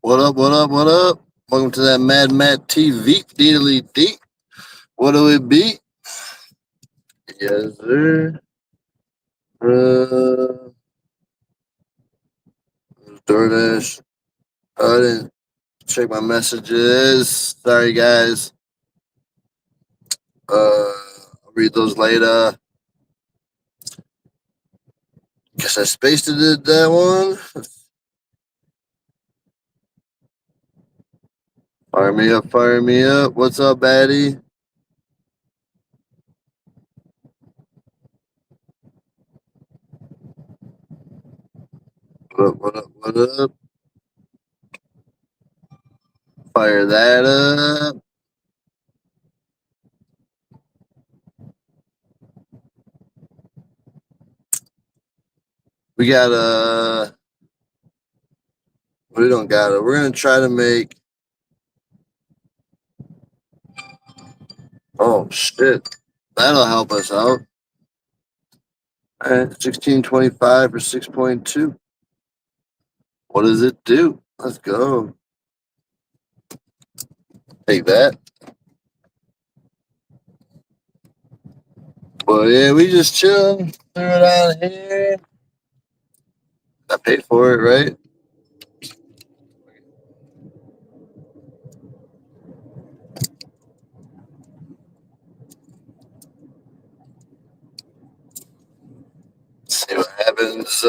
What up? What up? What up? Welcome to that Mad Matt TV Deedly D. What do it be? Yes, sir. Uh, DoorDash. I didn't check my messages. Sorry, guys. I'll read those later. Guess I spaced it at that one. Fire me up. Fire me up. What's up, baddie? What up? What up? What up? Fire that up. We got we don't got it. We're gonna try to make. Oh shit, that'll help us out. All right, 1625 for 6.2. What does it do? Let's go. Take that. Well, yeah, we just chilling. Threw it out here. I paid for it, right? Let's see what happens.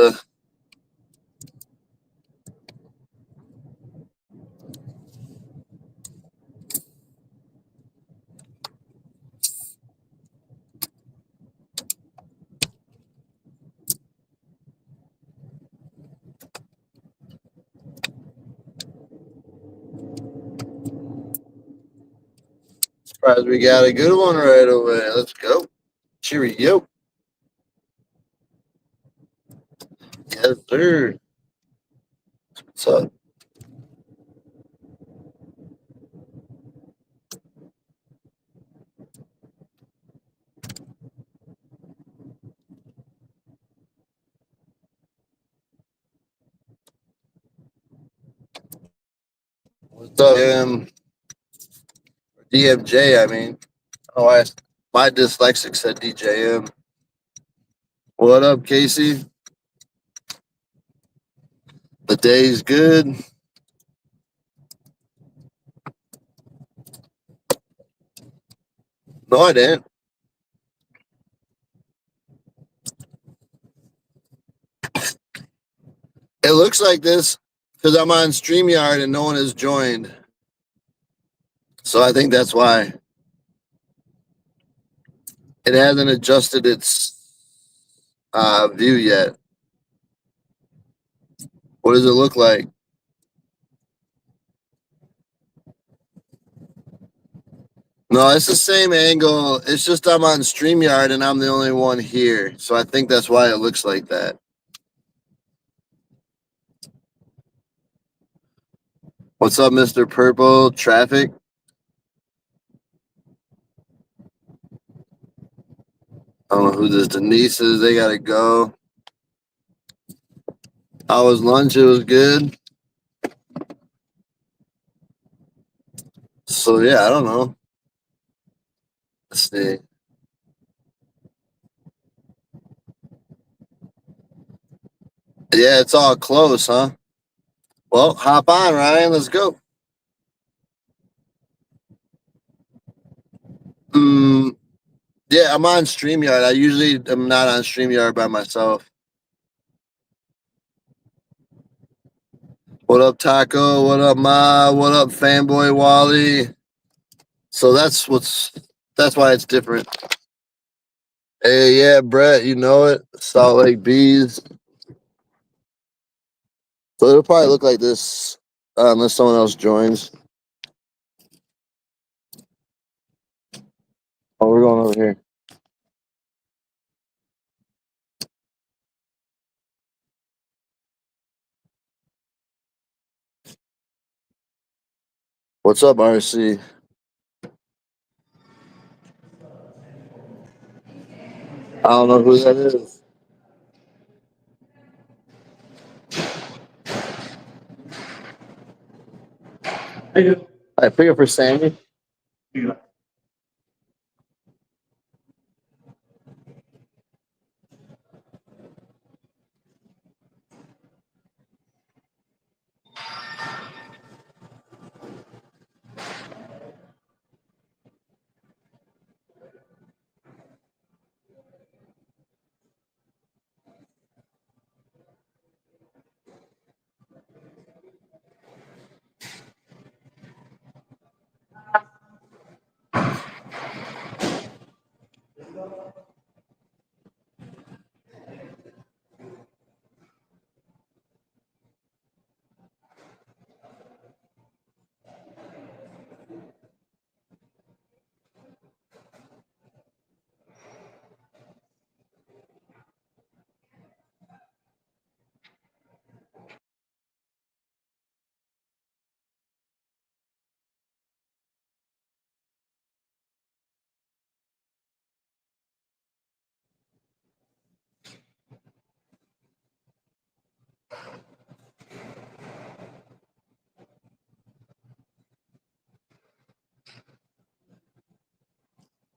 Surprised we got a good one right away. Let's go. Cheerio. Yes, sir. What's up? What's up, DMJ, I mean. Oh, my dyslexic said DJM. What up, Casey? The day's good. No, I didn't. It looks like this because I'm on StreamYard and no one has joined. So I think that's why it hasn't adjusted its view yet. What does it look like? No, it's the same angle. It's just I'm on StreamYard and I'm the only one here. So I think that's why it looks like that. What's up, Mr. Purple? Traffic? I don't know who this Denise is. They got to go. How was lunch? It was good. So, yeah, I don't know. Let's see. Yeah, it's all close, huh? Well, hop on, Ryan. Let's go. Mm, yeah, I'm on StreamYard. I usually am not on StreamYard by myself. What up, Taco? What up, Ma? What up, Fanboy Wally? So that's why it's different. Hey, yeah, Brett, you know it. Salt Lake Bees. So it'll probably look like this unless someone else joins. Oh, we're going over here. What's up, RC? I don't know who that is. I pick up for Sammy.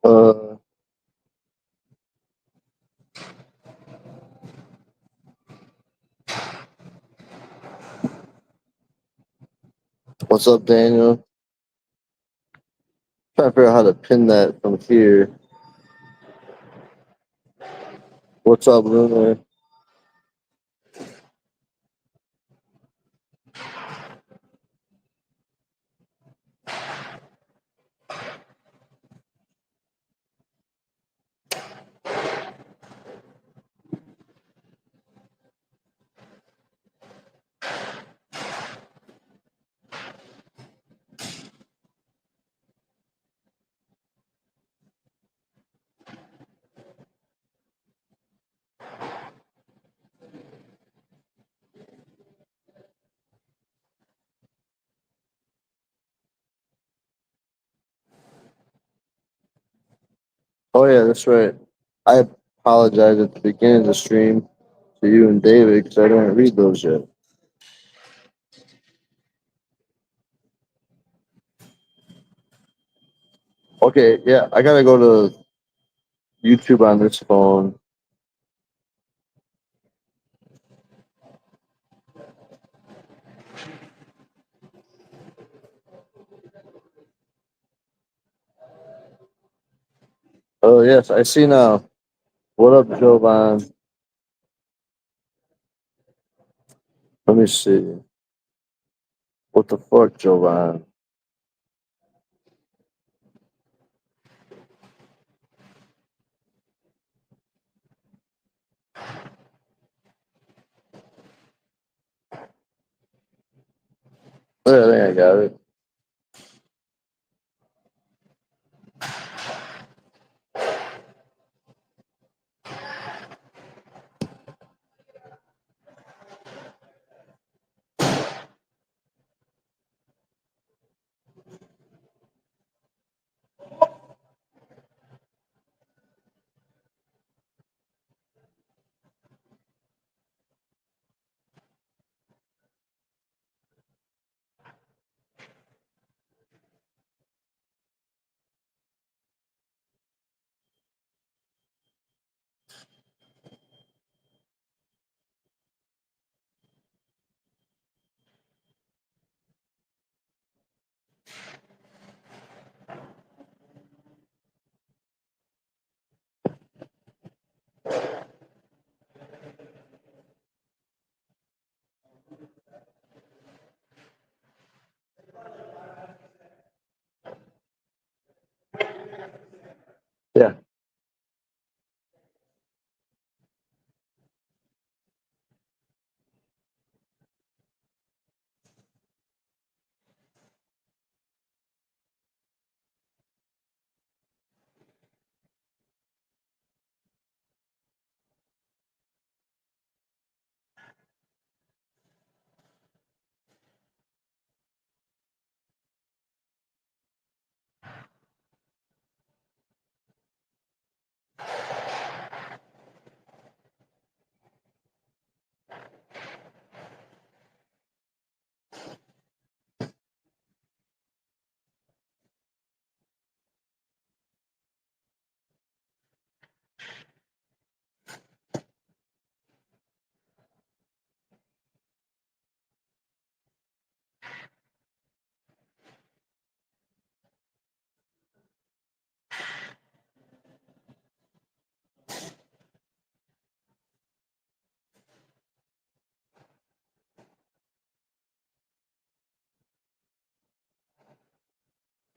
Uh, what's up, Daniel? Trying to figure out how to pin that from here. What's up, Lunar? Oh yeah, that's right. I apologize at the beginning of the stream to you and David because I didn't read those yet. Okay, yeah, I gotta go to YouTube on this phone. Oh yes, I see now. What up, Jovan? Let me see. What the fuck, Jovan? Yeah, I think I got it.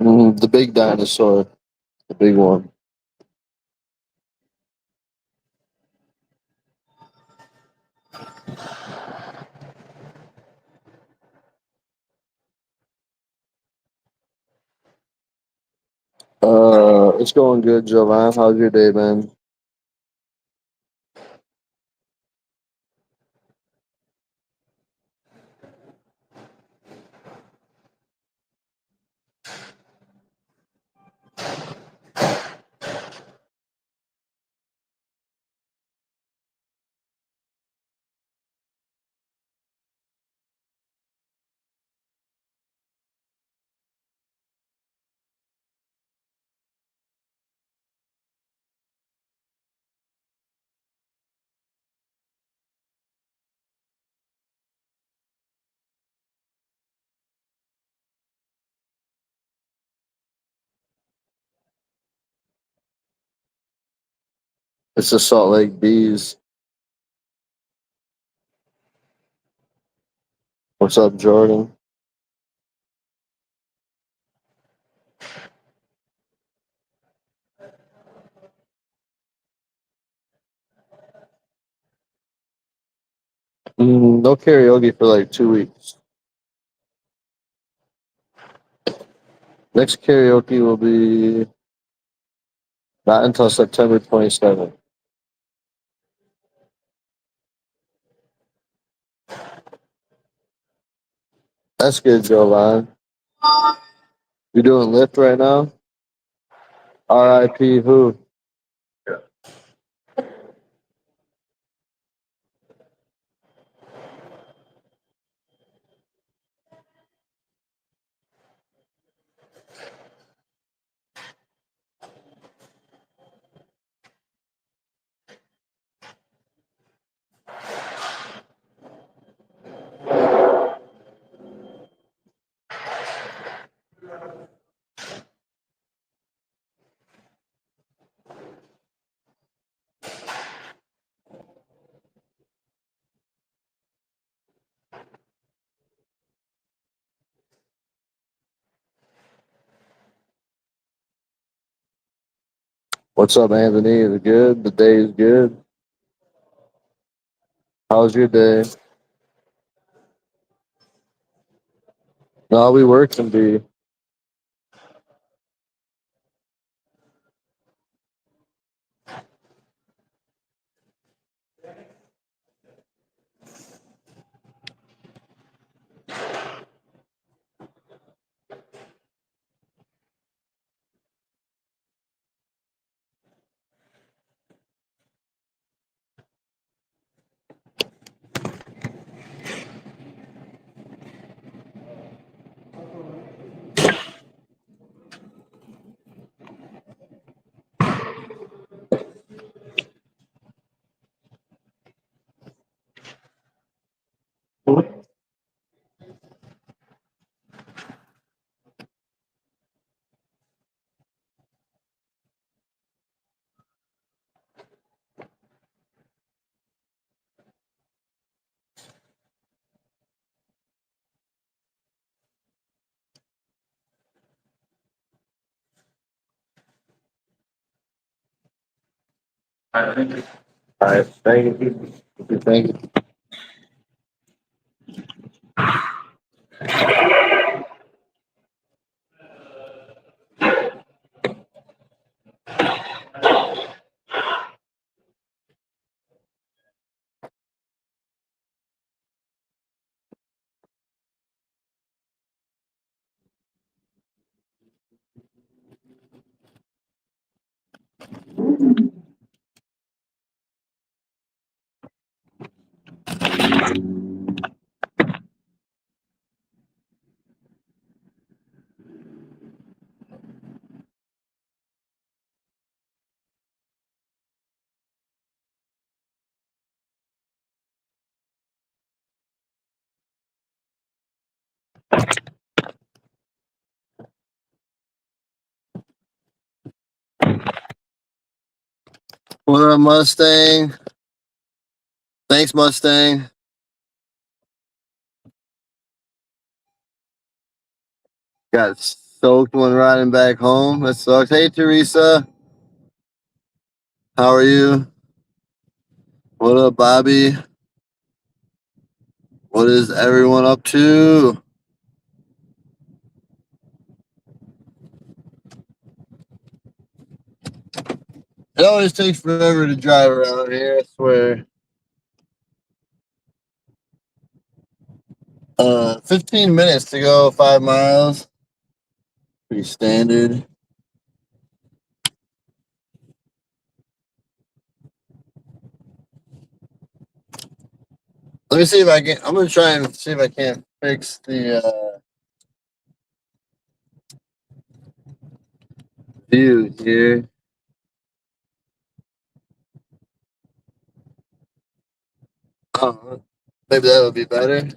The big dinosaur, the big one. It's going good, Jovan. How's your day, man? It's the Salt Lake Bees. What's up, Jordan? No karaoke for like 2 weeks. Next karaoke will be not until September 27th. That's good, Jovan. You doing Lyft right now? RIP who? What's up, Anthony? Is it good? The day is good. How's your day? No, we working, B. All right, thank you. Thank you. What up, Mustang? Thanks, Mustang. Got soaked when riding back home. That sucks. Hey, Teresa. How are you? What up, Bobby? What is everyone up to? It always takes forever to drive around here, I swear. 15 minutes to go 5 miles. Pretty standard. Let me see if I can. I'm gonna try and see if I can't fix the view here. Maybe that would be better.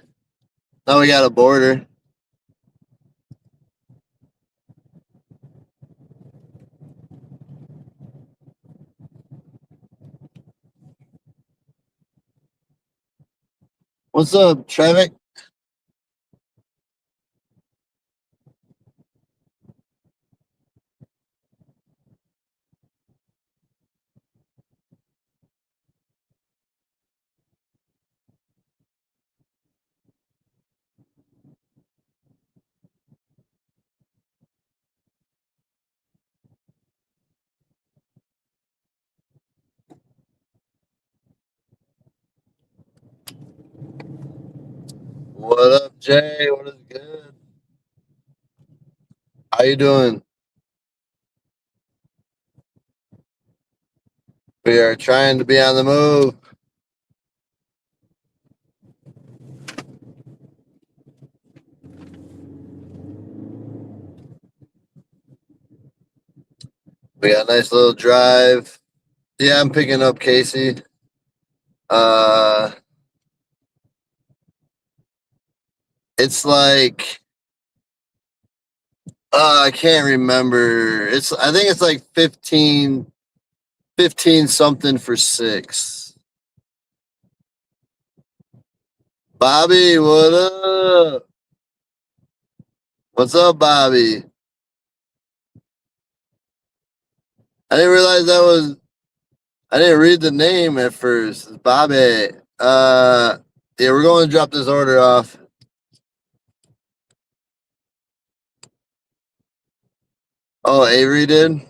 Now we got a border. What's up, Trevik? What up, Jay? What is good? How you doing? We are trying to be on the move. We got a nice little drive. Yeah, I'm picking up Casey. Uh, it's like I can't remember. I think it's like 15 something for 6. Bobby, what up? What's up, Bobby? I didn't realize that was. I didn't read the name at first. It's Bobby. Yeah, we're going to drop this order off. Oh, Avery did.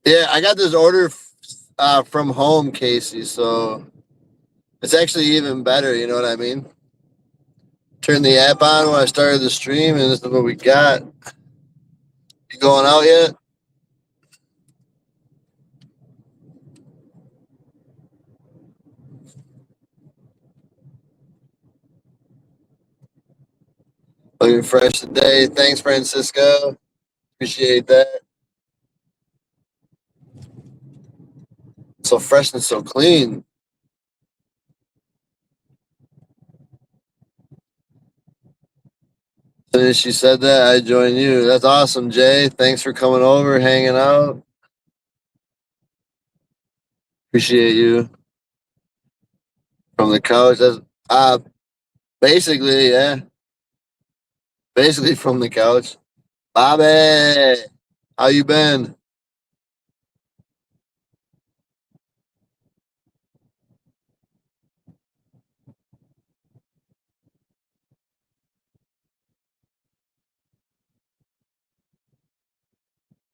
Yeah, I got this order from home, Casey. So it's actually even better. You know what I mean? Turn the app on when I started the stream, and this is what we got. You going out yet? Looking fresh today. Thanks, Francisco. Appreciate that. So fresh and so clean. As soon as she said that, I joined you. That's awesome, Jay. Thanks for coming over, hanging out. Appreciate you. From the couch. That's basically, yeah. Basically from the couch. Bobby, how you been?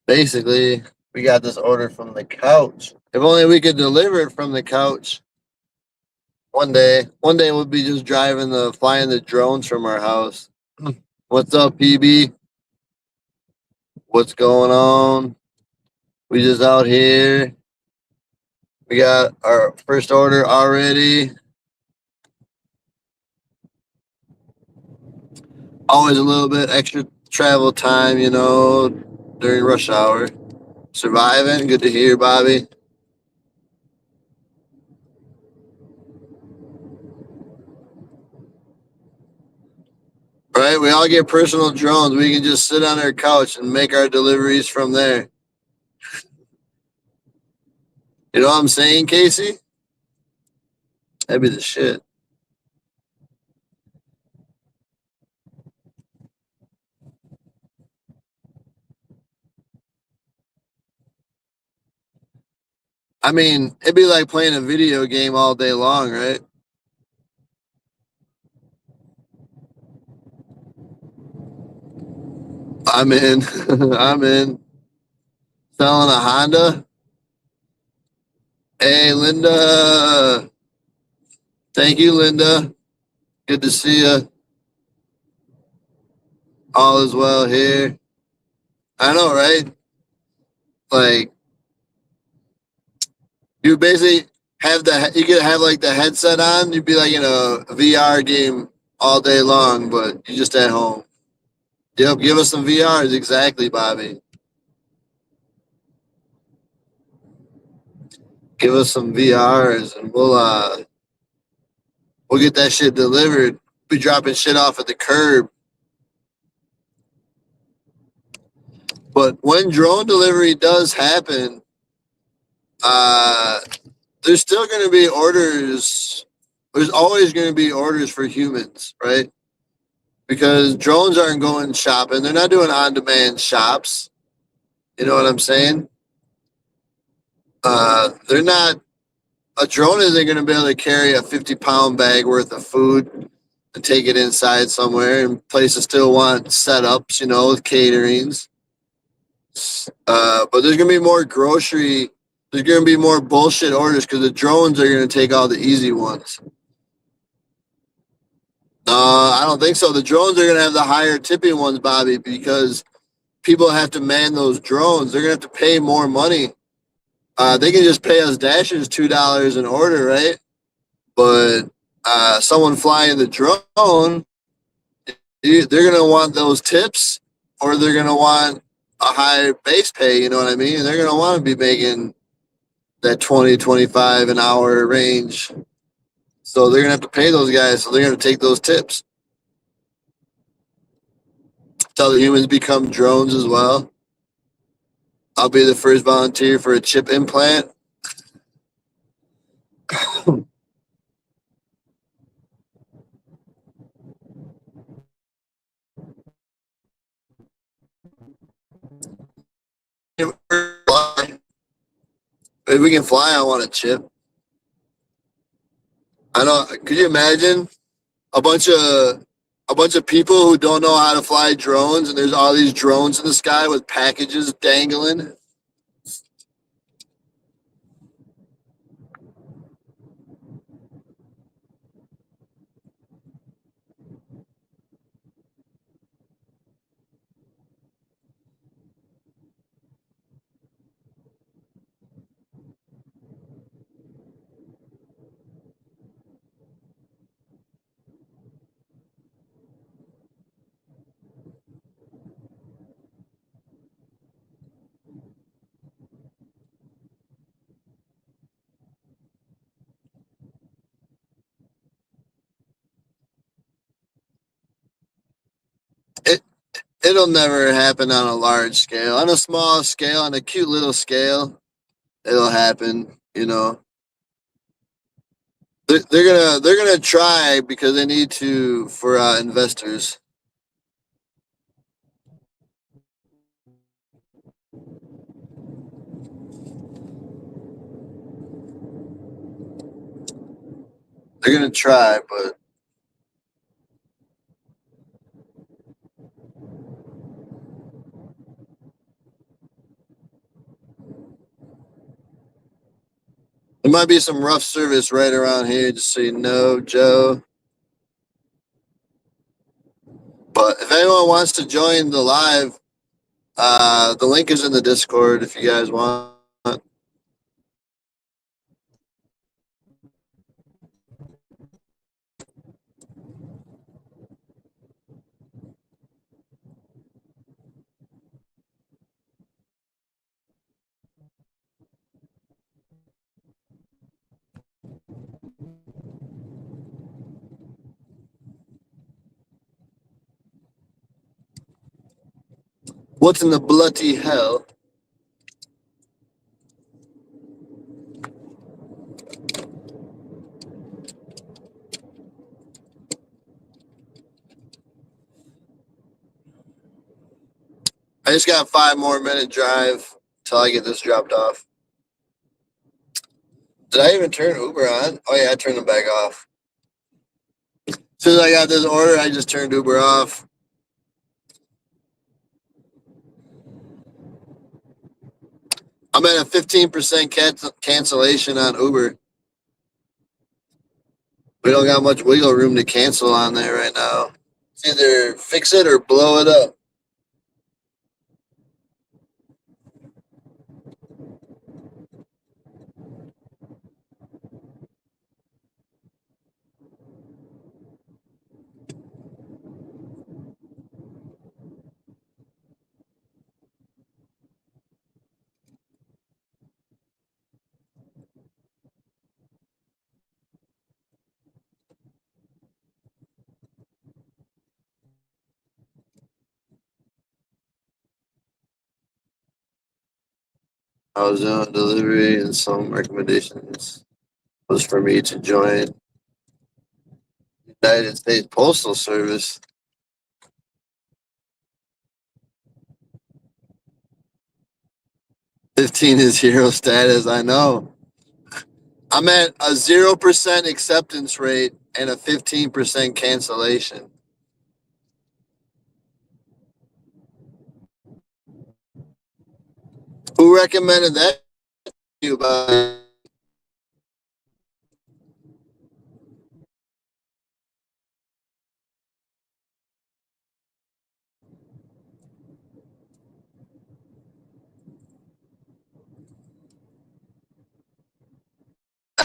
Basically, we got this order from the couch. If only we could deliver it from the couch. One day. One day we'll be just flying the drones from our house. What's up, PB? What's going on? We just out here. We got our first order already. Always a little bit extra travel time, during rush hour. Surviving. Good to hear, Bobby. Right? We all get personal drones. We can just sit on our couch and make our deliveries from there. You know what I'm saying, Casey? That'd be the shit. I mean, it'd be like playing a video game all day long, right? I'm in. I'm in. Selling a Honda. Hey, Linda. Thank you, Linda. Good to see you. All is well here. I know, right? Like you basically have you could have like the headset on. You'd be like in a VR game all day long, but you're just at home. Yep, give us some VRs, exactly, Bobby. Give us some VRs, and we'll get that shit delivered. Be dropping shit off at the curb. But when drone delivery does happen, uh, there's still going to be orders. There's always going to be orders for humans, right? Because drones aren't going shopping. They're not doing on-demand shops. You know what I'm saying? They're not. A drone isn't going to be able to carry a 50-pound bag worth of food and take it inside somewhere. And places still want setups, you know, with caterings. But there's going to be more grocery. There's going to be more bullshit orders because the drones are going to take all the easy ones. I don't think so. The drones are going to have the higher tipping ones, Bobby, because people have to man those drones. They're going to have to pay more money. They can just pay us Dashers $2 an order, right? But someone flying the drone, they're going to want those tips, or they're going to want a higher base pay. You know what I mean? They're going to want to be making that 20-25 an hour range. So they're going to have to pay those guys. So they're going to take those tips. Tell the humans become drones as well. I'll be the first volunteer for a chip implant. If we can fly, I want a chip. I know. Could you imagine a bunch of people who don't know how to fly drones, and there's all these drones in the sky with packages dangling? It it'll never happen on a large scale. On a small scale, on a cute little scale, it'll happen. You know, they're gonna try because they need to for investors. They're gonna try, but there might be some rough service right around here, just so you know, Joe. But if anyone wants to join the live, the link is in the Discord if you guys want. What's in the bloody hell? I just got a 5 more minute drive till I get this dropped off. Did I even turn Uber on? Oh yeah, I turned them back off. As soon as I got this order, I just turned Uber off. I'm at a 15% cancellation on Uber. We don't got much wiggle room to cancel on there right now. It's either fix it or blow it up. I was doing delivery and some recommendations was for me to join United States Postal Service. 15 is hero status. I know. I'm at a 0% acceptance rate and a 15% cancellation. Who recommended that to you about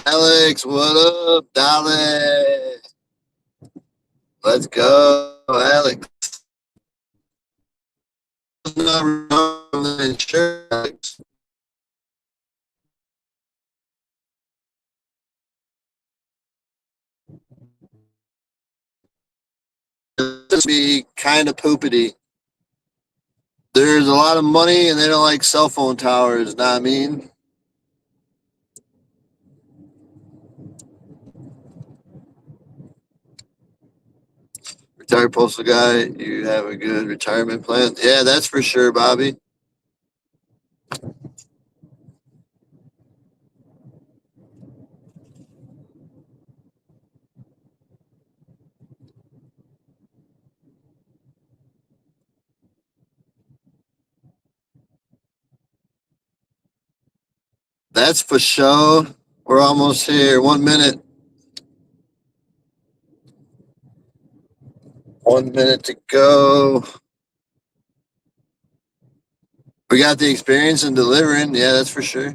Alex? What up, Dolly? Let's go, Alex. Insurance. Just be kind of poopity. There's a lot of money and they don't like cell phone towers. Know what I mean? Retired postal guy, you have a good retirement plan. Yeah, that's for sure, Bobby. That's for sure. We're almost here. 1 minute. 1 minute to go. We got the experience in delivering. Yeah, that's for sure.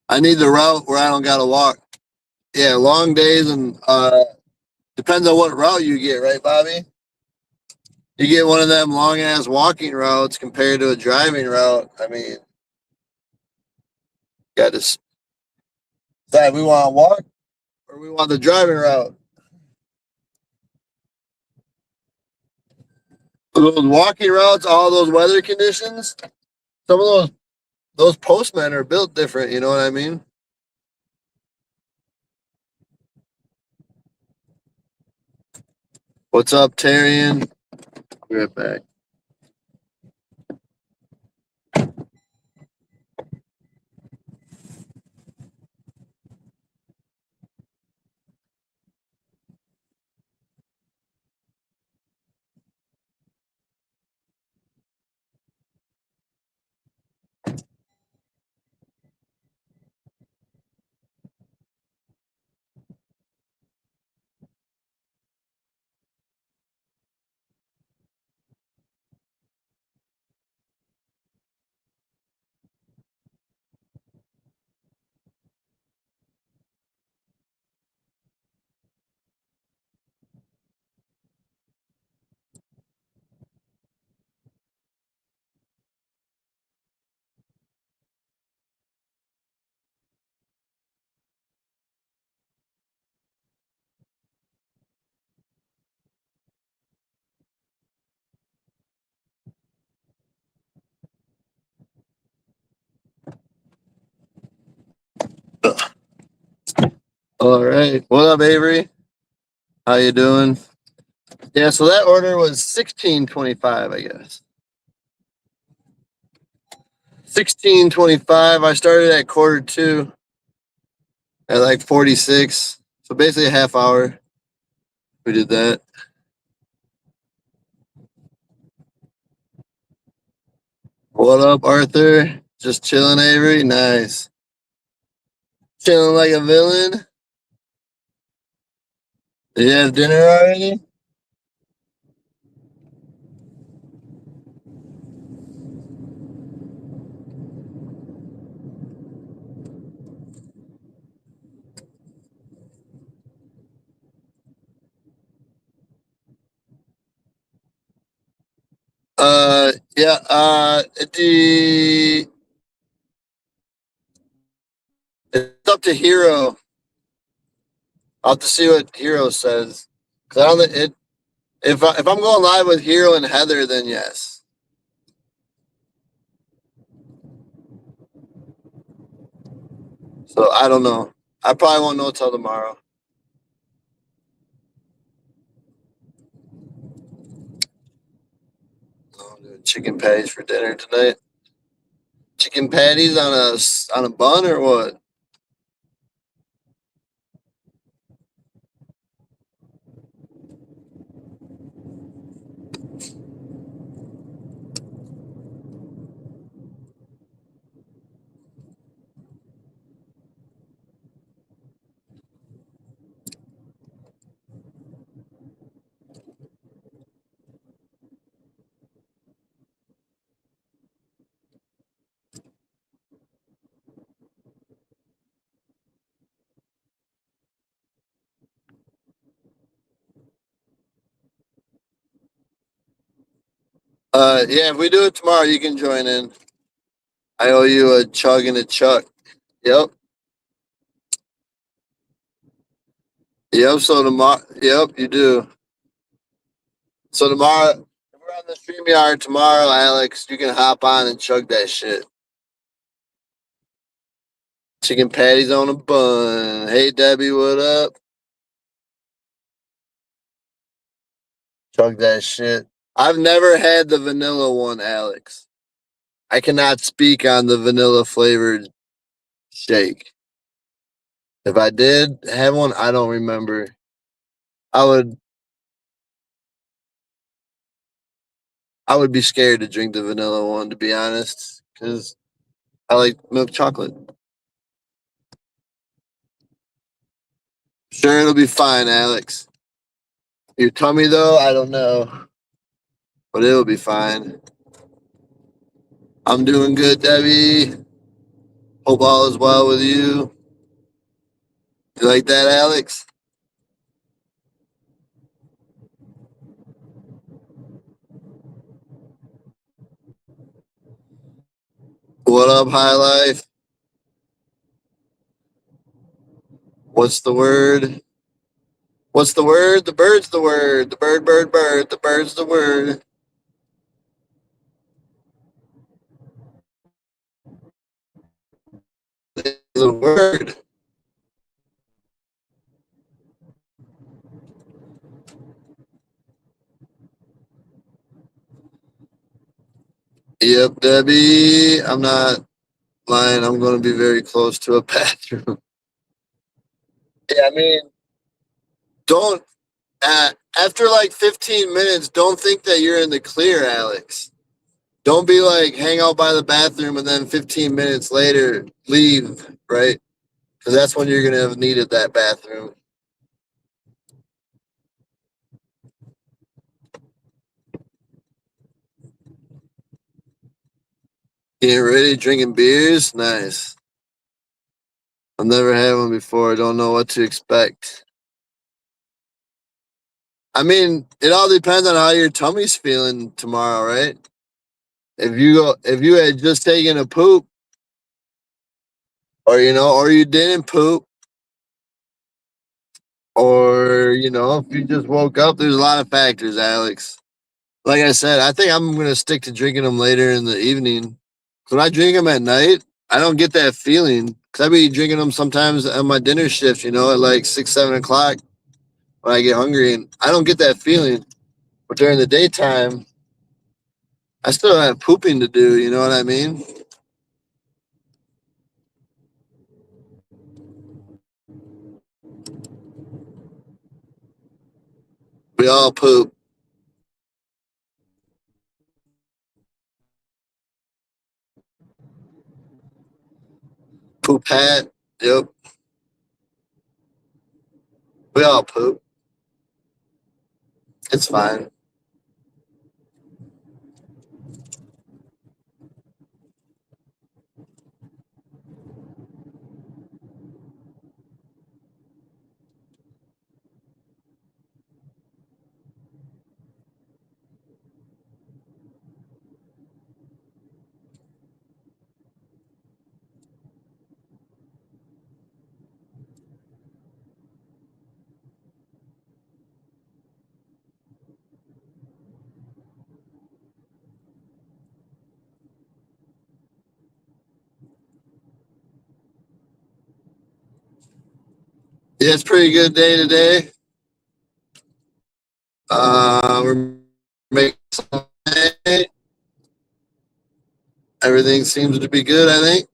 I need the route where I don't got to walk. Yeah, long days and depends on what route you get, right, Bobby? You get one of them long ass walking routes compared to a driving route. I mean, got to decide we want to walk or we want the driving route. Those walking routes, all those weather conditions, some of those postmen are built different. You know what I mean? What's up, Terrian? Be right back. All right. What up, Avery? How you doing? Yeah, so that order was 16.25, I guess. 16.25. I started at quarter two at like 46. So basically a half hour. We did that. What up, Arthur? Just chilling, Avery. Nice. Chilling like a villain. Did you have dinner already? Yeah. It's up to Hero. I'll have to see what Hero says. Cause I don't think it. If I'm going live with Hero and Heather, then yes. So I don't know. I probably won't know till tomorrow. I'm doing chicken patties for dinner tonight. Chicken patties on a bun or what? Yeah. If we do it tomorrow, you can join in. I owe you a chug and a chuck. Yep. Yep. So tomorrow. Yep. You do. So tomorrow, if we're on the StreamYard tomorrow, Alex, you can hop on and chug that shit. Chicken patties on a bun. Hey Debbie, what up? Chug that shit. I've never had the vanilla one, Alex. I cannot speak on the vanilla flavored shake. If I did have one, I don't remember. I would I would be scared to drink the vanilla one, to be honest, because I like milk chocolate. Sure, it'll be fine, Alex. Your tummy though, I don't know, but it'll be fine. I'm doing good, Debbie. Hope all is well with you. You like that, Alex? What up, High Life? What's the word? What's the word? The bird's the word. The bird, bird, bird. The bird's the word. The word. Yep, Debbie. I'm not lying. I'm going to be very close to a bathroom. Yeah, I mean, don't. After like 15 minutes, don't think that you're in the clear, Alex. Don't be like hang out by the bathroom and then 15 minutes later leave, right? Because that's when you're going to have needed that bathroom. Getting ready, drinking beers. Nice. I've never had one before. I don't know what to expect. I mean, it all depends on how your tummy's feeling tomorrow, right? If you had just taken a poop, or or you didn't poop, or if you just woke up, there's a lot of factors, Alex. Like I said, I think I'm gonna stick to drinking them later in the evening. When I drink them at night, I don't get that feeling. Cause I be drinking them sometimes on my dinner shift, you know, at like 6, 7 o'clock when I get hungry, and I don't get that feeling. But during the daytime, I still have pooping to do. You know what I mean? We all poop. Poop hat. Yep. We all poop. It's fine. Yeah, it's pretty good day today. We're making some money. Everything seems to be good, I think.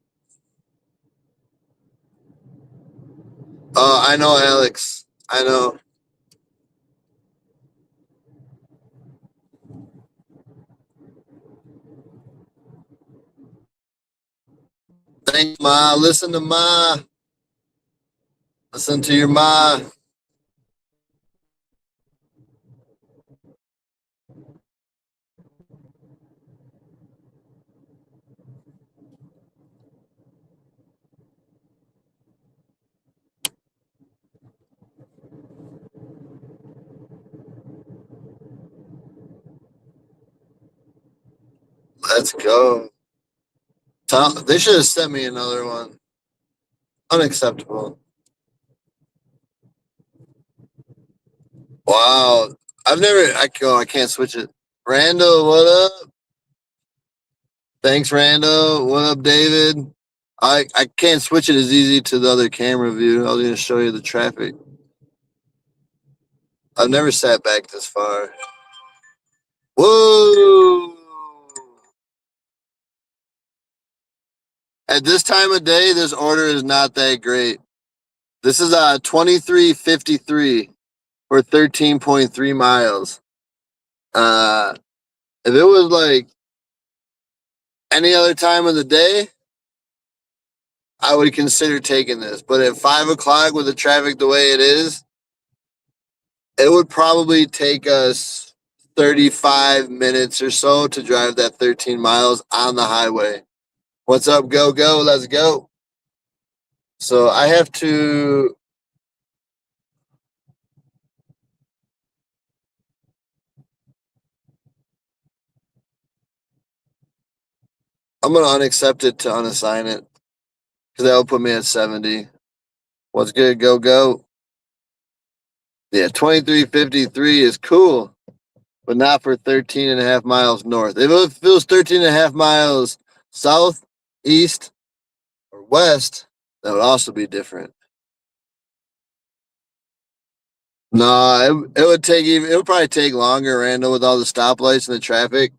I know, Alex. I know. Thanks, Ma. Listen to Ma. Listen to your Ma. Let's go. They should have sent me another one. Unacceptable. Wow. I've never. I can't switch it. Randall, what up? Thanks, Randall. What up, David? I can't switch it as easy to the other camera view. I was going to show you the traffic. I've never sat back this far. Whoa! At this time of day, this order is not that great. This is 2353 for 13.3 miles. If it was like any other time of the day, I would consider taking this. But at 5 o'clock with the traffic the way it is, it would probably take us 35 minutes or so to drive that 13 miles on the highway. What's up? Go, go. Let's go. So I have to. I'm going to unaccept it to unassign it because that will put me at 70. What's good? Go, go. Yeah, 2353 is cool, but not for 13 and a half miles north. If it was 13 and a half miles south, east, or west, that would also be different. No, it would take even. It would probably take longer, Randall, with all the stoplights and the traffic.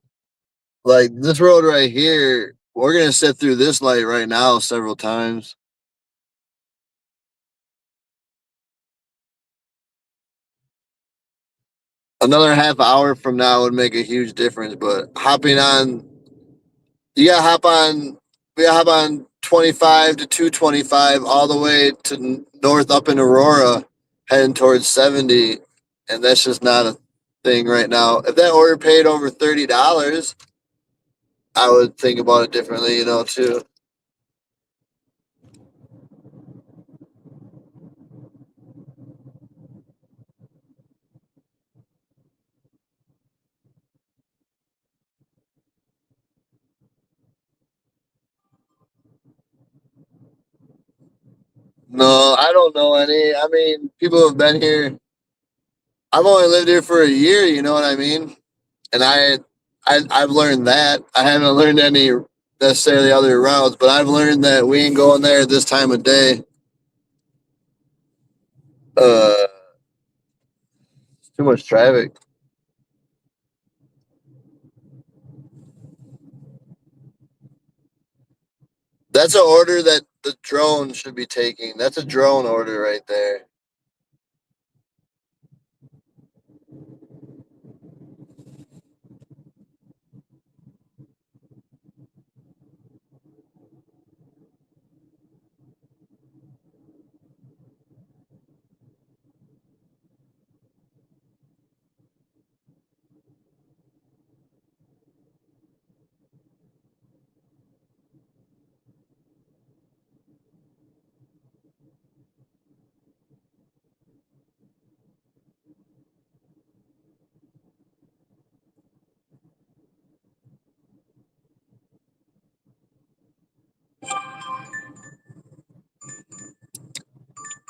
Like this road right here, we're gonna sit through this light right now several times. Another half hour from now would make a huge difference. But hopping on, you gotta hop on. We gotta hop on 25 to 225 all the way to north up in Aurora, heading towards 70, and that's just not a thing right now. If that order paid over $30, I would think about it differently, you know, too. No, I don't know any. I mean, people have been here. I've only lived here for a year, you know what I mean? And I've learned that. I haven't learned any necessarily other routes, but I've learned that we ain't going there at this time of day. It's too much traffic. That's an order that the drone should be taking. That's a drone order right there.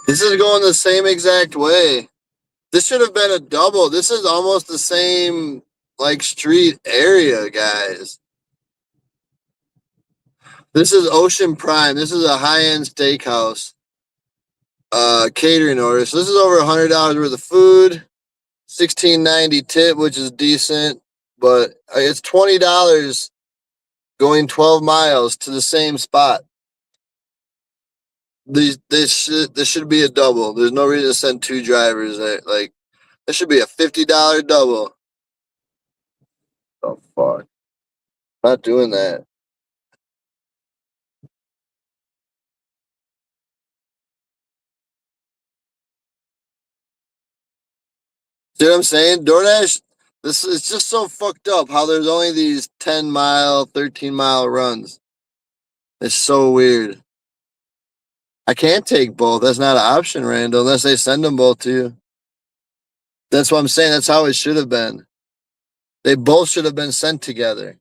This is going the same exact way. This should have been a double. This is almost the same like street area, guys. This is Ocean Prime. This is a high-end steakhouse. Catering order. So this is over $100 worth of food. $16.90 tip, which is decent, but it's $20 going 12 miles to the same spot. This should be a double. There's no reason to send two drivers there. Like this should be a $50 double. Oh fuck! Not doing that. See what I'm saying? DoorDash. This is just so fucked up. How there's only these 10-mile, 13-mile runs. It's so weird. I can't take both. That's not an option, Randall, unless they send them both to you. That's what I'm saying. That's how it should have been. They both should have been sent together.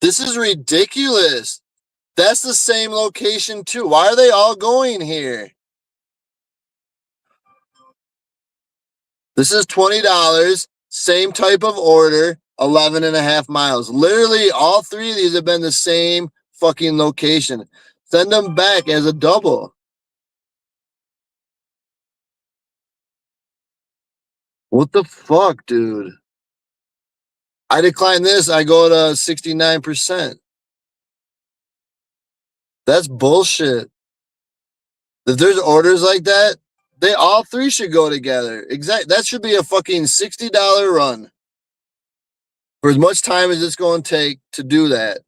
This is ridiculous. That's the same location too. Why are they all going here? This is $20. Same type of order, 11 and a half miles. Literally, all three of these have been the same fucking location. Send them back as a double. What the fuck, dude? I decline this. I go to 69%. That's bullshit. If there's orders like that, they all three should go together. Exact. That should be a fucking $60 run for as much time as it's going to take to do that.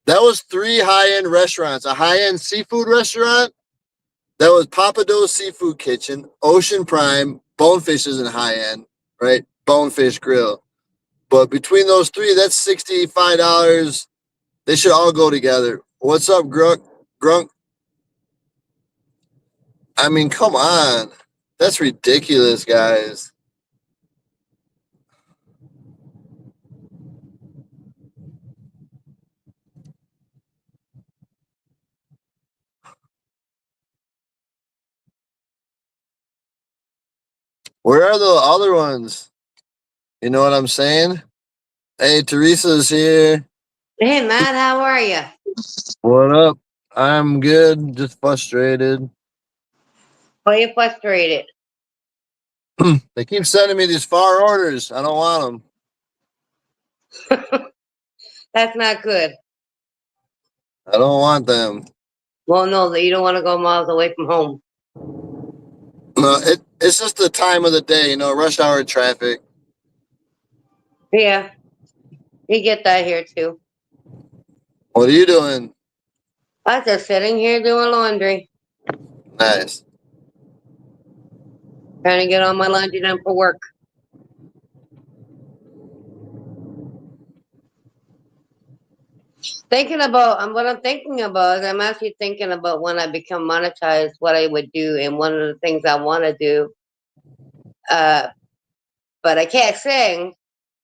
That was three high-end restaurants. A high-end seafood restaurant. That was Papado's Seafood Kitchen, Ocean Prime, Bonefish isn't high-end, right? Bonefish Grill. But between those three, that's $65. They should all go together. What's up, Grunk? Grunk? I mean, come on. That's ridiculous, guys. Where are the other ones? You know what I'm saying? Hey, Teresa's here. Hey, Matt, how are you? What up? I'm good, just frustrated. Why are you frustrated? They keep sending me these far orders. I don't want them. That's not good. I don't want them. Well, no, that you don't want to go miles away from home. No, it's just the time of the day, you know, rush hour traffic. Yeah, you get that here too. What are you doing? I was just sitting here doing laundry, Nice. trying to get all my laundry done for work. Thinking about what I'm thinking about is I'm actually thinking about when I become monetized, what I would do, and one of the things I want to do, but I can't sing,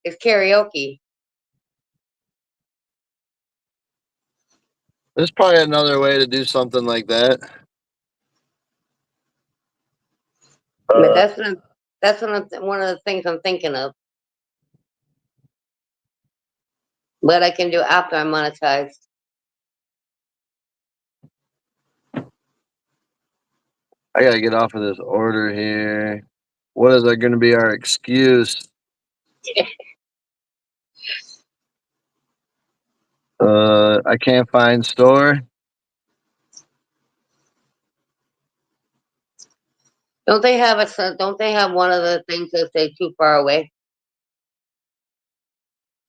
is karaoke. There's probably another way to do something like that. But Uh, that's one of the things I'm thinking of. What I can do after I monetize. I gotta get off of this order here. What is going to be our excuse? I can't find store. Don't they have don't they have one of the things that say too far away?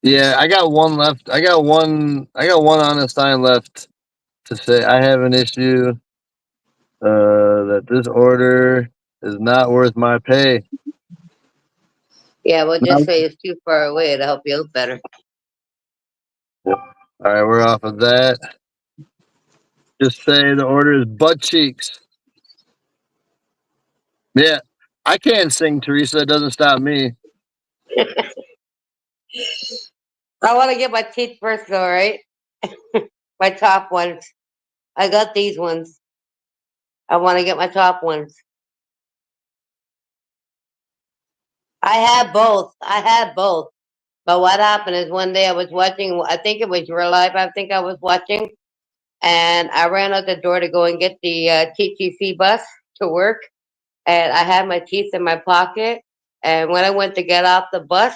Yeah, I got one left. I got one honest sign left to say I have an issue. That this order is not worth my pay. Yeah, we'll just No. say it's too far away to help you out better. All right, we're off of that. Just say the order is butt cheeks. Yeah, I can't sing, Teresa. It doesn't stop me. I want to get my teeth first, though, right? My top ones. I got these ones. I want to get my top ones. I had both. I had both. But what happened is one day I was watching, I think it was Real Life, I think I was watching, and I ran out the door to go and get the TTC bus to work, and I had my teeth in my pocket, and when I went to get off the bus,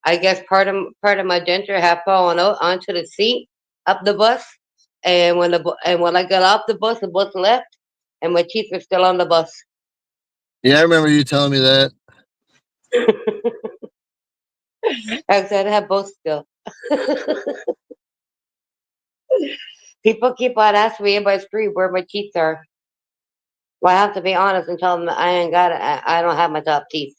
I guess part of my denture had fallen out onto the seat up the bus, and when I got off the bus left, and my teeth were still on the bus. Yeah, I remember you telling me that. I said I have both still. People keep on asking me about the street where my teeth are. Well, I have to be honest and tell them that I ain't got it. I don't have my top teeth.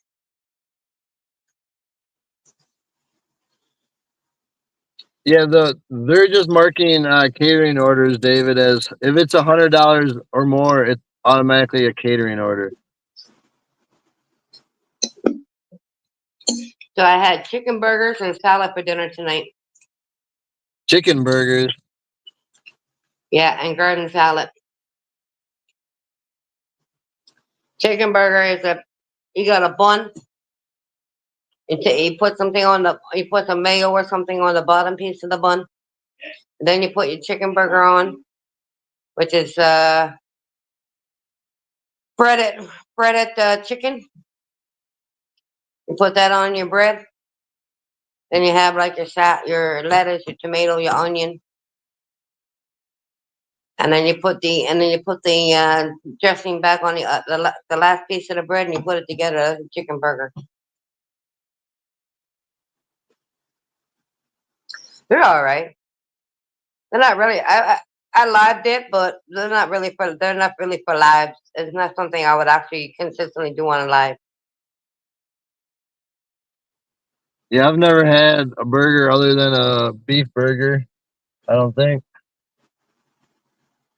Yeah, they're just marking catering orders, David, as if it's $100 or more, it's automatically a catering order. So I had chicken burgers and salad for dinner tonight. Chicken burgers. Yeah, and garden salad. Chicken burger is you got a bun. You put something on you put some mayo or something on the bottom piece of the bun. Then you put your chicken burger on, which is breaded chicken. You put that on your bread. Then you have like your lettuce, your tomato, your onion, and then you put the dressing back on the last piece of the bread, and you put it together as a chicken burger. They're all right. They're not really. I lived it, but they're not really for lives. It's not something I would actually consistently do on a live. Yeah, I've never had a burger other than a beef burger. I don't think.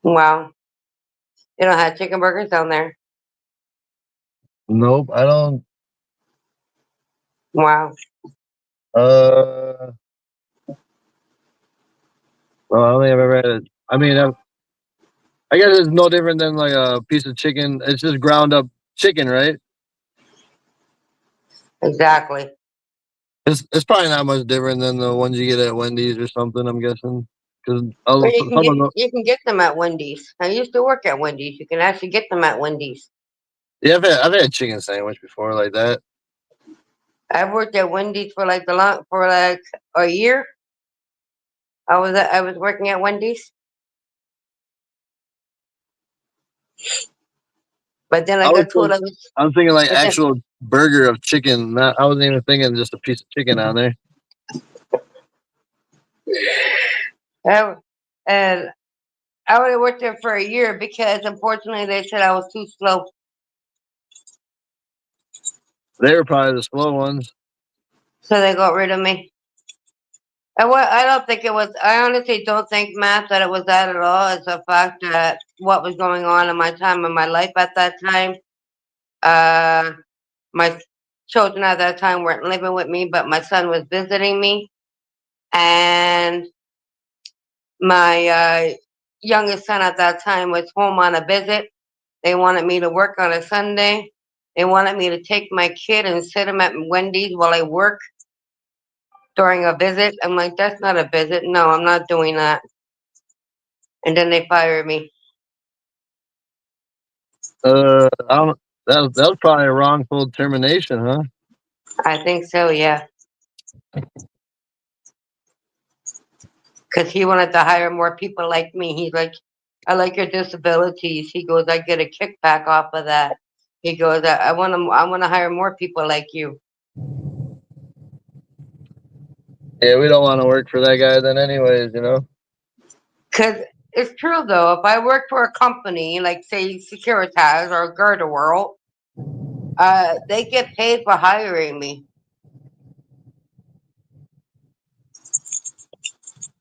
Wow, you don't have chicken burgers down there. Nope, I don't. Wow. Uh, well, I don't think I've ever had it. I mean, I guess it's no different than like a piece of chicken. It's just ground up chicken, right? Exactly. It's probably not much different than the ones you get at Wendy's or something. I'm guessing because Or some of them. you can get them at Wendy's. I used to work at Wendy's. You can actually get them at Wendy's. Yeah, I've had a chicken sandwich before like that. I've worked at Wendy's for like a year. I was working at Wendy's, but then I got told I was thinking like but then, actual burger of chicken. Not, I wasn't even thinking just a piece of chicken on there. I, and I only worked there for a year because unfortunately they said I was too slow. They were probably the slow ones. So they got rid of me. I don't think it was. I honestly don't think, Matt, that it was that at all. It's a fact that what was going on in my time in my life at that time. My children at that time weren't living with me, but my son was visiting me, and my youngest son at that time was home on a visit. They wanted me to work on a Sunday. They wanted me to take my kid and sit him at Wendy's while I work during a visit. I'm like, that's not a visit. No, I'm not doing that. And then they fired me. I don't, that was probably a wrongful termination, huh? I think so, yeah. Because he wanted to hire more people like me. He's like, I like your disabilities. He goes, I get a kickback off of that. He goes, I want to hire more people like you. Yeah, we don't want to work for that guy then, anyways. You know. Because it's true though. If I work for a company like say Securitas or Gerda World, they get paid for hiring me.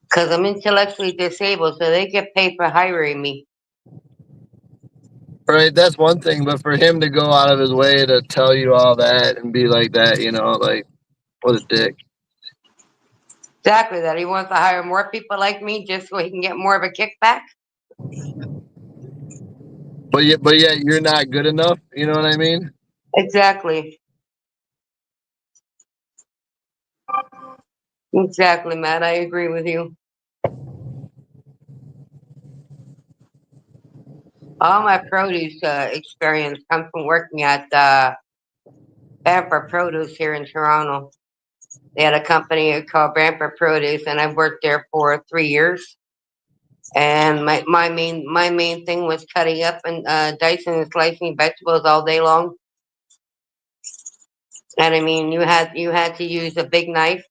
Because I'm intellectually disabled, so they get paid for hiring me. Right, that's one thing, but for him to go out of his way to tell you all that and be like that, you know, like what a dick. Exactly that. He wants to hire more people like me just so he can get more of a kickback. But yet you're not good enough. You know what I mean? Exactly. Exactly, Matt. I agree with you. All my produce experience comes from working at Bamford Produce here in Toronto. They had a company called Bamford Produce, and I've worked there for 3 years. And my main thing was cutting up and dicing and slicing vegetables all day long. And I mean, you had to use a big knife.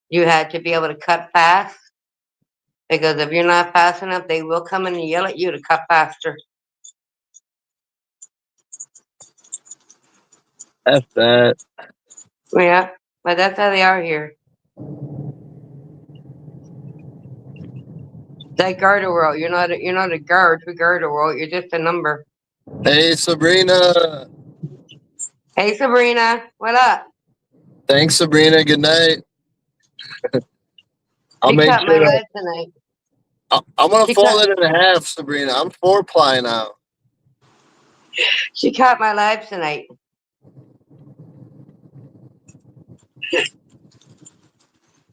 You had to be able to cut fast because if you're not fast enough, they will come in and yell at you to cut faster. F that. Yeah, but that's how they are here. Like Garda World, you're not a guard for Garda World. You're just a number. Hey Sabrina. Hey Sabrina, what up? Thanks, Sabrina. Good night. I'll She make cut my sure. leg tonight. I'm gonna She fold cut it in half, Sabrina. I'm 4-ply now. she cut my live tonight.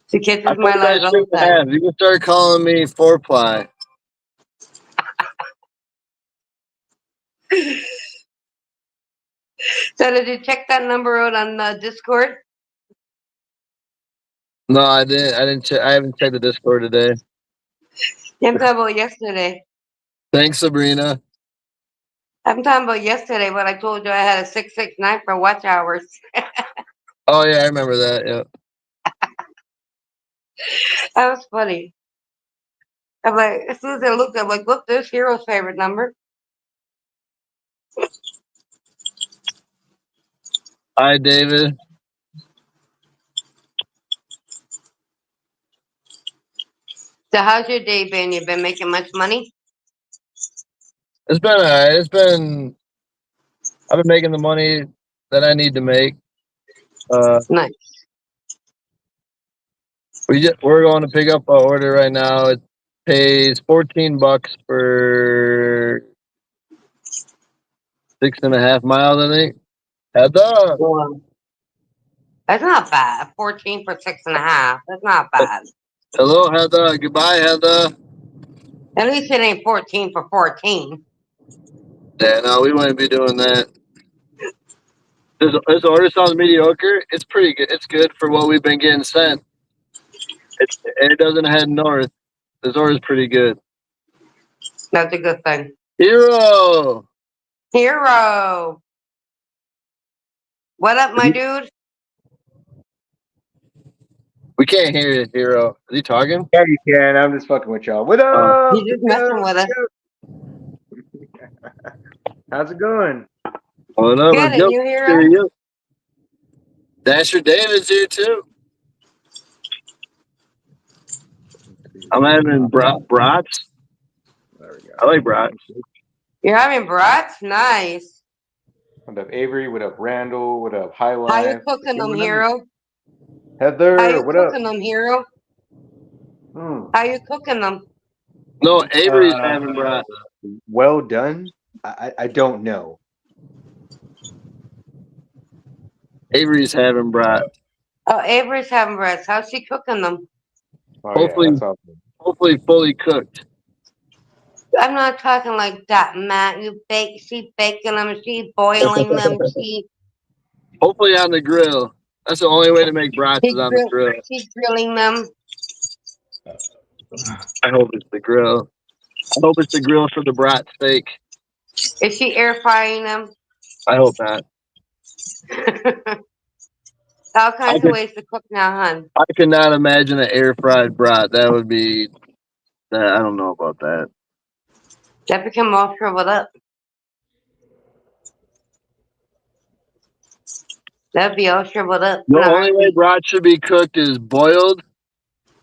She I kisses my fold that lives all shit the in time. half. You can start calling me 4-ply. So did you check that number out on Discord? No, I didn't. I didn't. I haven't checked the Discord today. I'm talking about yesterday. Thanks, Sabrina. I'm talking about yesterday when I told you I had a 669 for watch hours. Oh yeah, I remember that. Yeah. That was funny. I'm like, as soon as I looked, I'm like, look, there's Hero's favorite number. Hi, David. So how's your day been? You been making much money? It's been alright. I've been making the money that I need to make. Nice. We're going to pick up our order right now. It pays $14 for 6.5 miles, I think. Heather. Wow. That's not bad. 14 for 6.5. That's not bad. Hello, Heather. Goodbye, Heather. At least it ain't 14 for 14. Yeah, no, we wouldn't be doing that. This order sounds mediocre. It's pretty good. It's good for what we've been getting sent. And it doesn't head north. This order's pretty good. That's a good thing. Hero. Hero. What up, my dude? We can't hear you, Hero. Is he talking? Yeah, you can. I'm just fucking with y'all. What up? He's just messing with us. How's it going? What up? Good, and you, Hero? Hear you. Dasher David's here too. I'm having brats. There we go. I like brats. You're having brats? Nice. What up, Avery? What up, Randall? What up, High Life? How you cooking them, Hero? Heather, How you what up? cooking them, Hero? How you cooking them? No, Avery's having brat. Well done. I don't know. Avery's having brat. Oh, Avery's having breasts. How's she cooking them? Oh Hopefully- yeah, that's awesome. Hopefully fully cooked. I'm not talking like that, Matt. She baking them, she boiling them, Hopefully on the grill. That's the only way to make brats is on the grill. she's grilling them. I hope it's the grill. I hope it's the grill for the brat steak. Is she air frying them? I hope not. All kinds of ways to cook now, hon. I cannot imagine an air fried brat. That would be. I don't know about that. That become all shriveled up. That'd be all shriveled up. The only way brat should be cooked is boiled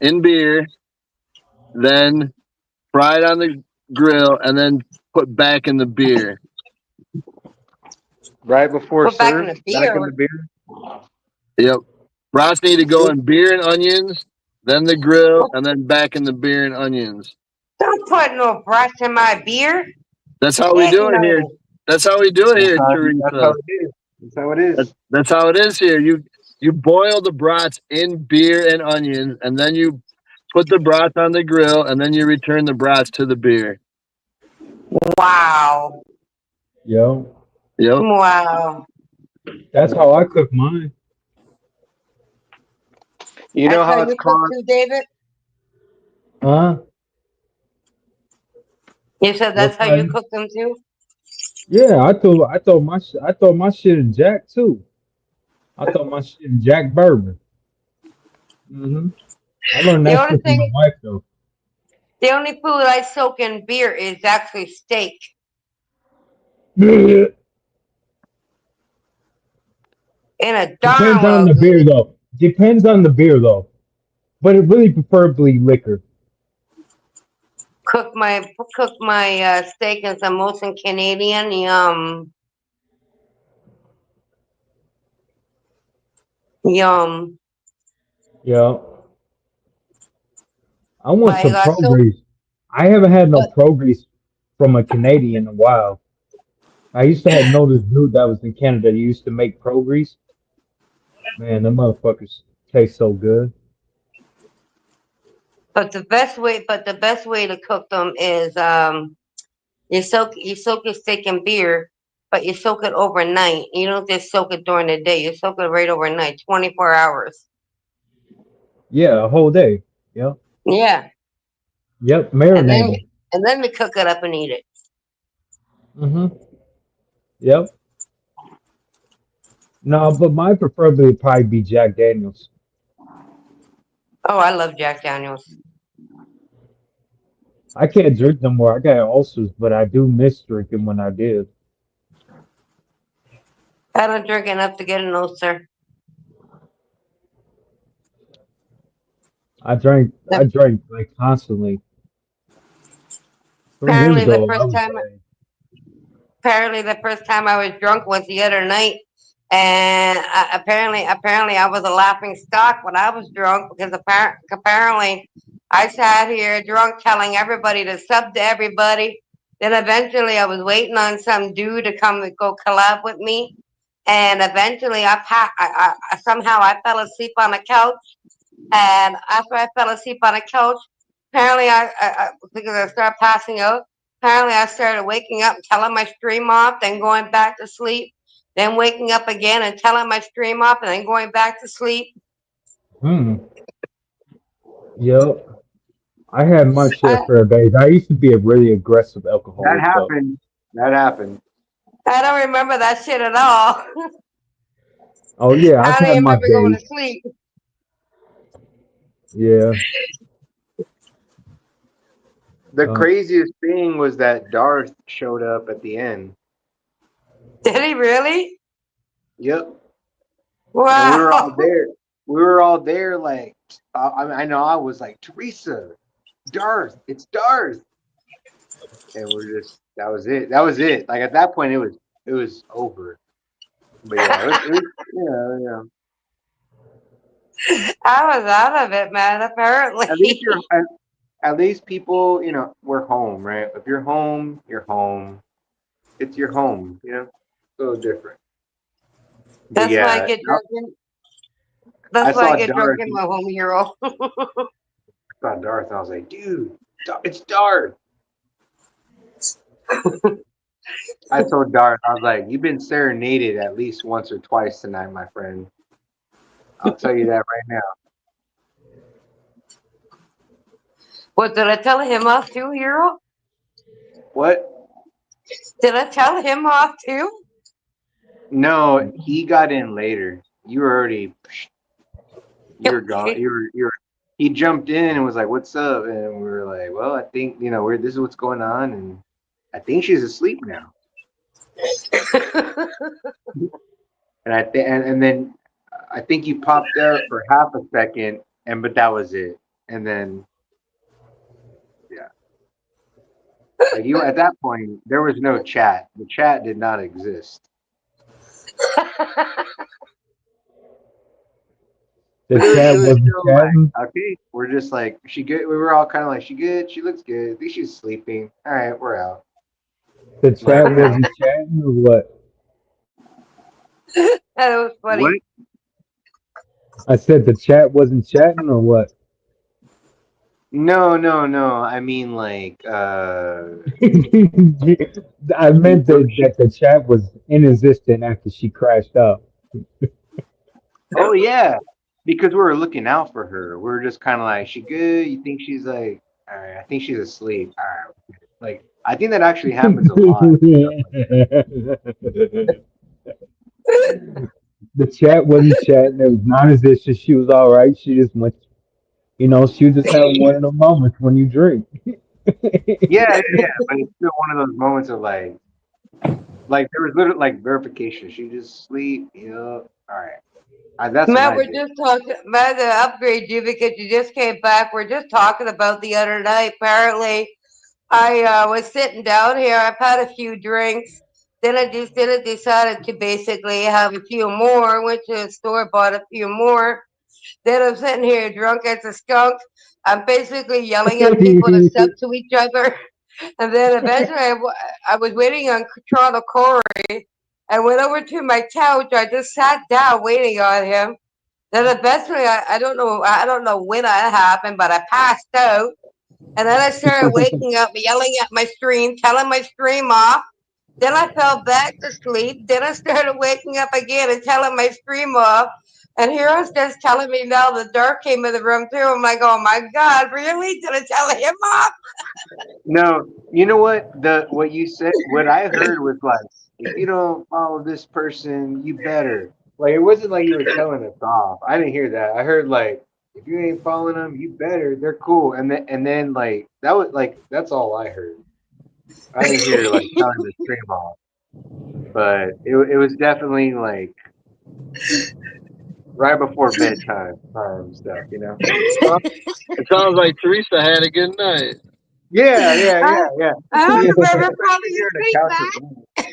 in beer, then fried on the grill, and then put back in the beer. Right before Put back in serve, the back in beer. the beer. Yep. Brats need to go in beer and onions, then the grill, and then back in the beer and onions. Don't put no brats in my beer. That's how we do it here. That's how we do it here, Teresa. That's how it is. That's how it is. That's how it is here. You boil the brats in beer and onions, and then you put the brats on the grill, and then you return the brats to the beer. Wow. Yo, Yep. Wow. that's how I cook mine. You know That's how you it's cook called. too, David? Huh? You said that's What how you kind? cook them too? Yeah, I thought my shit in Jack too. I thought my shit in Jack Bourbon. I learned The that only shit from my thing, wife though. the only food I soak in beer is actually steak. Depends In a darn on well the beer good. though. Depends on the beer though. But it really preferably liquor. Cook my steak in some Molson Canadian. Yum. Yeah. I want But I some got so Progrease. I haven't had no but Progrease from a Canadian in a while. I used to have know this dude that was in Canada. He used to make Progrease. Man, them motherfuckers taste so good. the best way to cook them is you soak your steak in beer, but you soak it overnight. You don't just soak it during the day. You soak it right overnight, 24 hours. Yeah, a whole day. Yep. Yeah. Yep. And then Marinating. we cook it up and eat it. Yep. No, but mine preferably would probably be Jack Daniels. Oh, I love Jack Daniels. I can't drink no more. I got ulcers, but I do miss drinking when I did. I don't drink enough to get an ulcer. I drank like constantly. 3 years Apparently the ago, I first was time bad. apparently the first time I was drunk was the other night, and apparently I was a laughing stock when I was drunk because apparently I sat here drunk telling everybody to sub to everybody. Then eventually I was waiting on some dude to come and go collab with me, and eventually somehow I fell asleep on the couch, and after I fell asleep on the couch, apparently because I started passing out. Apparently, I started waking up and telling my stream off, then going back to sleep, then waking up again and telling my stream off, and then going back to sleep. Hmm. Yep. I had my share I, for days. I used to be a really aggressive That alcoholic, so happened. That happened. I don't remember that shit at all. oh yeah, I I've don't had even my remember going days. to sleep. Yeah. The craziest thing was that Darth showed up at the end. Did he really? Yep. Wow. And we were all there. We were all there. Like, I know I was like, Teresa, Darth, it's Darth. And we're just, that was it. That was it. Like at that point, it was over. But yeah, it was yeah. I was out of it, man. Apparently. At least you're at least people, we're home, right? If you're home, you're home. It's your home, So different. But That's why I yeah, get drunk in. I That's why I saw get drunk Darth. in my home hero. I saw Darth. I was like, dude, it's Darth. I told Darth, I was like, you've been serenaded at least once or twice tonight, my friend. I'll tell you that right now. What did I tell him off too, hero? What? Did I tell him off too? No, he got in later. You were already, you were gone. Okay. He jumped in and was like, what's up? And we were like, well, I think, this is what's going on. And I think she's asleep now. And and then I think you popped out for half a second, but that was it. And then, yeah. Like you at that point, there was no chat. The chat did not exist. The We chat were wasn't still chatting. like, okay, we're just like, she good. We were all kind of like, she good. She looks good. I think she's sleeping. All right, we're out. The chat wasn't chatting or what? That was What? funny. I said the chat wasn't chatting or what? No. I mean, like, I meant that the chat was inexistent after she crashed out. oh yeah, because we were looking out for her. We were just kind of like, she good? You think she's like, all right? I think she's asleep. All right. Like, I think that actually happens a lot. The chat wasn't chatting. It was non-existent. She was all right. She just went. She was just having one of those moments when you drink. Yeah. But it's still one of those moments of like there was literally like verification. She just sleep. All right. That's what Matt, I we're did. just talking. Matt, to upgrade you because you just came back. We're just talking about the other night. Apparently, I was sitting down here. I've had a few drinks. Then I just decided to basically have a few more. Went to the store, bought a few more. Then I'm sitting here drunk as a skunk. I'm basically yelling at people to step to each other. And then eventually I was waiting on Toronto Corey. I went over to my couch. I just sat down waiting on him. Then eventually I don't know when it happened, but I passed out. And then I started waking up, yelling at my stream, telling my stream off. Then I fell back to sleep. Then I started waking up again and telling my stream off. And Hero's just telling me now the dark came in the room too. I'm like, oh my God, really? Did I tell him off? No, you know what? What you said, what I heard was like, if you don't follow this person, you better. Like it wasn't like you were telling us off. I didn't hear that. I heard like, if you ain't following them, you better. They're cool. And then like that was like that's all I heard. I didn't hear like telling the stream off, but it was definitely like right before bedtime time stuff. It sounds like Teresa had a good night. Yeah. I don't remember falling Here on the asleep, couch man. with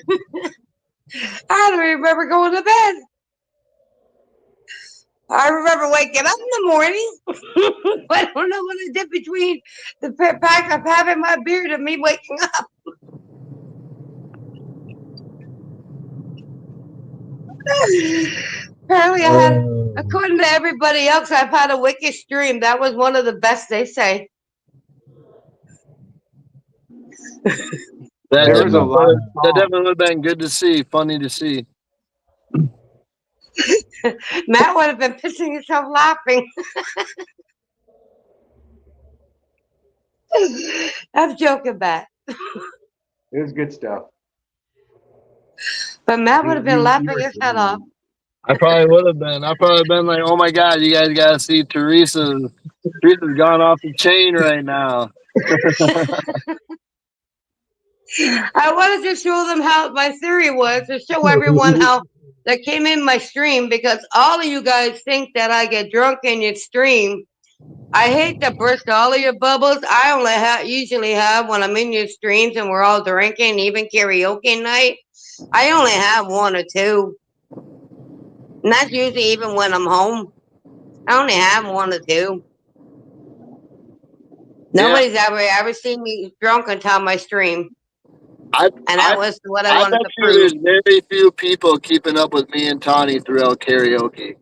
me. I don't remember going to bed. I remember waking up in the morning. I don't know what I did between the fact of having my beard and me waking up. Apparently, according to everybody else, I've had a wicked stream. That was one of the best, they say. That There was a definitely lot of that songs. definitely would have been good to see, funny to see. Matt would have been pissing himself laughing. I'm joking, Matt. It was good stuff. But Matt would You have been you laughing were his head off. I probably would have been. I probably been like, "Oh my God, you guys gotta see Teresa. Teresa's gone off the chain right now." I wanted to show them how my theory was to show everyone how that came in my stream because all of you guys think that I get drunk in your stream. I hate to burst all of your bubbles. I only usually have when I'm in your streams and we're all drinking, even karaoke night. I only have one or two. And that's usually even when I'm home. I only have one or two. Nobody's ever seen me drunk until my stream, I, and I, that was what I I wanted bet to you prove. there's very few people keeping up with me and Tawny throughout karaoke.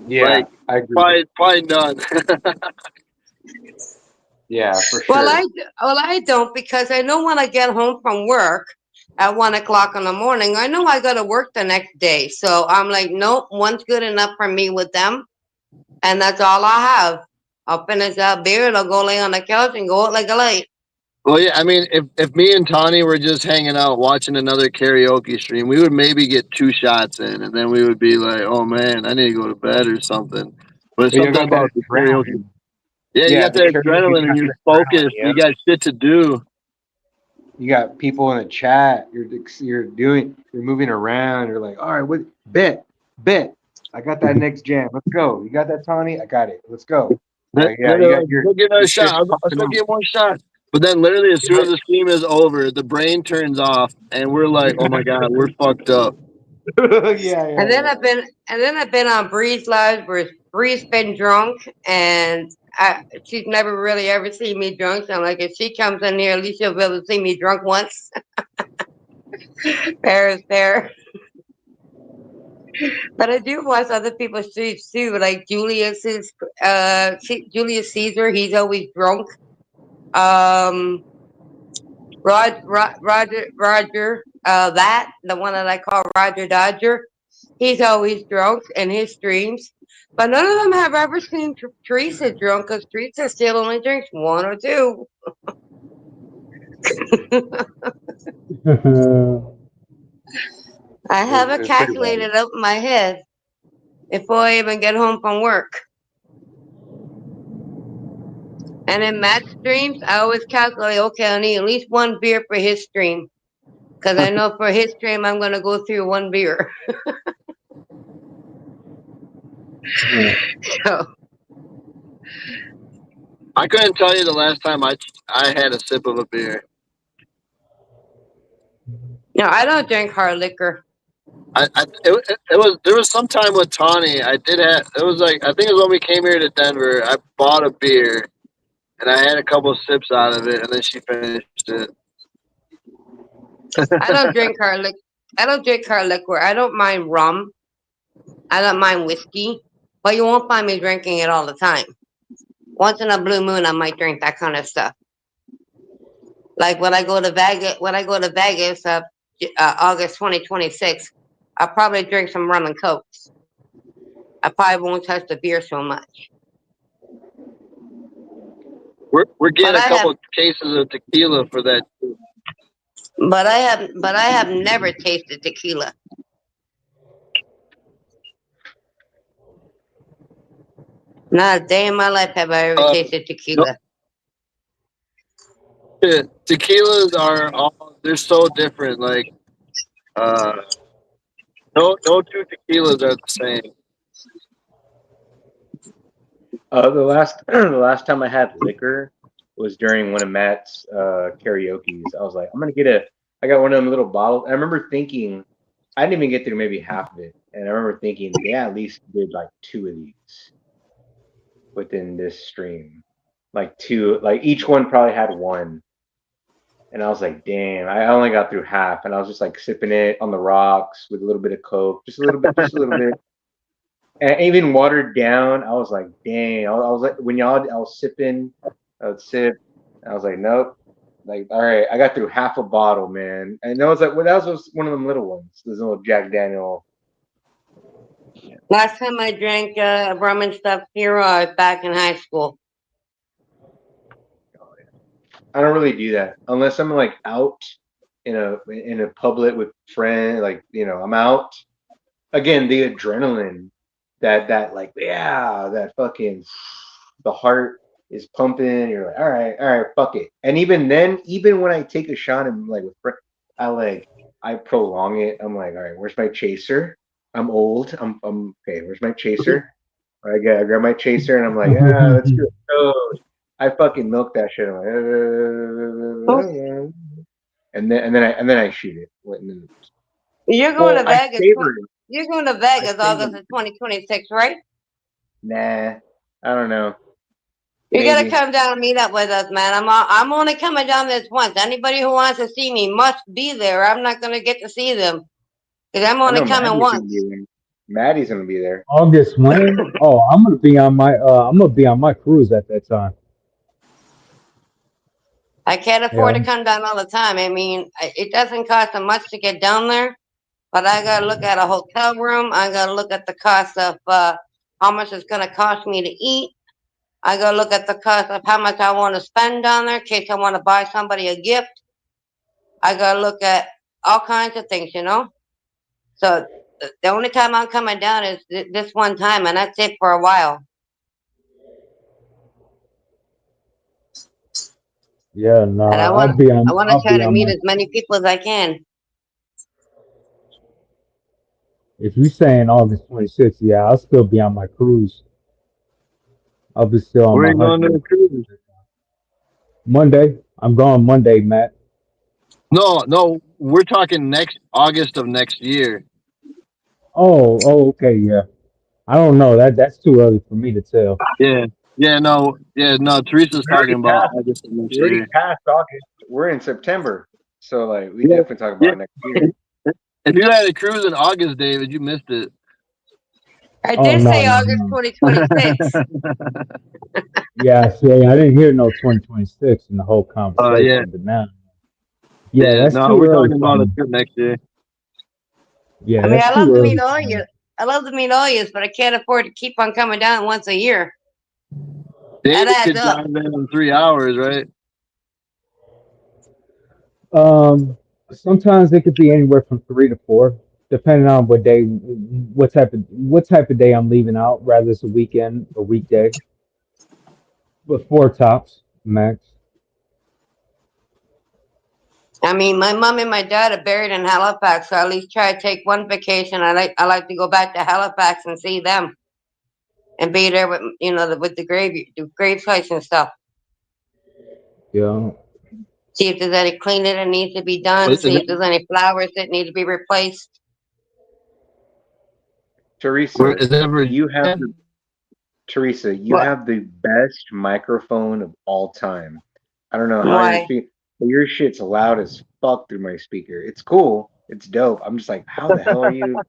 Yeah, Like, I agree. probably none. Yeah, for Well, sure. I don't, because I know when I get home from work at 1 o'clock in the morning, I know I got to work the next day. So I'm like, nope, one's good enough for me with them, and that's all I have. I'll finish that beer and I'll go lay on the couch and go out like a light. Well, yeah, I mean, if me and Tawny were just hanging out watching another karaoke stream, we would maybe get 2 shots in, and then we would be like, "Oh man, I need to go to bed or something." But it's But you something got that about the karaoke. adrenaline. Yeah, you Yeah, got the the karaoke adrenaline, and got you're the adrenaline. focused. Yeah. You got shit to do. You got people in the chat. You're moving around. You're like, all right, what? Bet. I got that next jam. Let's go. You got that, Tawny? I got it. Let's go. Then Like, yeah, then you they're got like, "Go get your another shit shot. Let's popping go out. get one shot." But then, literally, as soon as the stream is over, the brain turns off, and we're like, "Oh my god, we're fucked up." Yeah. And then I've been on Bree's live where Bree's been drunk, and she's never really ever seen me drunk. So I'm like, if she comes in here, at least she'll be able to see me drunk once. Fair is fair. But I do watch other people's streams too, like Julius Caesar. He's always drunk. Um, Roger, that the one that I call Roger Dodger. He's always drunk in his streams, but none of them have ever seen Teresa drunk, because Teresa still only drinks one or two. I have it It's pretty wild. calculated up in my head before I even get home from work. And in Matt's streams, I always calculate, okay, I need at least one beer for his stream, because I know for his stream I'm going to go through one beer. So, I couldn't tell you the last time I had a sip of a beer. no, I don't drink hard liquor. It was there was some time with Tawny. I did have it was like I think it was when we came here to Denver. I bought a beer and I had a couple of sips out of it, and then she finished it. I don't drink hard liquor. I don't drink hard liquor. I don't mind rum. I don't mind whiskey, but you won't find me drinking it all the time. Once in a blue moon, I might drink that kind of stuff. Like when I go to Vegas, August 2026, I'll probably drink some rum and cokes. I probably won't touch the beer so much. We're getting But a couple cases of tequila for that. But I have never tasted tequila. Not a day in my life have I ever tasted tequila. Tequilas are all they're so different. Like no two tequilas are the same. The last time I had liquor was during one of Matt's karaoke's. I was like, I got one of them little bottles. I remember thinking, I didn't even get through maybe half of it, and I remember thinking they at least did like 2 of these within this stream, like 2, like each one probably had 1. And I was like, damn, I only got through half, and I was just like sipping it on the rocks with a little bit of Coke, just a little bit. And even watered down, I was like, dang. I was like, I was sipping, I would sip. I was like, nope. Like, all right, I got through half a bottle, man. And that was like, well, that was one of them little ones. This little Jack Daniel. Last time I drank rum and stuff here, back in high school. I don't really do that unless I'm like out in a public with friends. Like, I'm out. Again, the adrenaline, that like, yeah, that fucking, the heart is pumping. You're like, all right, fuck it. And even then, even when I take a shot and like with I prolong it. I'm like, all right, where's my chaser? I'm old. I'm okay. Where's my chaser? I grab my chaser and I'm like, let's do it. Oh, I fucking milk that shit. I'm like, and then I shoot it. You're going to Vegas. You're going to Vegas August of 2026, right? Nah, I don't know. You gotta Maybe. come down and meet up with us, man. I'm only coming down this once. Anybody who wants to see me must be there. I'm not gonna get to see them because I'm I only know coming Maddie's gonna once. be there. Maddie's gonna be there. August when? Oh, I'm gonna be on my cruise at that time. I can't afford Yeah. to come down all the time. I mean, it doesn't cost them much to get down there, but I gotta look at a hotel room. I gotta look at the cost of how much it's gonna cost me to eat. I gotta look at the cost of how much I want to spend down there in case I want to buy somebody a gift. I gotta look at all kinds of things, you know. So the only time I'm coming down is this one time, and that's it for a while. Yeah, And nah, I want to I'll try be to on meet my. as many people as I can. If you're saying August 26th, yeah, I'll still be on my cruise. I'll be still on Where are my you going to the honeymoon cruise. cruise? Monday, I'm going Monday, Matt. No, we're talking next August of next year. Oh, okay, yeah. I don't know. That's too early for me to tell. Yeah, no. Teresa's We already talking about passed. August of next We already year. passed August. We're in September, so like we Yeah, definitely talk about next year. If you had a cruise in August, David, you missed it. I Oh did no, say no, August no. 2026. Yeah, see, I didn't hear no 2026 in the whole conversation, Yeah, but now, yeah, that's no, too we're early talking for about a me. trip next year. I Yeah, mean, that's I too love to meet early all for of me. you. I love to meet all of you, but I can't afford to keep on coming down once a year. That David adds could up. drive in 3 hours, right? Sometimes it could be anywhere from 3 to 4, depending on what day, what type of day I'm leaving out. Rather it's a weekend, a weekday, but 4 tops max. I mean, my mom and my dad are buried in Halifax, so I at least try to take one vacation. I like to go back to Halifax and see them and be there with with the grave sites and stuff. Yeah, See if there's any cleaning that needs to be done. Is See if it, there's any flowers that need to be replaced. Teresa, is it ever? you have the Teresa, you What? have the best microphone of all time. I don't know how you're Why? speaking, but your shit's loud as fuck through my speaker. It's cool. It's dope. I'm just like, how the hell are you?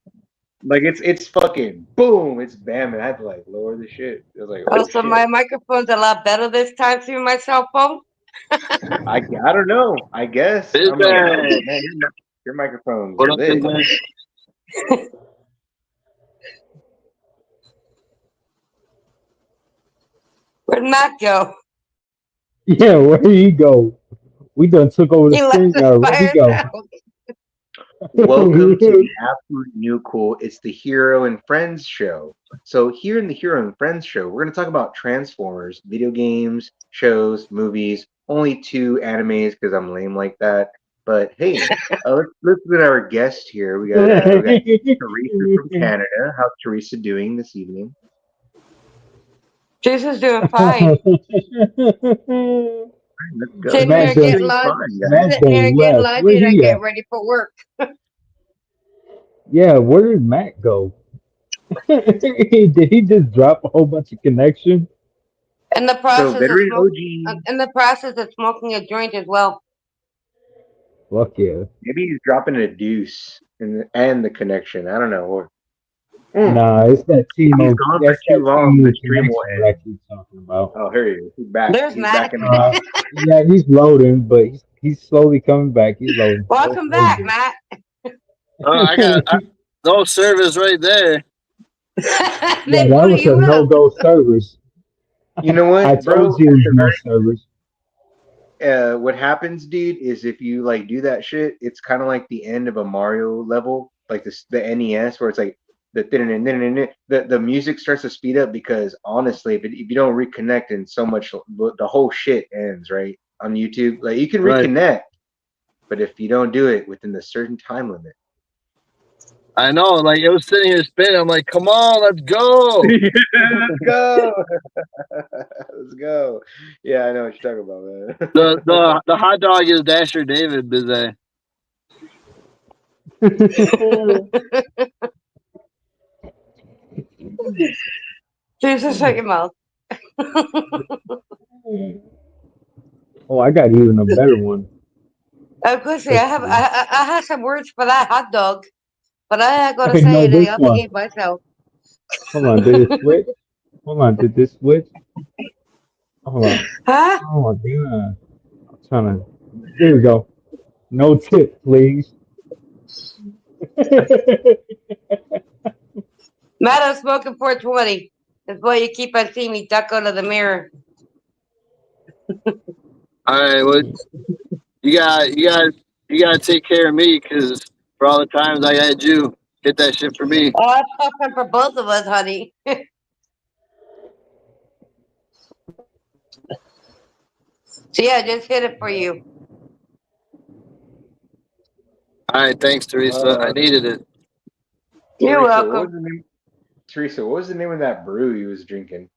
Like it's fucking boom. It's bamming. I had to like lower the shit. It was like, Oh, oh so shit. my microphone's a lot better this time through my cell phone. I don't know. I guess I'm like, oh Bizarre. man, your microphone's What up, lit. Bizarre? Where'd Matt go? yeah. Where do you go? We done took over the He left screen us yard. by Where'd he go? ourselves. Welcome to the absolute new cool. It's the Hero and Friends show. So here in the Hero and Friends show, we're going to talk about Transformers, video games, shows, movies. Only 2 animes because I'm lame like that. But hey, let's look at our guest here. We got Teresa from Canada. How's Teresa doing this evening? Jason's doing fine. Let's go. Sitting here Matt Teresa's done, getting doing lunch. fine, guys. Matt Sitting here done getting left. lunch, Where and I he get at? ready for work. Yeah, where did Matt go? Did he just drop a whole bunch of connection? In the So process of veteran smoking, OG, in the process of smoking a joint as well. Fuck yeah. maybe he's dropping a deuce and the connection. I don't know. Or, Nah, it's that he's T-Mobile. gone for That's too that long. The T-Mobile stream will connection that I end. keep talking about. Oh, here he is. He's back. There's He's Matt. back in the Yeah, he's loading, but he's slowly coming back. He's loading. Welcome There back, you Matt. I got no service right there. Yeah, They that blew was a you up. no-go service. You know I what, bro? told you it was no service. What happens, dude, is if you like do that shit, it's kind of like the end of a Mario level, like the NES, where it's like the music starts to speed up because honestly, if you don't reconnect and so much, the whole shit ends right on YouTube. Like you can Right. reconnect, but if you don't do it within the certain time limit. I know, like it was sitting here spinning. I'm like, come on, let's go. Let's go. Let's go. Yeah, I know what you're talking about, man. The hot dog is Dasher David Bizet. Jesus, shut your mouth. Oh, I got even a better one. Of course, Let's see. I have some words for that hot dog, but I'm not gonna I say know it this out the one. gate myself. Hold on, did it switch? Hold on, did this switch? Hold on. Huh? Oh my god. I'm trying to. There we go. No tip, please. Matt, I'm smoking 420. That's why you keep on seeing me duck out of the mirror. All right, well, you gotta take care of me because for all the times I had you hit that shit for me. Oh, I'm fucking for both of us, honey. So yeah, just hit it for you. All right, thanks, Teresa. I needed it. You're Teresa, what welcome. was the name? Teresa, what was the name of that brew you was drinking?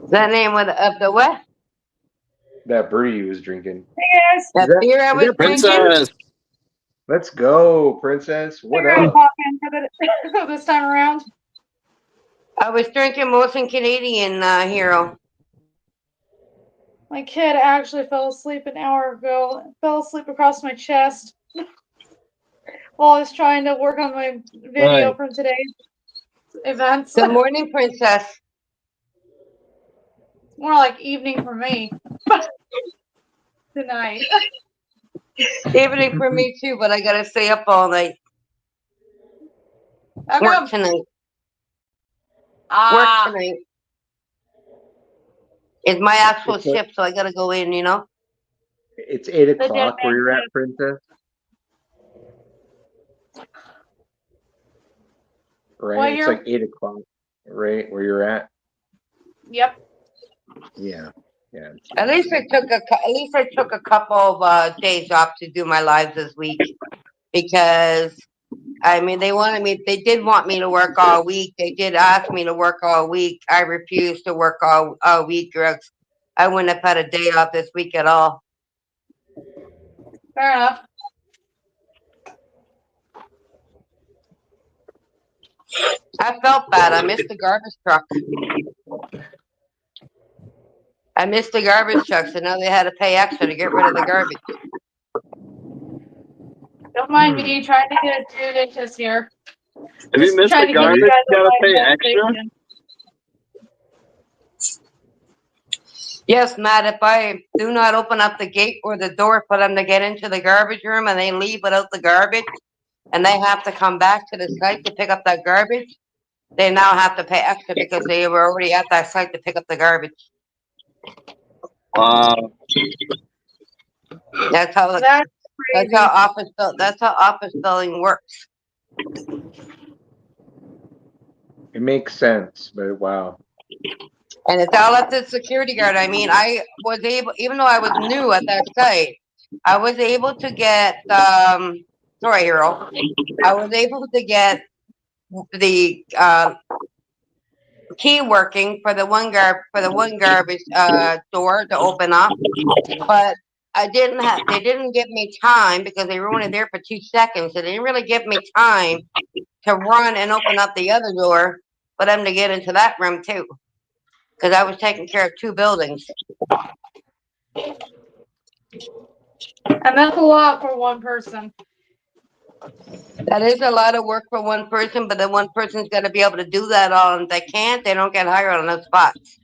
That name of the what? That brew you was drinking. Yes. Is That that, beer I is was that drinking? Princess. Let's go, princess. What Figure I'd up? pop in for this time around. I was drinking Molson Canadian Hero. My kid actually fell asleep an hour ago. Fell asleep across my chest while I was trying to work on my video Right. from today's events. Good morning, Princess. More like evening for me tonight. Evening for me too, but I gotta stay up all night. How Work come? tonight. Work Ah, tonight. It's my actual It's, like, shift, so I gotta go in, you know? it's 8 the dead o'clock where man you're at, shift. princess. Right? What It's year? like 8 o'clock, right? Where you're at. Yep. Yeah. Yeah. At least I took a couple of days off to do my lives this week because I mean they did want me to work all week. They did ask me to work all week. I refused to work all week, or else I wouldn't have had a day off this week at all. Fair enough. I felt bad. I missed the garbage truck. I missed the garbage truck, so now they had to pay extra to get rid of the garbage. Don't mind me trying to get it due this year. If you Just missed the trying to give garbage, you guys you a gotta life pay extra. motivation. Yes, Matt, if I do not open up the gate or the door for them to get into the garbage room and they leave without the garbage and they have to come back to the site to pick up that garbage, they now have to pay extra because they were already at that site to pick up the garbage. Wow. That's how That's crazy. that's how office billing works. It makes sense, but wow. And it's all up to the security guard. I mean, I was able, even though I was new at that site, I was able to get sorry, Hero. I was able to get the key working for the one garbage door to open up, but they didn't give me time because they were only there for 2 seconds, so they didn't really give me time to run and open up the other door for them to get into that room too, because I was taking care of 2 buildings. And that's a lot for one person. That is a lot of work for one person, but then one person's got to be able to do that all, and if they can't, they don't get hired on those spots.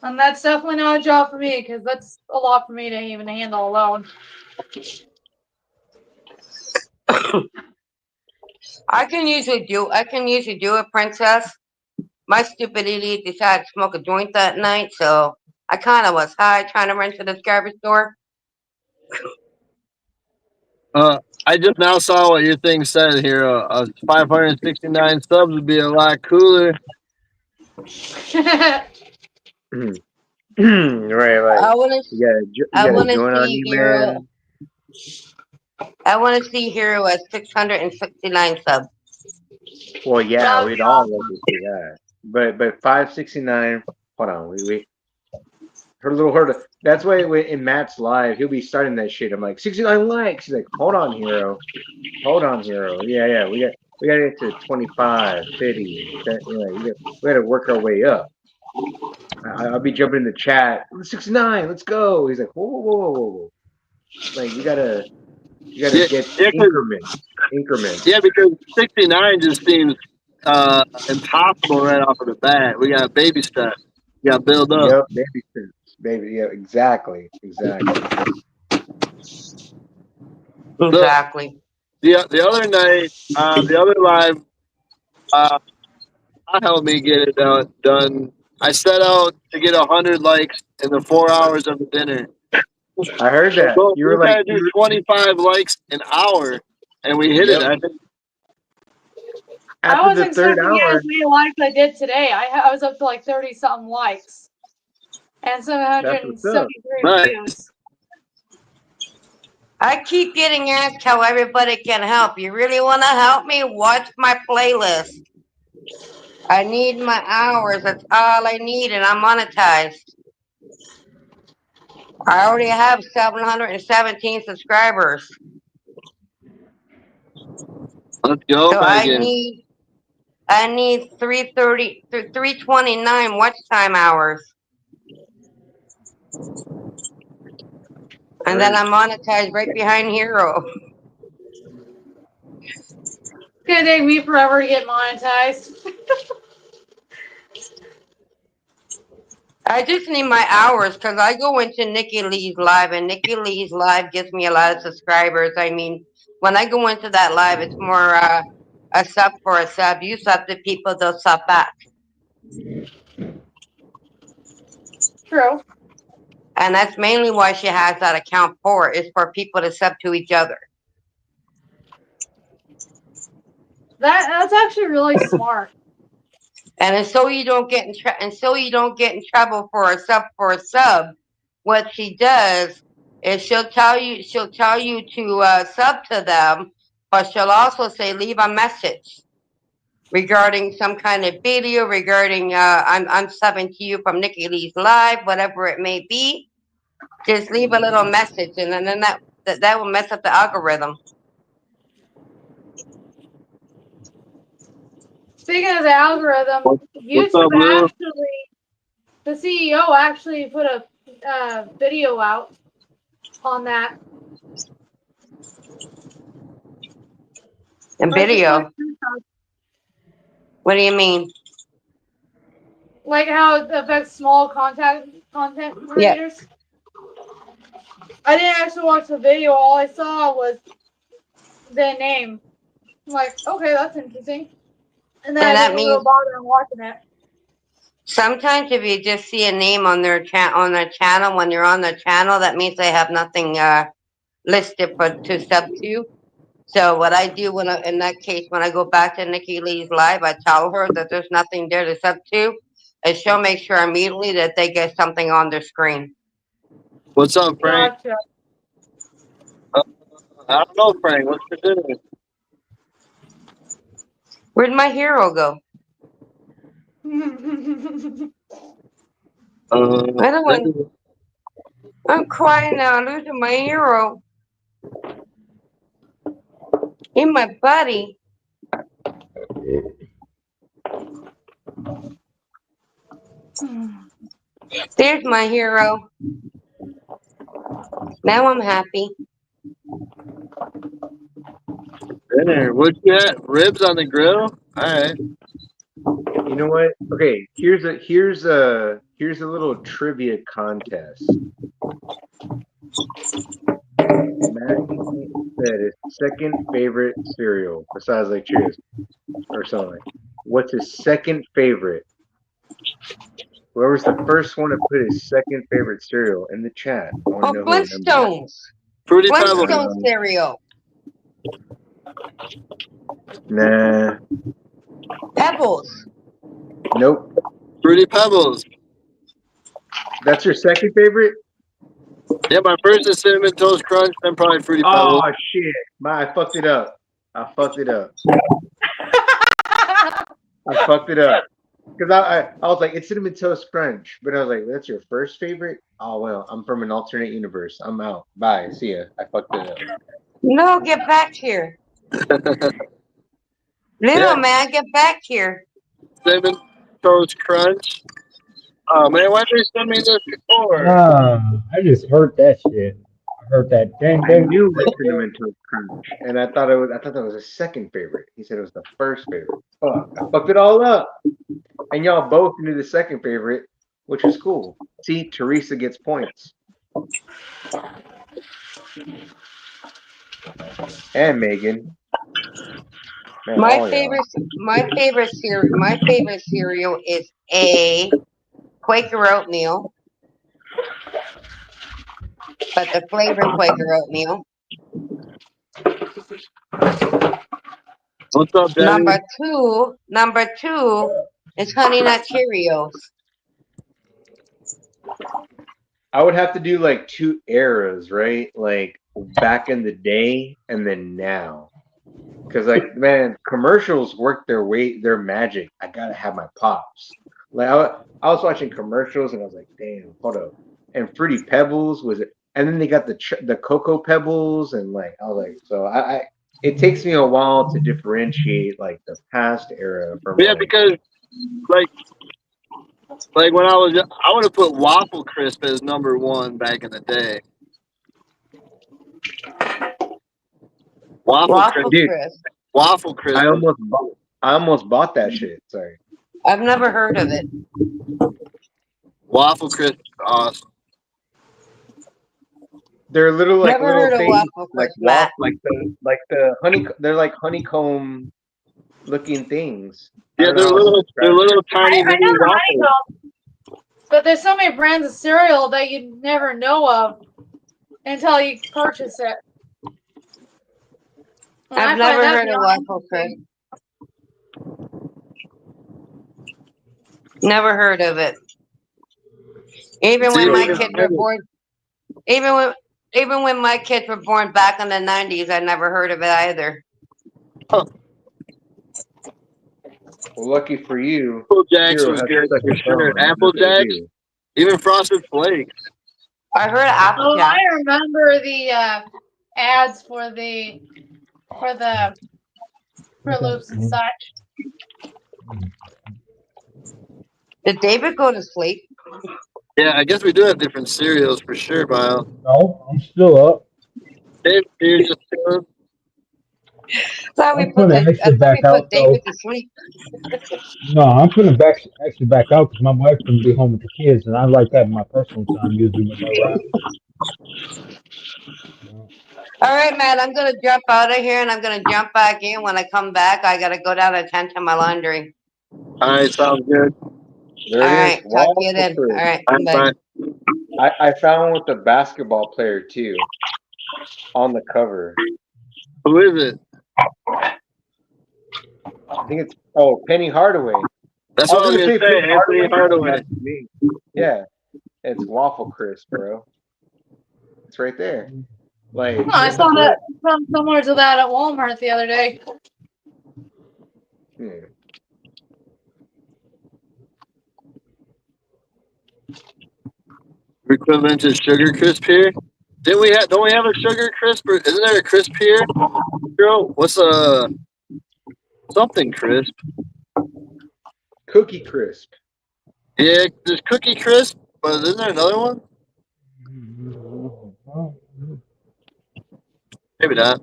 And that's definitely not a job for me because that's a lot for me to even handle alone. I can usually do it, Princess. My stupid idiot decided to smoke a joint that night, so I kind of was high trying to run to this garbage store. I just now saw what your thing said here. 569 subs would be a lot cooler. Right, like I want to. you I got a want to joint on see you, Hero. man. I want to see Hero at 669 subs. Well, yeah, That'd we'd be all awesome. love to see that. But 569. Hold on, we her little herd. That's why in Matt's live, he'll be starting that shit. I'm like 69 likes. He's like, hold on, Hero. Hold on, Hero. Yeah, we got We got to get to 25, 50. We got to work our way up. I'll be jumping in the chat. 69, let's go. He's like, whoa. Like you gotta Yeah, get yeah, 'cause- increments. yeah, because 69 just seems impossible right off of the bat. We got baby steps. We got to build up. Yep, baby steps, baby. Yeah, exactly. Exactly. The other night, the other live, God helped me get it done. I set out to get 100 likes in the 4 hours of the dinner. I heard that. So You we were like, gotta do 25 likes an hour, and we hit it. Yep. I think I after was the third expecting hour. as many likes I did today. I was up to like 30 something likes and That's what's up. 773 Nice. views. I keep getting asked how everybody can help. You really want to help me? Watch my playlist. I need my hours. That's all I need, and I'm monetized. I already have 717 subscribers. let's go, So Megan. I need 329 watch time hours. And then I'm monetized right behind Hero. It's gonna take me forever to get monetized. I just need my hours because I go into Nikki Lee's live, and Nikki Lee's live gives me a lot of subscribers. I mean, when I go into that live, it's more a sub for a sub. You sub to people, they'll sub back. True. And that's mainly why she has that account for, is for people to sub to each other. That's actually really smart. And it's so you don't get in trouble for a sub. What she does is she'll tell you to sub to them, but she'll also say leave a message regarding some kind of video regarding I'm subbing to you from Nikki Lee's live, whatever it may be. Just leave a little message, and then that will mess up the algorithm. Speaking of the algorithm, What's YouTube up, Lou? the CEO actually put a video out on that. And video. What do you mean? Like how it affects small content creators. I didn't actually watch the video. All I saw was the name. I'm like, okay, that's interesting. And then And I that didn't means go bother and watching it. sometimes if you just see a name on their channel when you're on their channel, that means they have nothing listed to sub to. So what I do in that case, when I go back to Nikki Lee's live, I tell her that there's nothing there to sub to, and she'll make sure immediately that they get something on their screen. What's up, Frank? Gotcha. I don't know, Frank. What's for dinner? Where'd my hero go? I don't want. I'm crying now. I'm losing my hero. In my buddy. There's my hero. Now I'm happy. Dinner. What you got? Ribs on the grill? All right. You know what? Okay, here's a little trivia contest. Matt said his second favorite cereal besides like Cheerios or something. What's his second favorite? Whoever's the first one to put his second favorite cereal in the chat. I want to know who the number Flintstones. is. Fruity Pebbles. Flintstone cereal. Nah. Pebbles. Nope. Fruity Pebbles. That's your second favorite? Yeah, my first is Cinnamon Toast Crunch, then probably Fruity Pebbles. Oh shit! I fucked it up. I fucked it up. Because I was like, it's Cinnamon Toast Crunch, but I was like, that's your first favorite? Oh well, I'm from an alternate universe. I'm out. Bye. See ya. I fucked it up. No, get back here. Little Yeah. man, get back here. Cinnamon Toast Crunch. Oh man, why did they send me this before? I just heard that shit. I heard that. Dang, I dang. knew it was Cinnamon Toast Crunch, and I thought that was a second favorite. He said it was the first favorite. Fuck, I fucked it all up. And y'all both knew the second favorite, which was cool. See, Teresa gets points. And Megan. Man, My all y'all. favorite cereal is a Quaker oatmeal, but the flavor Quaker oatmeal. What's up, Daddy? Number two is Honey Nut Cheerios. I would have to do like two eras, right? Like back in the day and then now. Because like, man, commercials work their magic. I gotta have my pops. Like I was watching commercials and I was like, damn, hold up. And Fruity Pebbles was it? And then they got the Cocoa Pebbles and like I was like, so I it takes me a while to differentiate like the past era from Yeah, like, because like when I would have put Waffle Crisp as number one back in the day. Waffle Crisp. dude, Crisp. Waffle Crisp. I almost bought that shit. Sorry. I've never heard of it. Waffle Crisp is awesome. They're little Never heard of things Waffle Crisp, Matt. like the honey. They're like honeycomb looking things. I Yeah, don't know they're how else to little describe it. tiny I mini know the waffles. honeycomb, but there's so many brands of cereal that you never know of until you purchase it. And I I've find never that heard of beyond Waffle Crisp. interesting. Never heard of it. Even when my kids were born, even when my kids were born back in the 90s, I never heard of it either. Huh. Well, lucky for you, Apple Jacks Hero was has good such for a sure. phone. That's Apple what they Jacks, do. even Frosted Flakes. I heard of Apple Oh, Jacks. I remember the ads for the Fruit Loops and such. Did David go to sleep? Yeah, I guess we do have different cereals for sure, Miles. No, I'm still up. Dave, you're just chilling. Thought we I'm put putting extra back out though. David to sleep. No, I'm putting actually back out because my wife can be home with the kids, and I like having my personal time usually when they're around. All right, Matt, I'm gonna jump out of here and I'm gonna jump back in. When I come back, I gotta go down and tend to my laundry. All right, sounds good. There All it right, is. talk to you Waffle then. All Crisp. right, All right, bye. bye. I found with the basketball player too on the cover. Who is it? I think it's Penny Hardaway. That's what I was gonna say. Anthony Hardaway. That's me. Yeah, it's Waffle Crisp, bro. It's right there. Like Oh, I saw that similar to that at Walmart the other day. Equivalent to Sugar Crisp here. Don't we have a Sugar Crisp? Or isn't there a crisp here? Girl, what's something crisp? Cookie Crisp. Yeah, there's Cookie Crisp, but isn't there another one? Maybe not.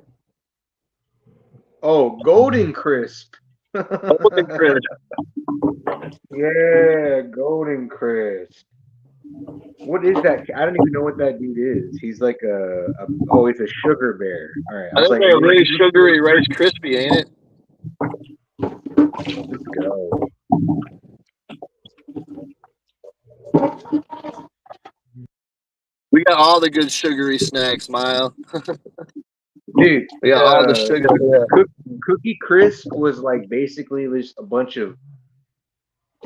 Oh, Golden Crisp. Golden Crisp. Yeah, Golden Crisp. What is that? I don't even know what that dude is. He's like he's a sugar bear. All right. I think they're really sugary Rice Krispie, ain't it? Let's go. We got all the good sugary snacks, Mile. Dude, We got all the sugar. Yeah. Cookie Crisp was like basically just a bunch of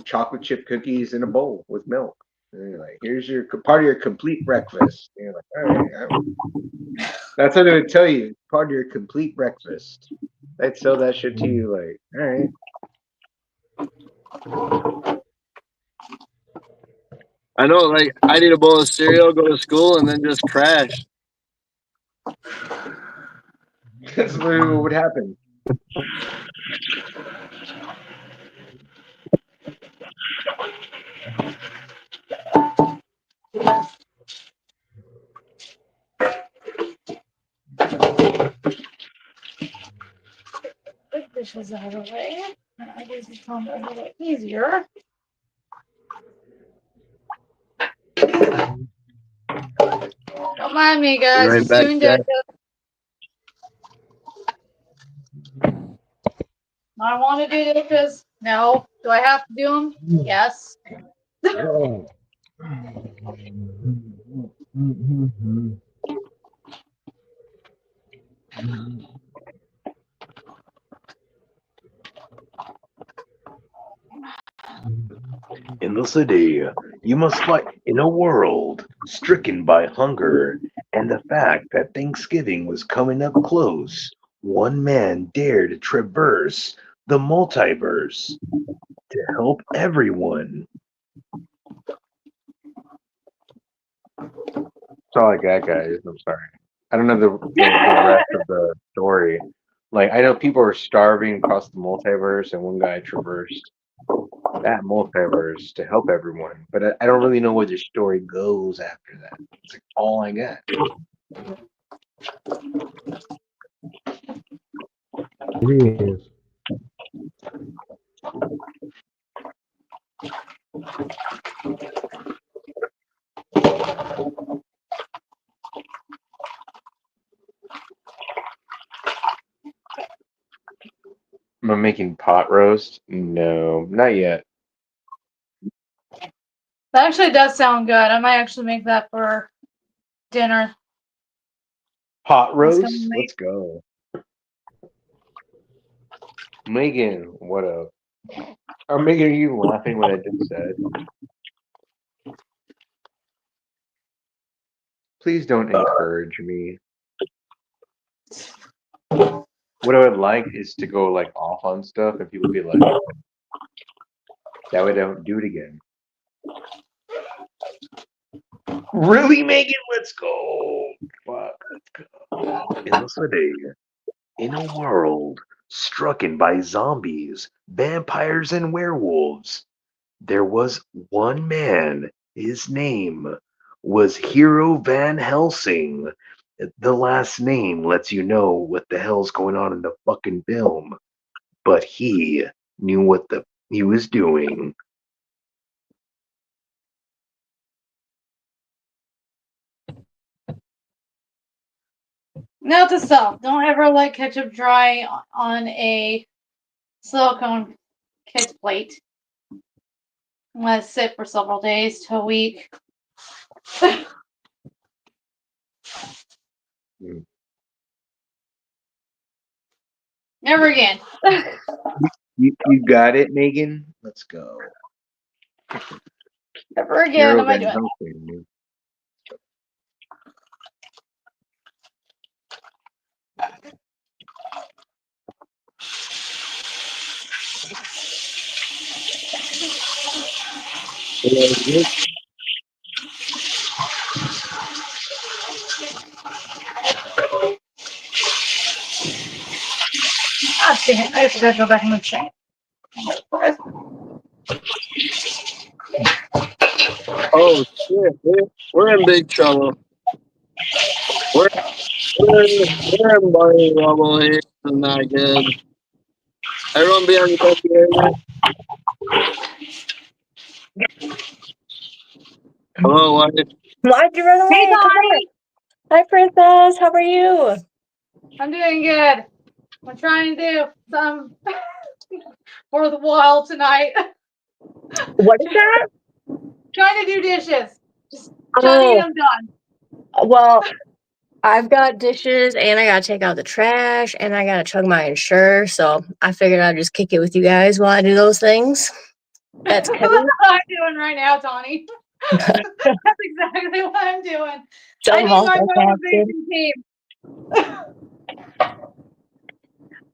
chocolate chip cookies in a bowl with milk. And you're like, here's your part of your complete breakfast. And you're like, all right. That's what they would tell you. Part of your complete breakfast. They'd sell that shit to you like, all right. I know, like, I'd eat a bowl of cereal, go to school, and then just crash. That's literally what would happen. dishes out of the way. I guess it's a little easier. Don't mind me, guys. Right Just back, doing Jack. dishes. I want to do dishes. No. Do I have to do them? Yes. In the city, you must fight in a world stricken by hunger and the fact that Thanksgiving was coming up close. One man dared to traverse the multiverse to help everyone. That's all I got, guys. I'm sorry. I don't know the rest of the story. Like, I know people are starving across the multiverse, and one guy traversed that multiverse to help everyone. But I don't really know where the story goes after that. It's like all I got. It is. Am I making pot roast? No, not yet. That actually does sound good. I might actually make that for dinner. Pot That's gonna roast? make- Let's go. Megan, what up? Or Megan, are you laughing what I just said? Please don't encourage me. What I would like is to go like off on stuff and people be like, that way I don't do it again. Really, Megan? Let's go. Fuck, let's go. In the city, in a world stricken by zombies, vampires, and werewolves, there was one man. His name was Hero Van Helsing. The last name lets you know what the hell's going on in the fucking film. But he knew what he was doing. Note to self: don't ever let ketchup dry on a silicone kids plate. Let it sit for several days to a week. Never again. You got it, Megan? Let's go. Never again Hero am I Van doing Helsing. God damn it, I have to go back and check. Oh shit, we're in big trouble. We're in money trouble here. This is not good. Everyone be on your best behavior. Hello, wife. Why'd you run away? Hey, Come Bonnie! here. Hi, Princess. How are you? I'm doing good. I'm trying to do some for the wall tonight. What is that? Trying to do dishes. Just trying to get them done. Well, I've got dishes and I gotta take out the trash and I gotta chug my Ensure, so I figured I'd just kick it with you guys while I do those things. That's That's cool. what I'm doing right now, Tawny. That's exactly what I'm doing. I need my motivation team.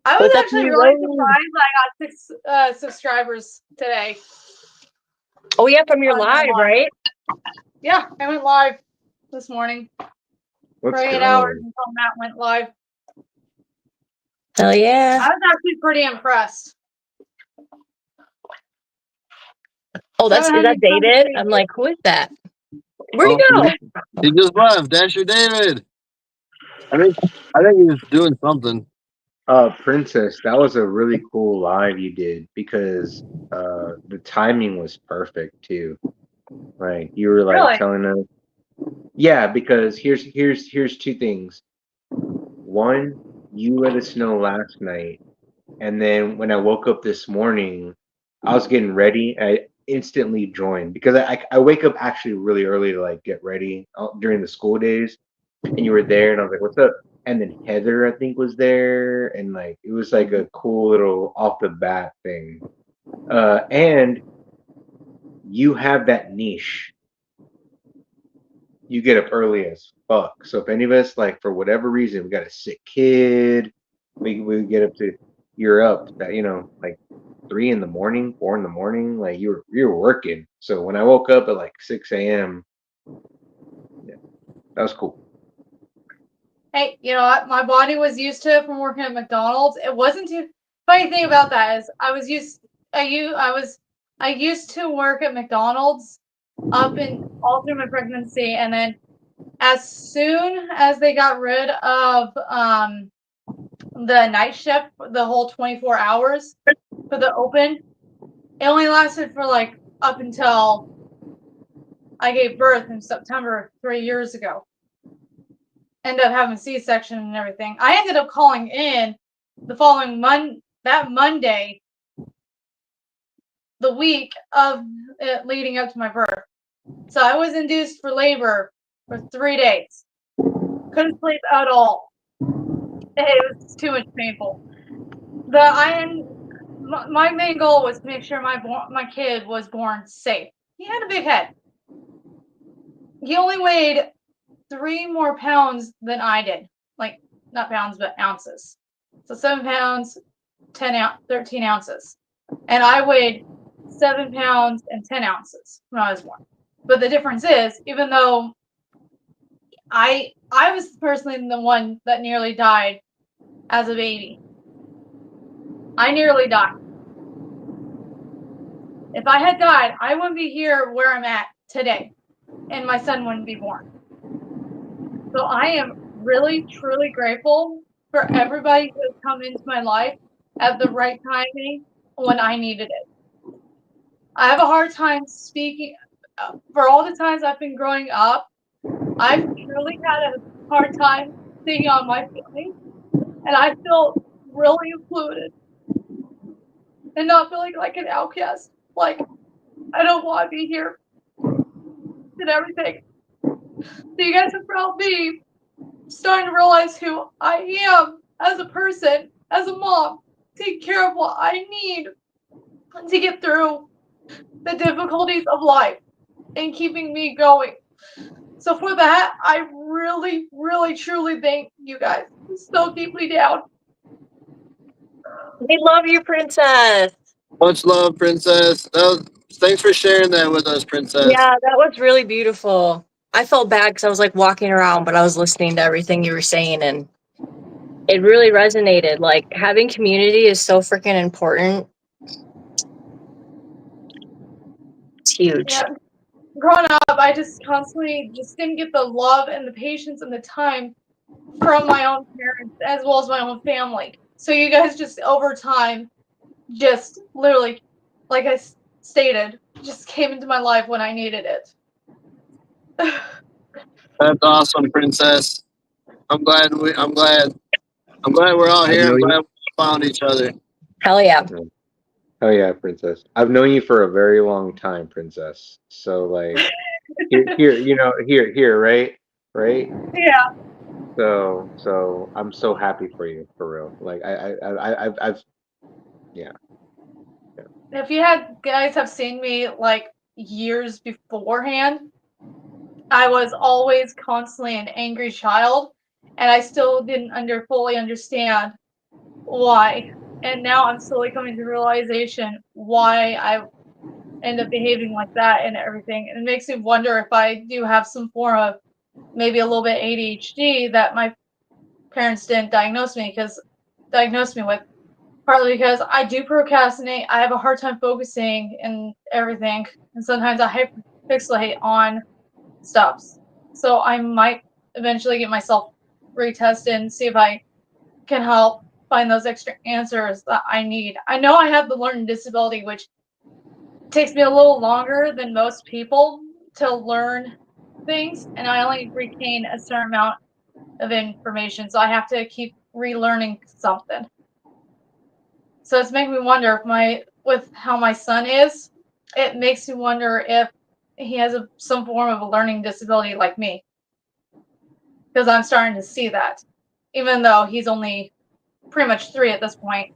I was What's up, actually you really road? surprised I got 6 subscribers today. Oh yeah, from your live, right? Yeah, I went live this morning Let's for 8 go. hours until Matt went live. Hell yeah. I was actually pretty impressed. Oh, is that 723. David? I'm like, who is that? Where'd he go? He just left. Dasher David. I think he's doing something. Princess, that was a really cool live you did because the timing was perfect too. Like you were like Really? telling us, yeah, because here's two things. One, you let us know last night, and then when I woke up this morning, I was getting ready. I instantly joined because I wake up actually really early to like get ready during the school days, and you were there, and I was like, "What's up?" And then Heather, I think, was there, and like it was like a cool little off the bat thing. And you have that niche. You get up early as fuck. So if any of us, like for whatever reason, we got a sick kid, we get up to you're up that like 3 in the morning, 4 in the morning, like you're working. So when I woke up at like 6 a.m., yeah, that was cool. Hey, you know what? My body was used to it from working at McDonald's. It wasn't too funny thing about that is I used to work at McDonald's up in all through my pregnancy, and then as soon as they got rid of the night shift, the whole 24 hours for the open, it only lasted for like up until I gave birth in September 3 years ago. Ended up having C-section and everything. I ended up calling in the following Monday, the week of it leading up to my birth. So I was induced for labor for 3 days. Couldn't sleep at all. It was too much painful. My main goal was to make sure my kid was born safe. He had a big head. He only weighed 3 more pounds than I did. Like, not pounds, but ounces. So 7 pounds, 13 ounces. And I weighed 7 pounds and 10 ounces when I was born. But the difference is, even though I was personally the one that nearly died as a baby. I nearly died. If I had died, I wouldn't be here where I'm at today, and my son wouldn't be born. So I am really, truly grateful for everybody who has come into my life at the right timing when I needed it. I have a hard time speaking. For all the times I've been growing up, I've truly had a hard time speaking on my feelings, and I feel really included and not feeling like an outcast. Like, I don't want to be here and everything. So you guys have helped me starting to realize who I am as a person, as a mom, take care of what I need to get through the difficulties of life and keeping me going. So for that, I really, really, truly thank you guys so deeply down. We love you, Princess. Much love, Princess. Thanks for sharing that with us, Princess. Yeah, that was really beautiful. I felt bad because I was like walking around, but I was listening to everything you were saying, and it really resonated. Like, having community is so freaking important. It's huge. Yeah. Growing up, I just constantly just didn't get the love and the patience and the time from my own parents as well as my own family. So you guys just over time, just literally, like I stated, just came into my life when I needed it. That's awesome, Princess. I'm glad we're all here. I'm glad we found each other. Hell yeah. Oh yeah, Princess. I've known you for a very long time, Princess. So like, here, right? Yeah. So I'm so happy for you, for real. Like I've yeah. If you guys have seen me like years beforehand, I was always constantly an angry child, and I still didn't fully understand why. And now I'm slowly coming to realization why I end up behaving like that and everything. And it makes me wonder if I do have some form of maybe a little bit ADHD that my parents didn't diagnose me with. Partly because I do procrastinate. I have a hard time focusing and everything. And sometimes I hyperfixate on stuff. So I might eventually get myself retested and see if I can help find those extra answers that I need. I know I have the learning disability, which takes me a little longer than most people to learn things, and I only retain a certain amount of information, so I have to keep relearning something. So it's making me wonder if with how my son is, it makes me wonder if he has some form of a learning disability like me, because I'm starting to see that, even though he's only pretty much 3 at this point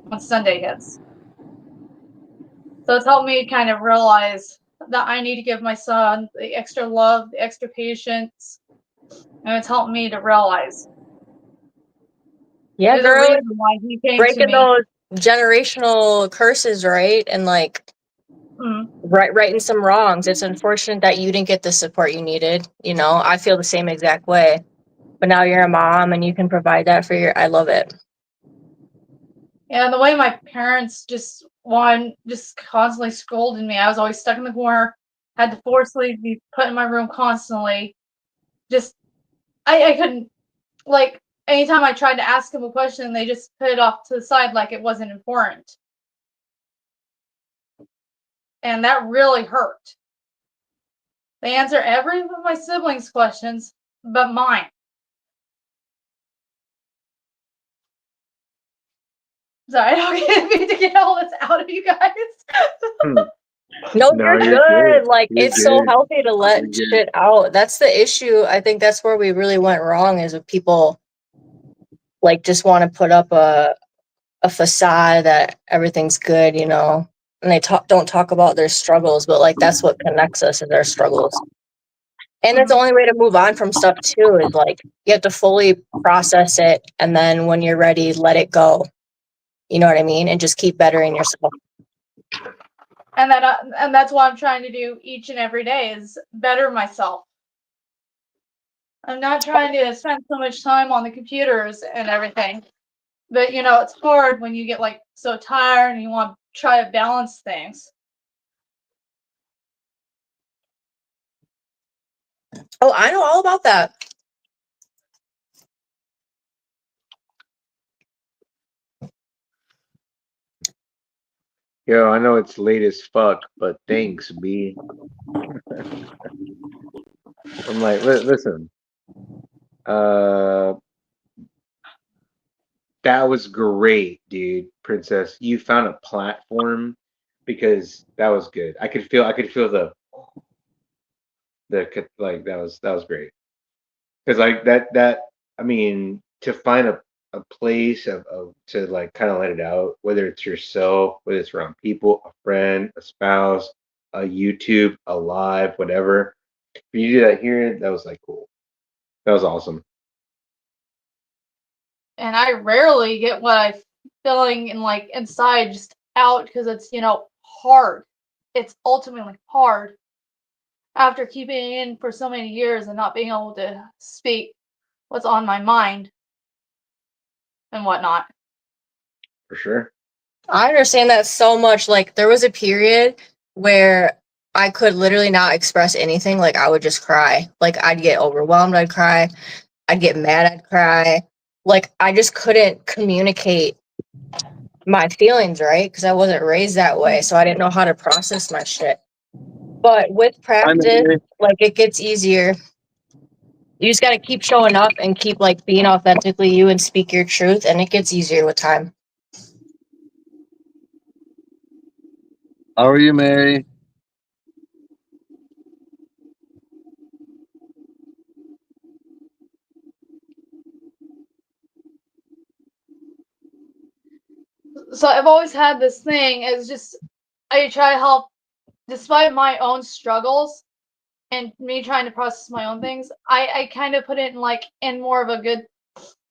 when Sunday hits. So it's helped me kind of realize that I need to give my son the extra love, the extra patience, and it's helped me to realize Yeah, there's a girl, reason why he came to breaking me. those generational curses, right? And like righting some wrongs. It's unfortunate that you didn't get the support you needed. You know, I feel the same exact way. But now you're a mom and you can provide that for I love it. Yeah, the way my parents just constantly scolded me. I was always stuck in the corner, had to forcefully be put in my room constantly. Just, I couldn't, like, anytime I tried to ask them a question, they just put it off to the side like it wasn't important. And that really hurt. They answer every one of my siblings' questions, but mine. Sorry, I don't mean to get all this out of you guys. No, No, you're you're good. good. Like, You're it's so good. healthy to let You're good. shit out. That's the issue. I think that's where we really went wrong, is with people like just want to put up a facade that everything's good, you know, and they don't talk about their struggles, but like that's what connects us, is their struggles. And that's the only way to move on from stuff too, is like you have to fully process it, and then when you're ready, let it go. You know what I mean? And just keep bettering yourself. And that's what I'm trying to do each and every day, is better myself. I'm not trying to spend so much time on the computers and everything. But you know, it's hard when you get like so tired and you want to try to balance things. Oh, I know all about that. Yo, I know it's late as fuck, but thanks, B. I'm like, listen. That was great, dude. Princess, you found a platform, because that was good. I could feel the like that was great. Because like that I mean, to find a place of to like kind of let it out, whether it's yourself, whether it's around people, a friend, a spouse, a YouTube, a live, whatever. For you to do that here, that was like cool. That was awesome. And I rarely get what I'm feeling in like inside just out, because it's, you know, hard. It's ultimately hard after keeping it in for so many years and not being able to speak what's on my mind and whatnot. For sure. I understand that so much. Like, there was a period where I could literally not express anything. Like, I would just cry. Like, I'd get overwhelmed, I'd cry. I'd get mad, I'd cry. Like, I just couldn't communicate my feelings, right? Because I wasn't raised that way, so I didn't know how to process my shit. But with practice, like, it gets easier. You just gotta keep showing up and keep like being authentically you and speak your truth, and it gets easier with time. How are you, Mary? So I've always had this thing, is just I try to help despite my own struggles and me trying to process my own things. I kind of put it in more of a good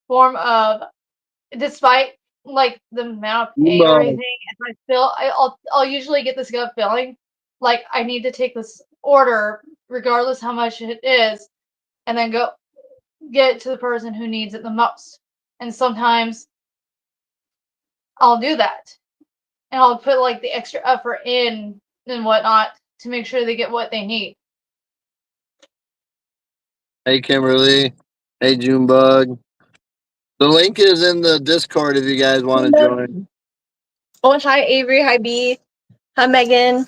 form of, despite like the amount of pain or anything, if I feel I'll usually get this gut feeling like I need to take this order regardless how much it is, and then go get it to the person who needs it the most. And sometimes I'll do that, and I'll put like the extra effort in and whatnot to make sure they get what they need. Hey, Kimberly. Hey, Junebug. The link is in the Discord if you guys want to join. Oh, hi Avery, hi B, hi Megan.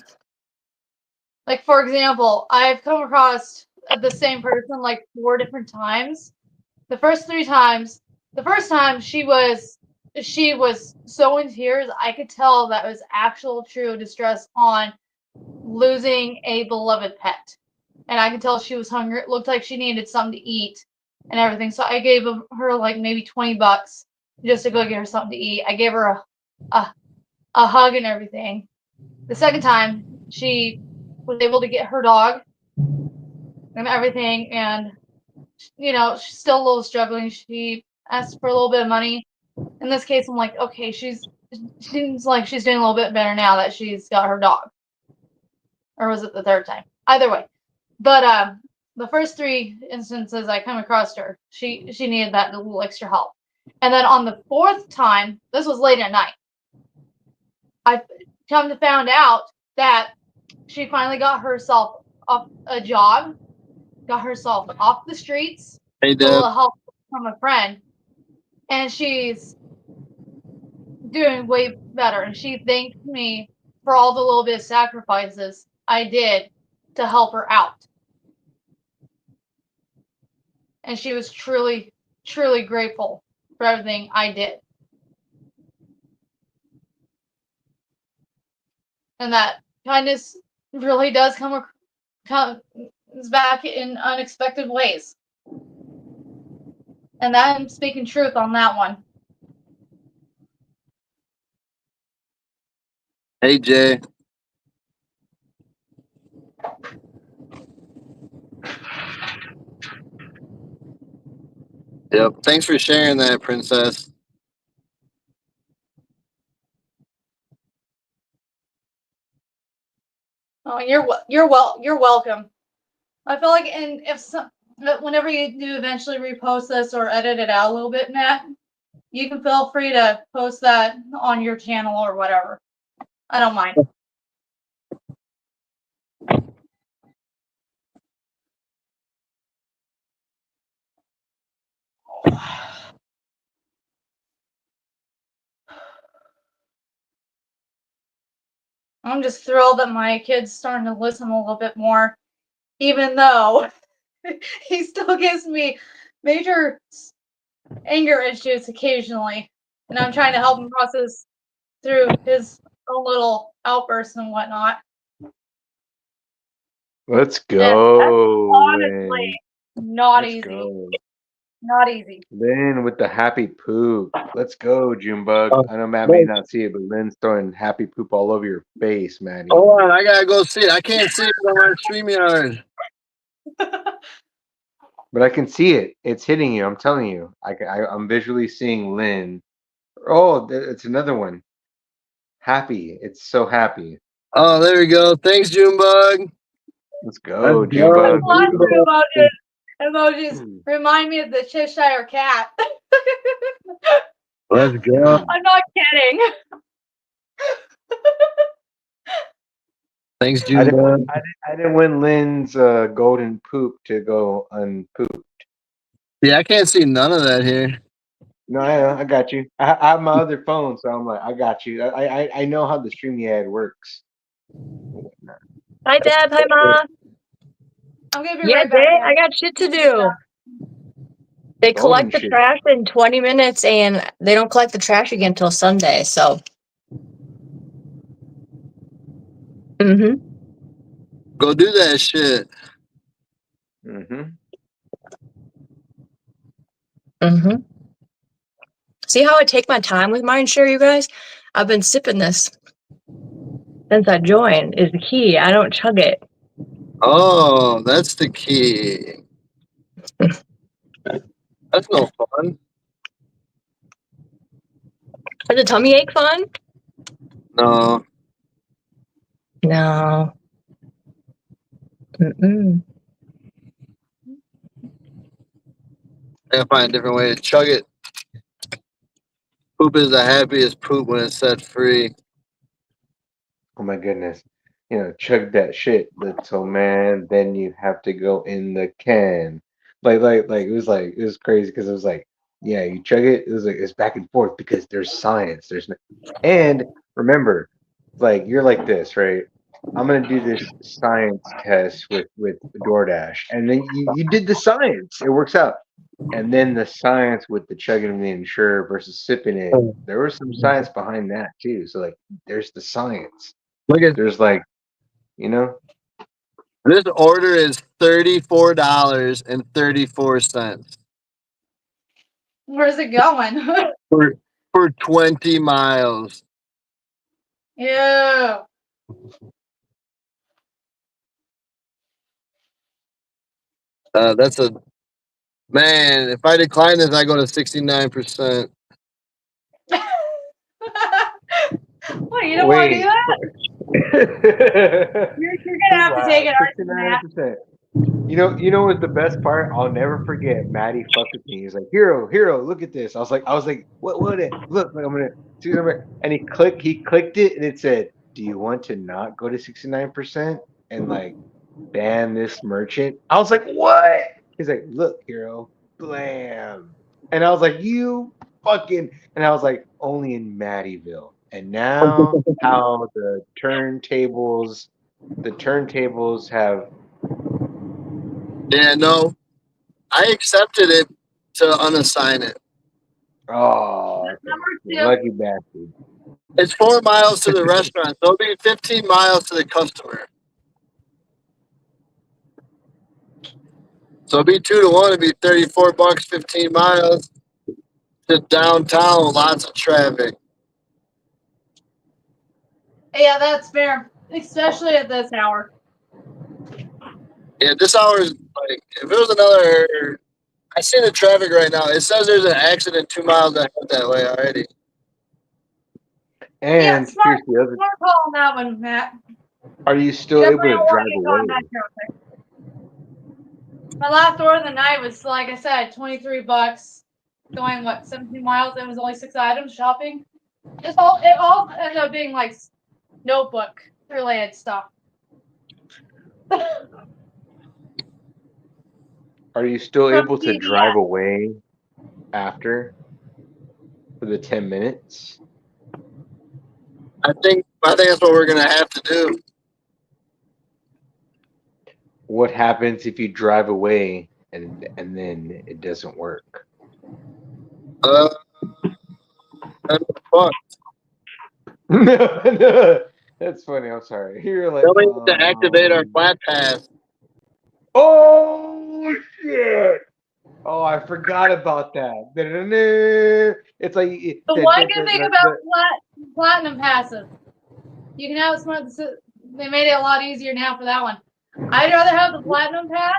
Like, for example, I've come across the same person like 4 different times. The first 3 times, the first time she was so in tears, I could tell that was actual true distress on losing a beloved pet. And I could tell she was hungry. It looked like she needed something to eat and everything. So I gave her like maybe $20 just to go get her something to eat. I gave her a hug and everything. The second time, she was able to get her dog and everything, and you know, she's still a little struggling. She asked for a little bit of money. In this case, I'm like, okay, she seems like she's doing a little bit better now that she's got her dog. Or was it the third time? Either way. But the first 3 instances I come across her, she needed that little extra help. And then on the 4th time, this was late at night, I come to found out that she finally got herself off a job, got herself off the streets, Hey, with a little Deb. help from a friend, and she's doing way better. And she thanked me for all the little bit of sacrifices I did to help her out. And she was truly, truly grateful for everything I did. And that kindness really does comes back in unexpected ways. And I'm speaking truth on that one. Hey, Jay. Yep. Thanks for sharing that, Princess. Oh, you're welcome. I feel like, and whenever you do eventually repost this or edit it out a little bit, Matt, you can feel free to post that on your channel or whatever. I don't mind. I'm just thrilled that my kid's starting to listen a little bit more, even though he still gives me major anger issues occasionally, and I'm trying to help him process through his own little outbursts and whatnot. Let's And that's go, honestly not Let's easy. go. Not easy. Lynn with the happy poop. Let's go, Junebug. I know Matt may not see it, but Lynn's throwing happy poop all over your face, Maddie. Hold on, I gotta go see it. I can't see it on my StreamYard. But I can see it. It's hitting you. I'm telling you. I'm visually seeing Lynn. Oh, it's another one. Happy. It's so happy. Oh, there we go. Thanks, Junebug. Let's go, Let's Junebug. go. Emojis remind me of the Cheshire Cat. Let's go. I'm not kidding. Thanks, I Junebug. didn't win Lynn's golden poop to go unpooped. Yeah, I can't see none of that here. No, I got you. I have my other phone, so I'm like, I got you. I know how the StreamYard works. Hi Deb, hi Ma. I'm gonna be Yeah, right back. Jay, I got shit to do. They collect the shit. trash in 20 minutes and they don't collect the trash again until Sunday, so. Mm-hmm. Go do that shit. Mm-hmm. Mm-hmm. See how I take my time with mine, share you guys? I've been sipping this since I joined is the key. I don't chug it. Oh, that's the key. That's no fun. Is a tummy ache fun? No. No. Mm-mm. I gotta find a different way to chug it. Poop is the happiest poop when it's set free. Oh my goodness. You know, chug that shit, little man. Then you have to go in the can. Like it was crazy because it was like Yeah, you chug it. It was like it's back and forth because there's science. There's no, and remember, like you're like this, right? I'm gonna do this science test with DoorDash, and then you did the science. It works out, and then the science with the chugging of the Ensure versus sipping it. There was some science behind that too. So like, there's the science. Look at There's like, you know, this order is $34.34 Where's it going? for 20 miles. Ew. That's a man. If I decline this, I go to 69%. What, you don't want to do wait. that? You're gonna have to take it, aren't you, Matt? 69%. You know what's the best part? I'll never forget. Maddie fucked with me. He's like, Hero, look at this. I was like, what it? Look, like, I'm gonna see something. And he clicked it, and it said, "Do you want to not go to 69% and like ban this merchant?" I was like, what? He's like, look, Hero, blam. And I was like, you fucking. And I was like, only in Maddieville. And now how the turntables have. Yeah, no, I accepted it to unassign it. Oh, Number you two. lucky bastard. It's 4 miles to the restaurant, so it'll be 15 miles to the customer. So it'll be 2 to 1. It'll be $34, 15 miles to downtown with lots of traffic. Yeah, that's fair. Especially at this hour. Yeah, this hour is like, if it was another, I see the traffic right now. It says there's an accident 2 miles ahead that way already. Yeah, And smart, here's the other. smart call on that one, Matt. Are you still Definitely able don't to want drive to get away? caught in that traffic. My last order of the night was, like I said, $23. Going what, 17 miles? It was only 6 items shopping. It all ended up being like notebook related stuff. Are you still From able to CVS. drive away after for the 10 minutes? I think that's what we're gonna have to do. What happens if you drive away and then it doesn't work? Fuck. No, that's funny. I'm sorry. You're like, Then we need to activate our flat pass. oh shit! Oh, I forgot about that. It's like The one good thing about platinum passes, you can have some. They made it a lot easier now for that one. I'd rather have the platinum pass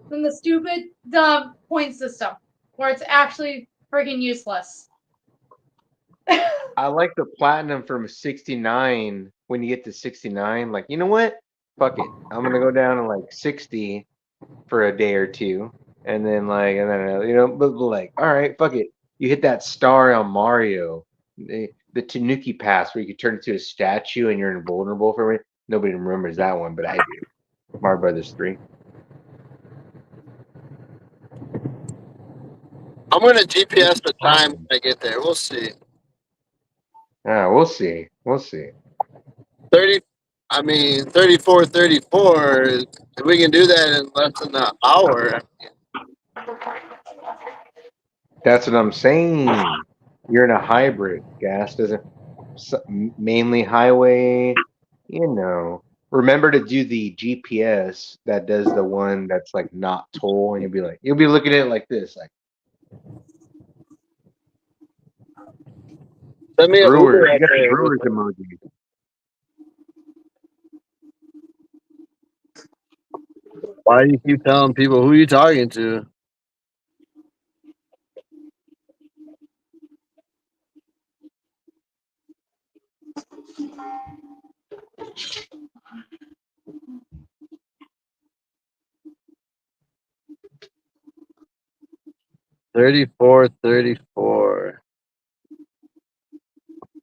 than the stupid, dumb point system where it's actually freaking useless. I like the platinum from 69. When you get to 69, like, you know what? Fuck it. I'm gonna go down to like 60 for a day or two, and then but like, all right, fuck it. You hit that star on Mario, the Tanuki Pass, where you can turn into a statue and you're invulnerable for it. Nobody remembers that one, but I do. Mario Brothers 3. I'm gonna GPS the time when I get there. We'll see. We'll see. We'll see. 34, 34. If we can do that in less than an hour. That's what I'm saying. You're in a hybrid. Gas doesn't mainly highway. You know, remember to do the GPS that does the one that's like not toll, and you'll be looking at it like this, like Send me a Brewers. Uber You got the there. Brewers emoji. Why do you keep telling people who you talking to? $34.34.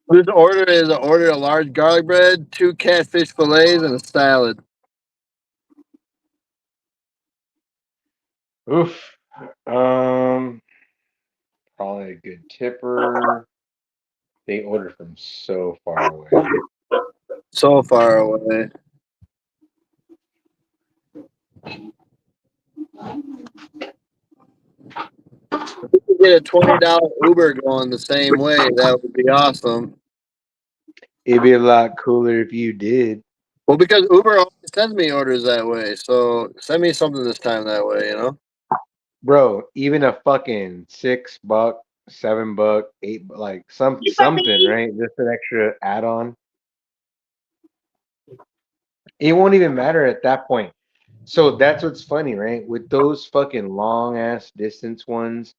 This order is an order of large garlic bread, 2 catfish fillets, and a salad. Oof. probably a good tipper. They order from so far away. So far away. If we could get a $20 Uber going the same way, that would be awesome. It'd be a lot cooler if you did. Well, because Uber always sends me orders that way, so send me something this time that way, you know? Bro, even a fucking $6, $7, $8, like something, right? Just an extra add-on. It won't even matter at that point. So that's what's funny, right? With those fucking long ass distance ones,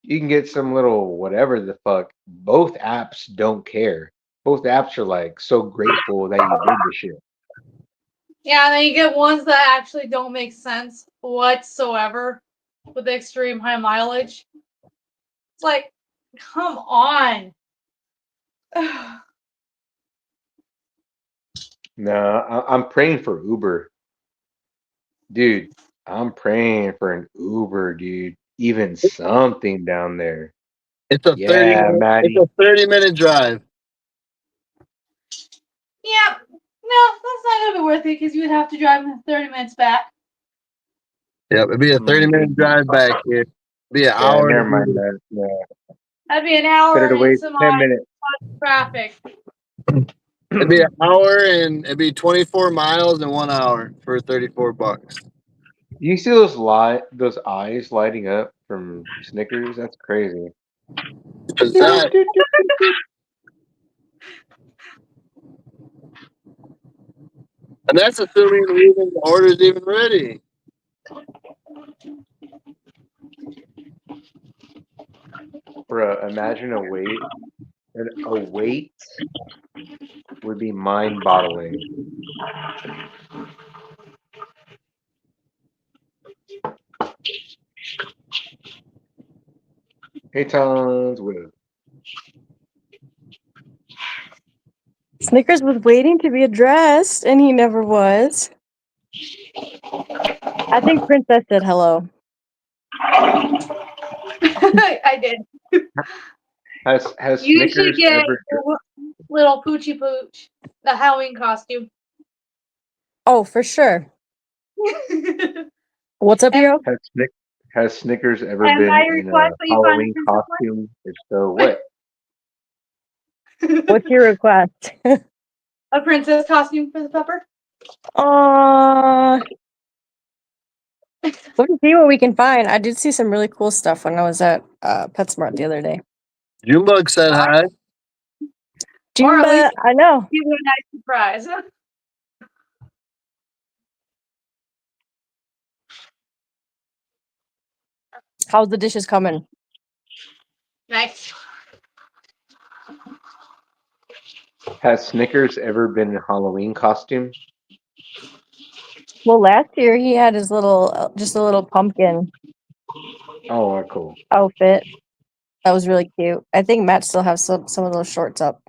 you can get some little whatever the fuck. Both apps don't care. Both apps are like so grateful that you did the shit. Yeah, and then you get ones that actually don't make sense whatsoever with the extreme high mileage. It's like, come on. No, I'm praying for Uber. Dude, I'm praying for an Uber, dude. Even something down there. It's a Yeah, Maddie. It's a 30-minute drive. Yeah, no, that's not gonna be worth it because you would have to drive 30 minutes back. Yep, it'd be a 30-minute drive back here. It'd be an Yeah, hour. never mind that. Yeah. That'd be an hour Better to and wait some 10 minutes. traffic. It'd be an hour and it'd be 24 miles in 1 hour for $34. You see those eyes lighting up from Snickers? That's crazy. Is that and that's assuming the order's even ready. Bruh, imagine a wait. A wait would be mind-boggling. Hey, Tons, with Snickers was waiting to be addressed, and he never was. I think Princess said hello. I did. Has You should Snickers get ever? your little Poochie Pooch, the Halloween costume. Oh, for sure. What's up, Hero? Has Snickers ever And been I in a request that you find Halloween a princess costume? If so, what? What's your request? A princess costume for the pepper? Let's see what we can find. I did see some really cool stuff when I was at PetSmart the other day. Junebug said hi. Or at Jimba, least I know. give you a nice surprise. How's the dishes coming? Nice. Has Snickers ever been in a Halloween costume? Well, last year he had his little, just a little pumpkin Oh, cool. outfit. That was really cute. I think Matt still has some of those shorts up.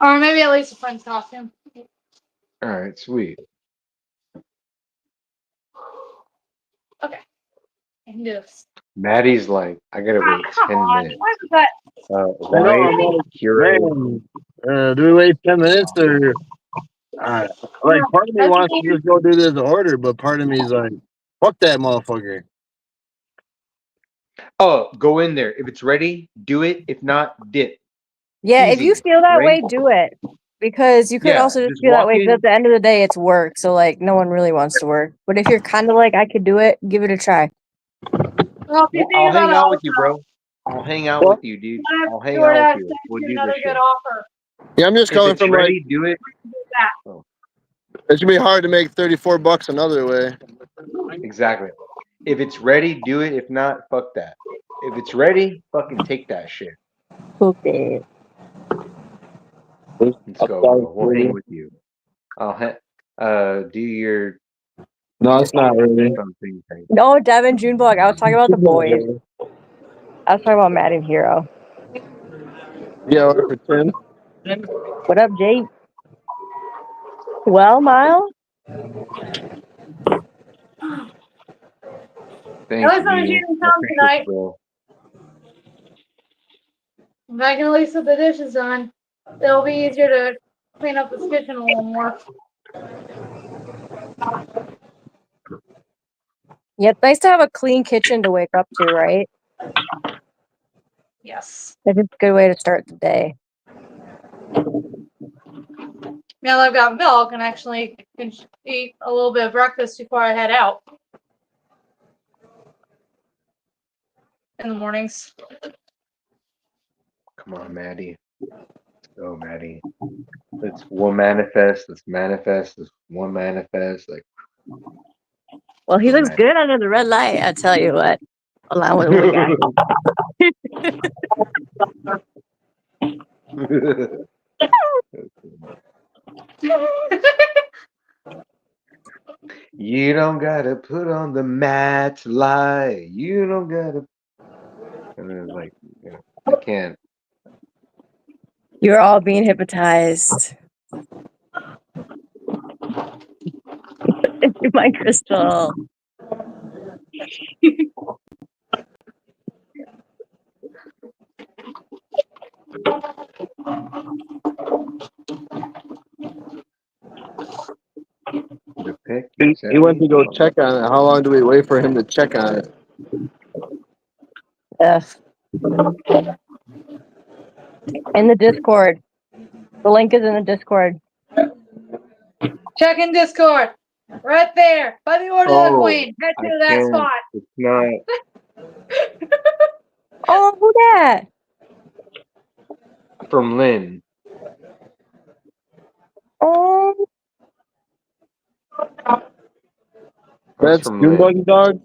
Or maybe at least a friend's costume. All right, sweet. Okay. I can do this. Maddie's like, I gotta wait Come 10 on. minutes. Why was that? I know, I'm Why like, Hero? man, do we wait 10 minutes or like part of me wants to just go do this order, but part of me is like, fuck that motherfucker. Oh, go in there. If it's ready, do it. If not, dip. Yeah, if you Easy, feel that right? way, do it. Because you could Yeah, also just just feel that walk way. in. Because at the end of the day, it's work. So, like, no one really wants to work. But if you're kind of like, I could do it, give it a try. Well, if you think I'll about hang it out all with the you, time, bro. I'll hang out with you, dude. I'll hang out DoorDash with you. sends We'll you do another this good shit. offer. Yeah, I'm just If coming it's from ready, do it. Do that. it should be hard to make $34 another way. Exactly. If it's ready, do it. If not, fuck that. If it's ready, fucking take that shit. Okay. Let's go, bro. We'll hang with you. Do your No, it's not really. something thing. No, Devin, Junebug. I was talking about the boys. I was talking about Matt and Hero. Yeah, order for 10. What up, Jake? Well, Miles? Thank At least I'm you. shooting I some appreciate tonight. it, bro. If I can at least get the dishes done, it'll be easier to clean up this kitchen a little more. Yeah, it's nice to have a clean kitchen to wake up to, right? Yes. It's a good way to start the day. Now that I've got milk, and actually can eat a little bit of breakfast before I head out in the mornings. Come on, Maddie. Let's go, Maddie. Let's one manifest. Let's manifest. Let's one manifest. Like, Well, he go, looks Maddie. good under the red light. I tell you what. Allow what we got. You don't gotta put on the match light. You don't gotta. And then like, I can't. You're all being hypnotized. My crystal. The pick. He went to go check on it. How long do we wait for him to check on it? Ugh. In the Discord. The link is in the Discord. Check in Discord. Right there. By the order of the queen. Head I to that can't. spot. It's not. Oh, who that? From Lynn. Oh, That's from Lynn. Junebug dog.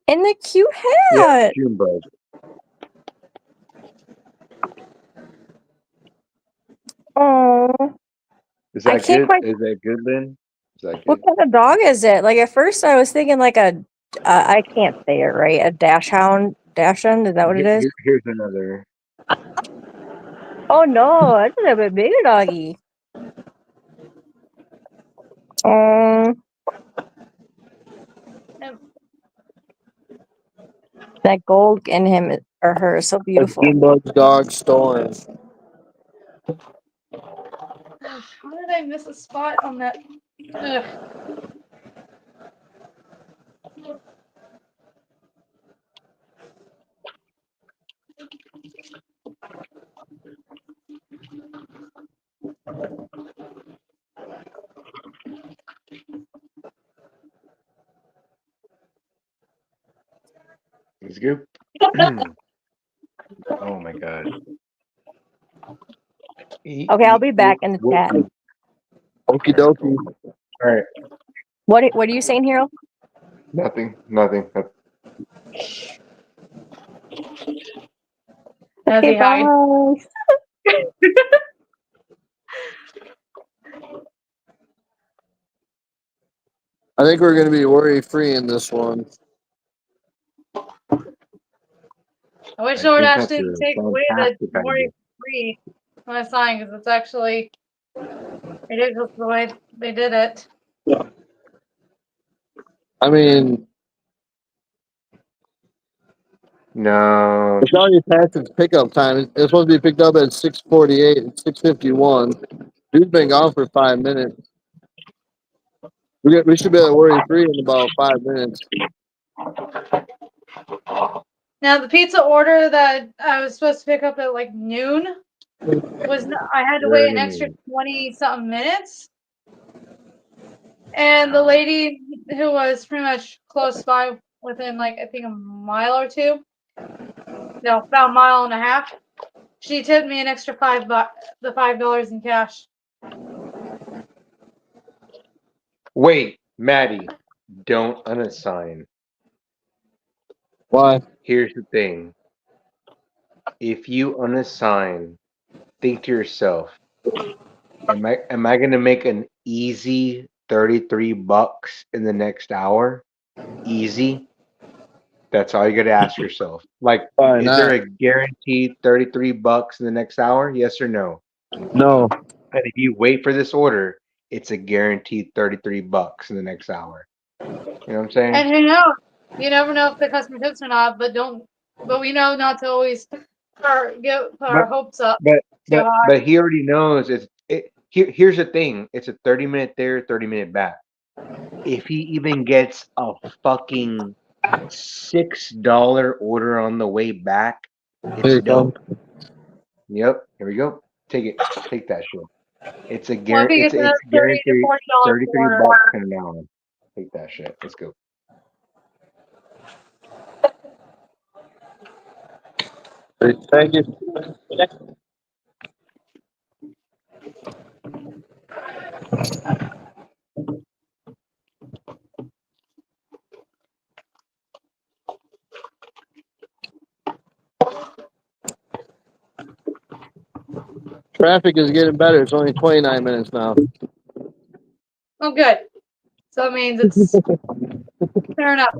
and the cute Yeah, hat. Junebug. Oh, Is I that can't good? quite. Is that good, Lynn? Is that What good? kind of dog is it? Like at first, I was thinking like a. I can't say it right. A dachshund. Dachshund. Is that what it is? Here's another. Oh no, that's a little bit bigger doggy. That gold in him or her is so That's beautiful. Junebug's dog Storm. How did I miss a spot on that? Ugh. It's good. Oh my god. Okay, I'll be back in the chat. Okie dokie. All right. What are you saying, Hero? Nothing. Okay, bye. I think we're gonna be worry free in this one. I wish I think DoorDash that's didn't a take away the fantastic idea. worry free when I signed because it's actually ridiculous the way they did it. I mean, No. it's already past its pickup time. It's supposed to be picked up at 6:48 and 6:51. Dude's been gone for 5 minutes. We should be able to worry free in about 5 minutes. Now the pizza order that I was supposed to pick up at like noon was I had to wait an extra 20-something minutes. And the lady who was pretty much close by, within like I think a mile or two, no, about a mile and a half, she tipped me an extra $5 in cash. Wait, Maddie, don't unassign. Why? Here's the thing. If you unassign, think to yourself, am I gonna make an easy $33 in the next hour? Easy? That's all you gotta ask yourself. Like, Probably is there not. a guaranteed $33 in the next hour? Yes or no? No. And if you wait for this order, it's a guaranteed $33 in the next hour. You know what I'm saying? And who knows? You never know if the customer tips or not, but we know not to always put our hopes up But too but high. but he already knows here's the thing. It's a 30-minute there, 30-minute back. If he even gets a fucking $6 order on the way back, Here you it's dope. come. Yep, here we go. Take it. Take that shit. It's a Well, I think it's it's another it's $30 to guaranteed $40 $33 order. bucks an hour. Take that shit. Let's go. Thank you. Traffic is getting better. It's only 29 minutes now. Oh, good. So that means it's fair enough.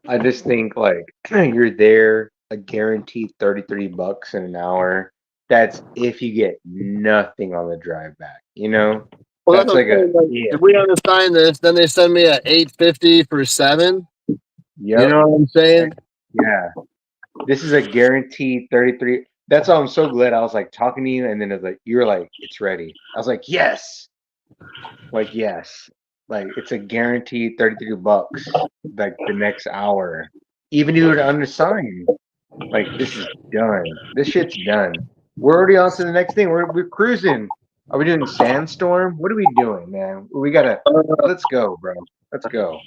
I just think like you're there a guaranteed 33 bucks in an hour. That's if you get nothing on the drive back, you know? Well, That's that's what like I'm saying. Like, yeah. if we undersign this, then they send me at 850 for 7. Yep. You know what I'm saying? Yeah. This is a guaranteed 33. That's why I'm so glad I was like talking to you and then it's like you were like, it's ready. I was like, yes. Like, yes. Like it's a guaranteed 33 bucks like the next hour. Even if you were to undersign. Like this is done. This shit's done. We're already on to the next thing. We're cruising. Are we doing Sandstorm? What are we doing, man? We gotta let's go, bro. Let's go.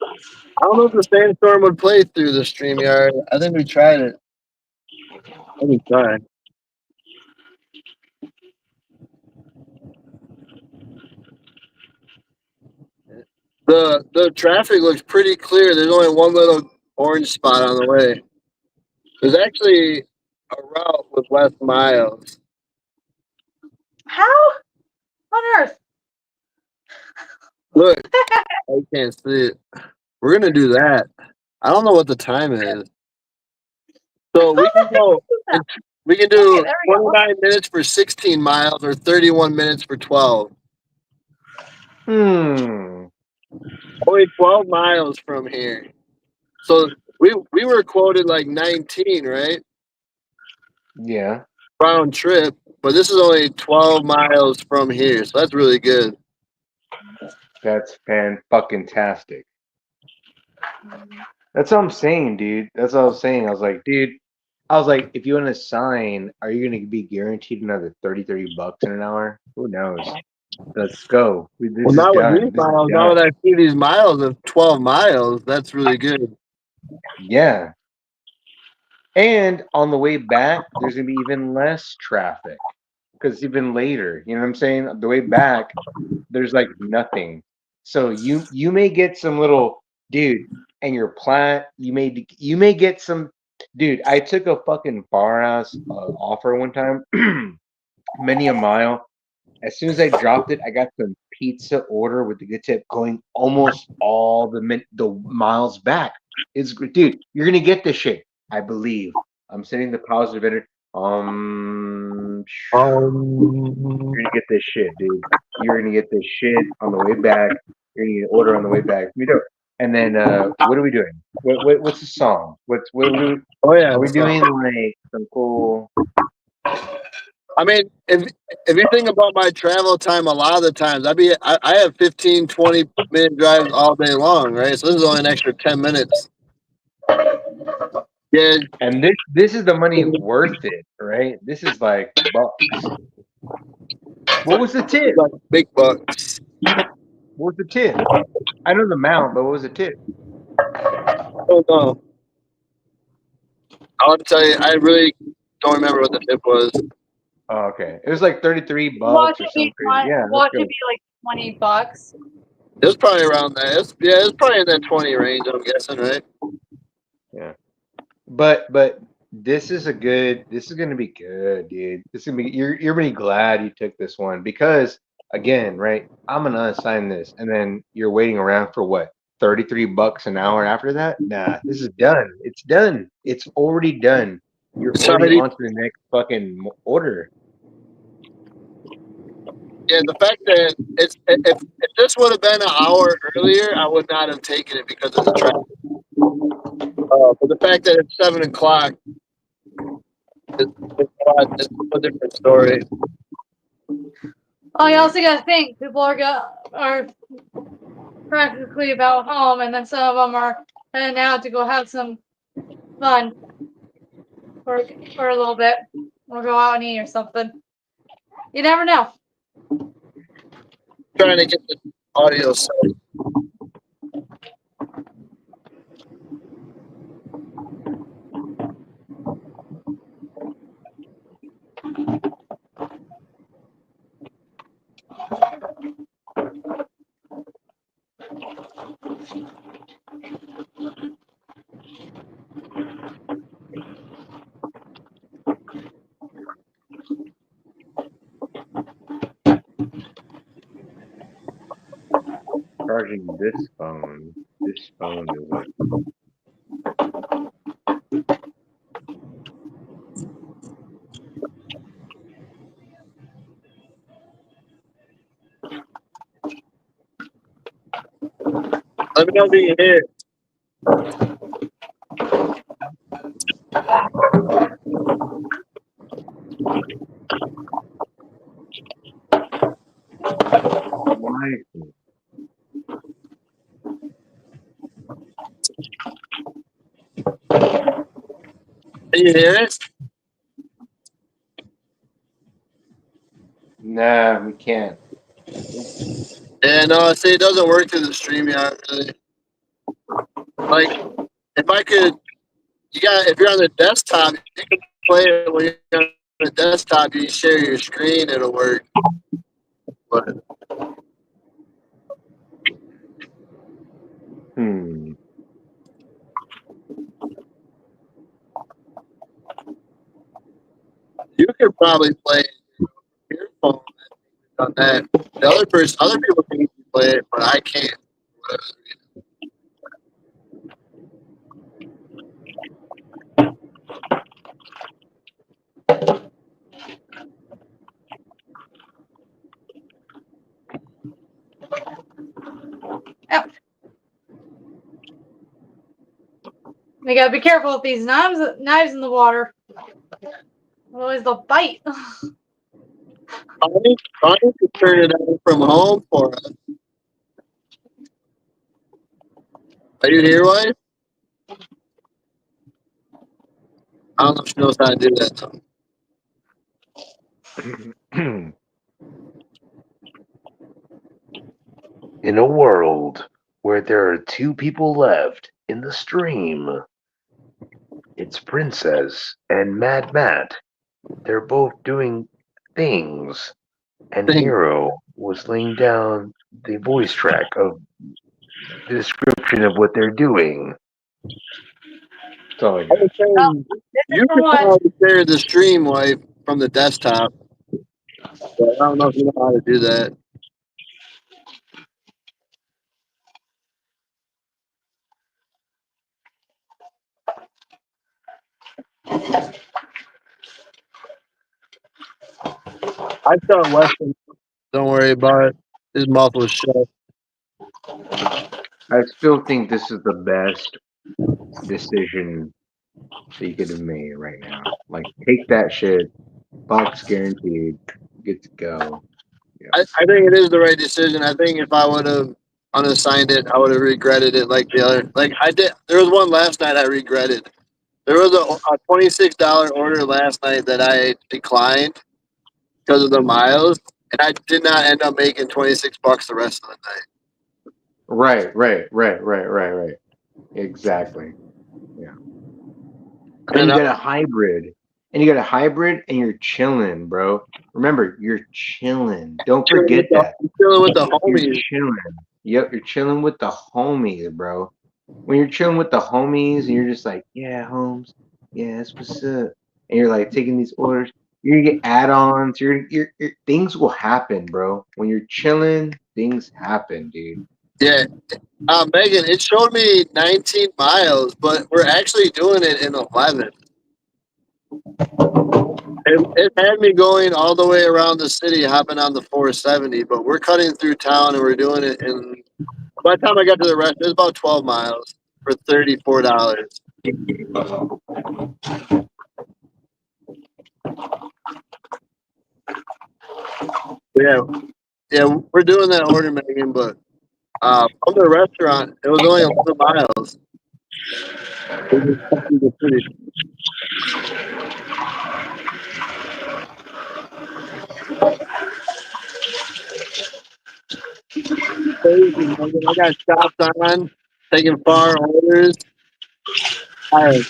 I don't know if the Sandstorm would play through the StreamYard. I think we tried it. Let me try. The traffic looks pretty clear. There's only one little orange spot on the way. There's actually a route with less miles. How on earth? Look, I can't see it. We're gonna do that. I don't know what the time is. So we can go. We can do Okay, there we go. 29 minutes for 16 miles or 31 minutes for 12. Only 12 miles from here. So we were quoted like 19, right? Yeah. Round trip, but this is only 12 miles from here, so that's really good. That's fan-fucking-tastic. That's what I'm saying, dude. That's what I was saying. I was like, dude, if you want to sign, are you going to be guaranteed another 30 bucks in an hour? Who knows? Let's go. This Well, is now with done. these This is miles, now done. that I see these miles of 12 miles, that's really good. Yeah. And on the way back, there's going to be even less traffic because even later, you know what I'm saying? The way back, there's like nothing. So you may get some little dude, and your plat, you may get some dude. I took a fucking bar ass offer one time, many a mile. As soon as I dropped it, I got some pizza order with the good tip going almost all the miles back. It's dude, you're gonna get this shit. I believe. I'm sending the positive energy. You're gonna get this shit, dude. You're gonna get this shit on the way back. You're gonna get an order on the way back. We do it. And then what are we doing? What's the song? What Oh yeah. are we doing like some cool? I mean, if you think about my travel time, a lot of the times I have 15, 20-minute drives all day long, right? So this is only an extra 10 minutes. Yeah. And this is the money worth it, right? This is like bucks. What was the tip? Like big bucks. What was the tip? I know the amount, but what was the tip? Oh no. I'll tell you, I really don't remember what the tip was. Oh, okay. It was like 33 Watch bucks or it be something. Yeah. watch it be like 20 bucks. It was probably around that. It's probably in that 20 range, I'm guessing, right? Yeah. But this is gonna be good, dude. This is gonna be you're gonna be glad you took this one because again, right? I'm gonna assign this, and then you're waiting around for what? 33 bucks an hour after that? Nah, this is done. It's done. It's already done. You're already on to the next fucking order. Yeah, the fact that if this would have been an hour earlier, I would not have taken it because of the traffic. But the fact that it's 7 o'clock is a different story. Oh, you also gotta think people are practically about home, and then some of them are heading out to go have some fun for a little bit, or go out and eat or something. You never know. Trying to get the audio set. Charging this phone. This phone is like. Let me know if you can hear. Why? Can you hear it? Nah, we can't. Yeah, no, see, it doesn't work through the StreamYard really. Like, if I could, if you're on the desktop, you can play it when you're on the desktop. You share your screen, it'll work. But you could probably play your phone on that. Other people can play it, but I can't. You gotta be careful with these knives in the water. Otherwise they'll bite. Connie could turn it on from home for us. Are you here, wife? I don't know if she knows how to do that though. In a world where there are two people left in the stream, it's Princess and Mad Matt. They're both doing things, and Hero was laying down the voice track of the description of what they're doing. So, I was saying, you can probably share the stream, wife, from the desktop. But I don't know if you know how to do that. I saw Weston. Don't worry about it. His mouth was shut. I still think this is the best decision that you could have made right now. Like, take that shit. Box guaranteed. Good to go. Yeah. I think it is the right decision. I think if I would have unassigned it, I would have regretted it like the other. Like I did. There was one last night I regretted. There was a $26 order last night that I declined because of the miles, and I did not end up making $26 the rest of the night. Right. Exactly. Yeah. And you got a hybrid. And you're chilling, bro. Remember, you're chilling. Don't forget that. You're chilling with the homies. You're chilling. Yep, you're chilling with the homies, bro. When you're chilling with the homies and you're just like, yeah, Holmes, yeah, that's what's up. And you're like taking these orders, you're gonna get add-ons. Your things will happen, bro. When you're chilling, things happen, dude. Yeah. Megan, it showed me 19 miles, but we're actually doing it in 11. It had me going all the way around the city, hopping on the 470, but we're cutting through town and we're doing it. And by the time I got to the rest, it was about 12 miles for $34. Yeah, yeah, we're doing that order, Megan, but from the restaurant, it was only 11 miles. We just cut through the city. Crazy, Megan. I got shops on, taking far orders. Tired.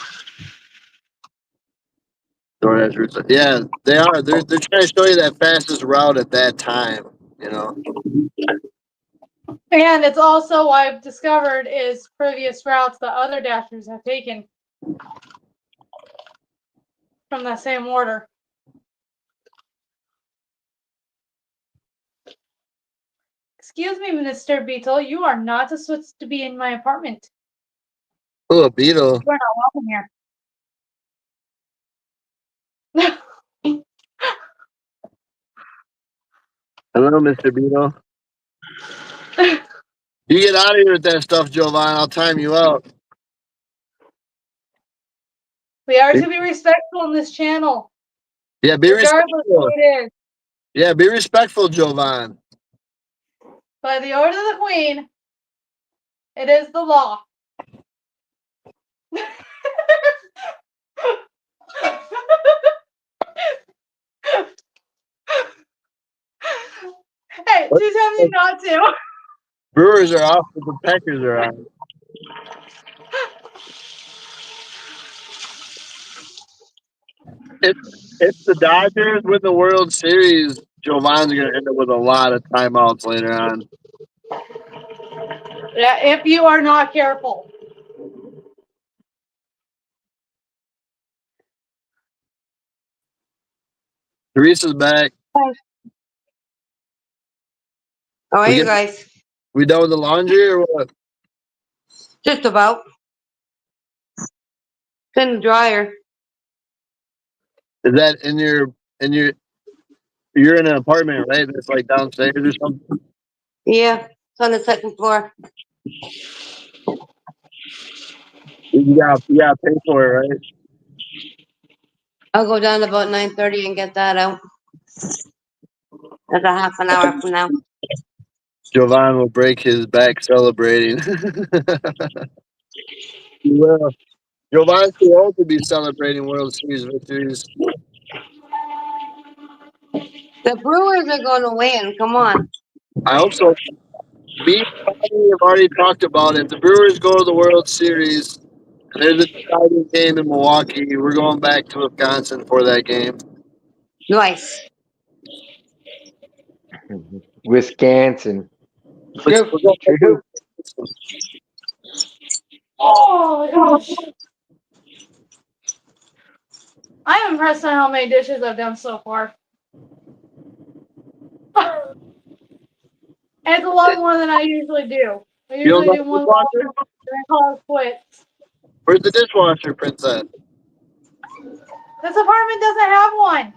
DoorDash routes. Yeah, they are. They're trying to show you that fastest route at that time. You know. And it's also what I've discovered is previous routes that other dashers have taken from that same order. Excuse me, Mr. Beetle, you are not supposed to be in my apartment. Oh, a beetle. We're not welcome here. Hello, Mr. Beetle. You get out of here with that stuff, Jovan. I'll time you out. We are to be respectful in this channel, Yeah, be regardless respectful. of who it is. Yeah, be respectful, Jovan. By the order of the Queen, it is the law. Hey, she's telling me not to. Brewers are off, but the Packers are on. If the Dodgers win the World Series, Jovan's going to end up with a lot of timeouts later on. Yeah, if you are not careful. Teresa's back. How are We you get- guys? We done with the laundry or what? Just about. It's in the dryer. Is that you're in an apartment, right? That's like downstairs or something. Yeah, it's on the second floor. You gotta pay for it, right? I'll go down about 9:30 and get that out. That's a half an hour from now. Jovan will break his back celebrating. He will. Jovan's too old to be celebrating World Series victories. The Brewers are going to win. Come on. I hope so. Me and Bobby have already talked about it. If the Brewers go to the World Series, and there's a deciding game in Milwaukee, we're going back to Wisconsin for that game. Nice. Wisconsin. We're going back to Wisconsin. Oh my gosh. I'm impressed on how many dishes I've done so far. It's a lot more than I usually do. I You don't usually know do one dishwasher? and then call it quits. Where's the dishwasher, Princess? This apartment doesn't have one.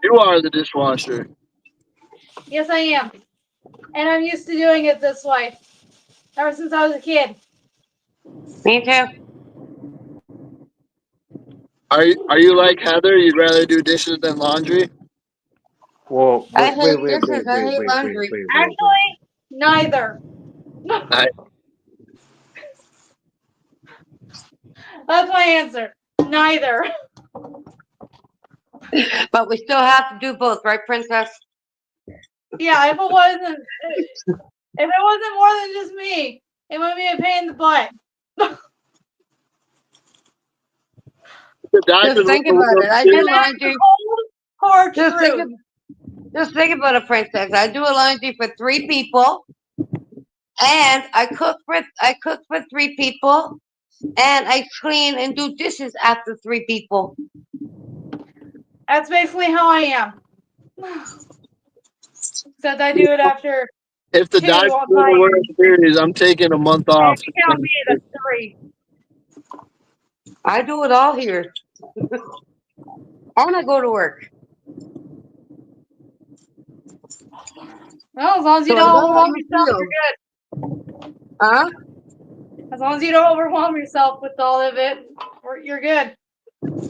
You are the dishwasher. Yes, I am. And I'm used to doing it this way. Ever since I was a kid. Me too. Are you like Heather? You'd rather do dishes than laundry? Well, I hate dishes. I hate laundry. Actually, neither. I, That's my answer. Neither. But we still have to do both, right, Princess? Yeah, if it wasn't more than just me, it would be a pain in the butt. the Dodgers Just think win the about World it. I Series. do laundry. Hard Just truth. think about it, Princess. I do a laundry for 3 people, and I cook for 3 people, and I clean and do dishes after 3 people. That's basically how I am. Except I do it after. If the Two Dodgers on win the my World Series, I'm taking a month And off. if you count me, that's 3. I do it all here. want to go to work. Well, as long as you So don't is that how overwhelm you yourself, feel? you're good. Huh? As long as you don't overwhelm yourself with all of it, you're good.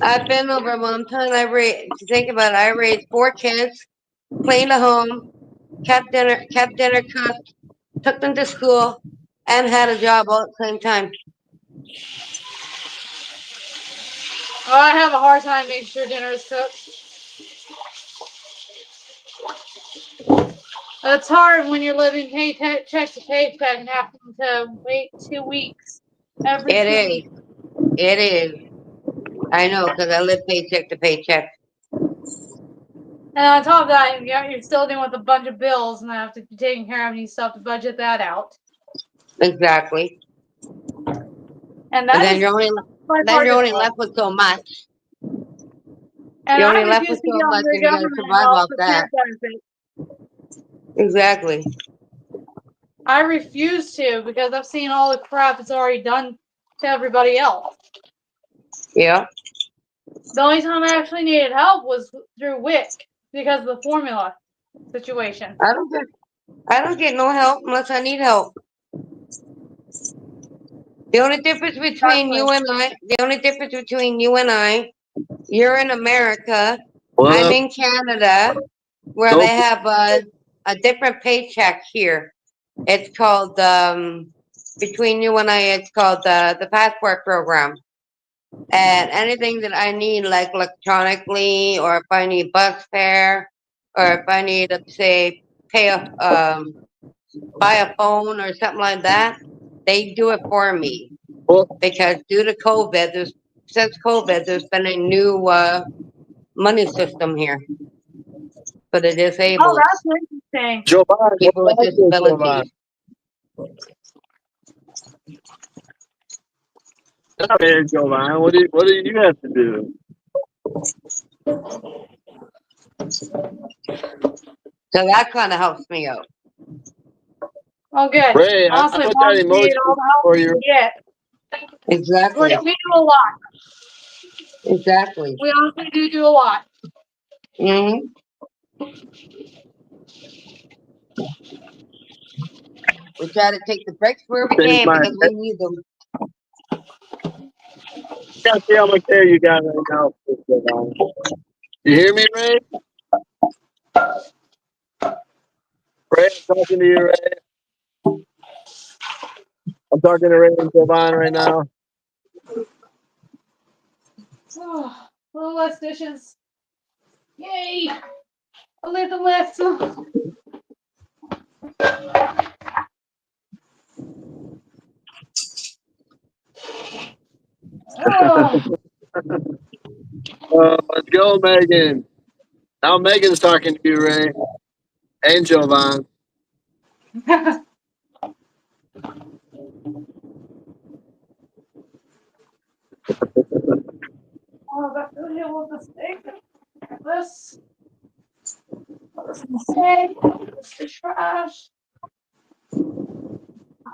I've been overwhelmed. Think about it. I raised 4 kids, cleaned a home, kept dinner cooked, took them to school, and had a job all at the same time. Oh, I have a hard time making sure dinner is cooked. It's hard when you're living paycheck to paycheck and having to wait 2 weeks every It 2 is. weeks. It is. I know, because I live paycheck to paycheck. And on top of that, you're still dealing with a bunch of bills and I have to be taking care of and you still have to budget that out. Exactly. And that And then is you're only my hardest part. left with so much. And You're I only left refuse with to so get on much, the and you got to government survive health off with that. benefits. Exactly. I refuse to because I've seen all the crap it's already done to everybody else. Yeah. The only time I actually needed help was through WIC because of the formula situation. I don't get no help unless I need help. The only difference between you and I, you're in America, What I'm up? in Canada, where Nope. they have a different paycheck here. It's called between you and I, it's called the passport program. And anything that I need, like electronically, or if I need bus fare, or if I need to say buy a phone or something like that, they do it for me. Well, Because due to COVID, there's been a new money system here for the Oh, disabled, that's interesting. Joe Biden, people with what is this, Joe Biden? disabilities. Come here, Joe Biden. What do you have to do? So that kind of helps me out. Oh, good. Ray, I Honestly, put mom that needed all emoji the help for we you. can get. Exactly. We do a lot. Exactly. We honestly do a lot. hmm We try to take the breaks where we Change can my. because we need them. Can't see how much hair you got right now, Joe Biden. You hear me, Ray? Ray, I'm talking to you, Ray. I'm talking to Ray and Joe Biden right now. Oh, a little less dishes. Yay! A little less. Oh. Let's go, Megan. Now Megan's talking to you, Ray. And Joe Biden. Oh, that's the hill of the steak. This. This is the steak. This is the trash.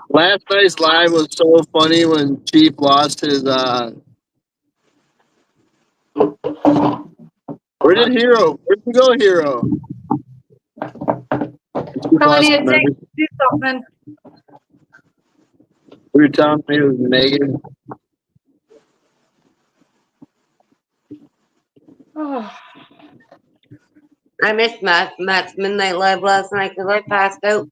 Last night's live was so funny when Chief lost his where'd you go, Hero? Chief Probably lost need his to memory. do something. We were telling me it was Megan. Oh. I missed Matt's midnight live last night because I passed out.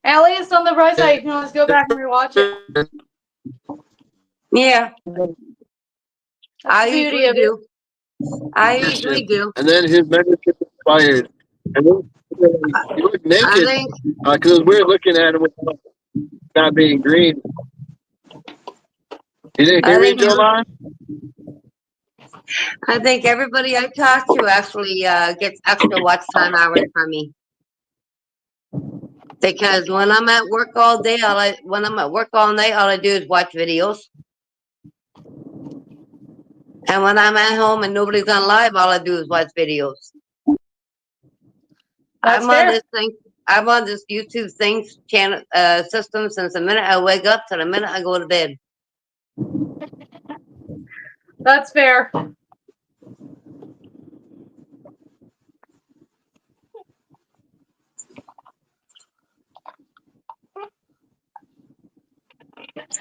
At least on the bright side, you can always go back and rewatch it. Yeah, That's I the beauty usually of it. do. I usually do. And then his membership expired. And then he looked I naked think because it was weird looking at him with not being green. You didn't hear me, Joe Biden? I think everybody I talk to actually gets extra watch time hours from me. Because when I'm at work all day, when I'm at work all night, all I do is watch videos. And when I'm at home and nobody's on live, all I do is watch videos. That's I'm fair. on this thing. I'm on this YouTube thing channel system since the minute I wake up to the minute I go to bed. That's fair.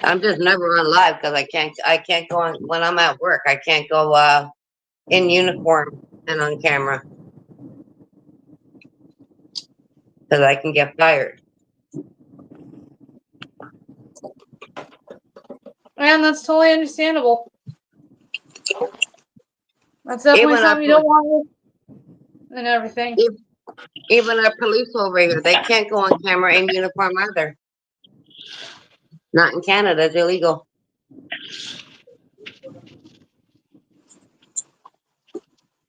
I'm just never on live because I can't go on when I'm at work. I can't go in uniform and on camera because I can get fired. And that's totally understandable. That's definitely Even our something you don't want and everything. even our police over here, they can't go on camera in uniform either. Not in Canada, it's illegal.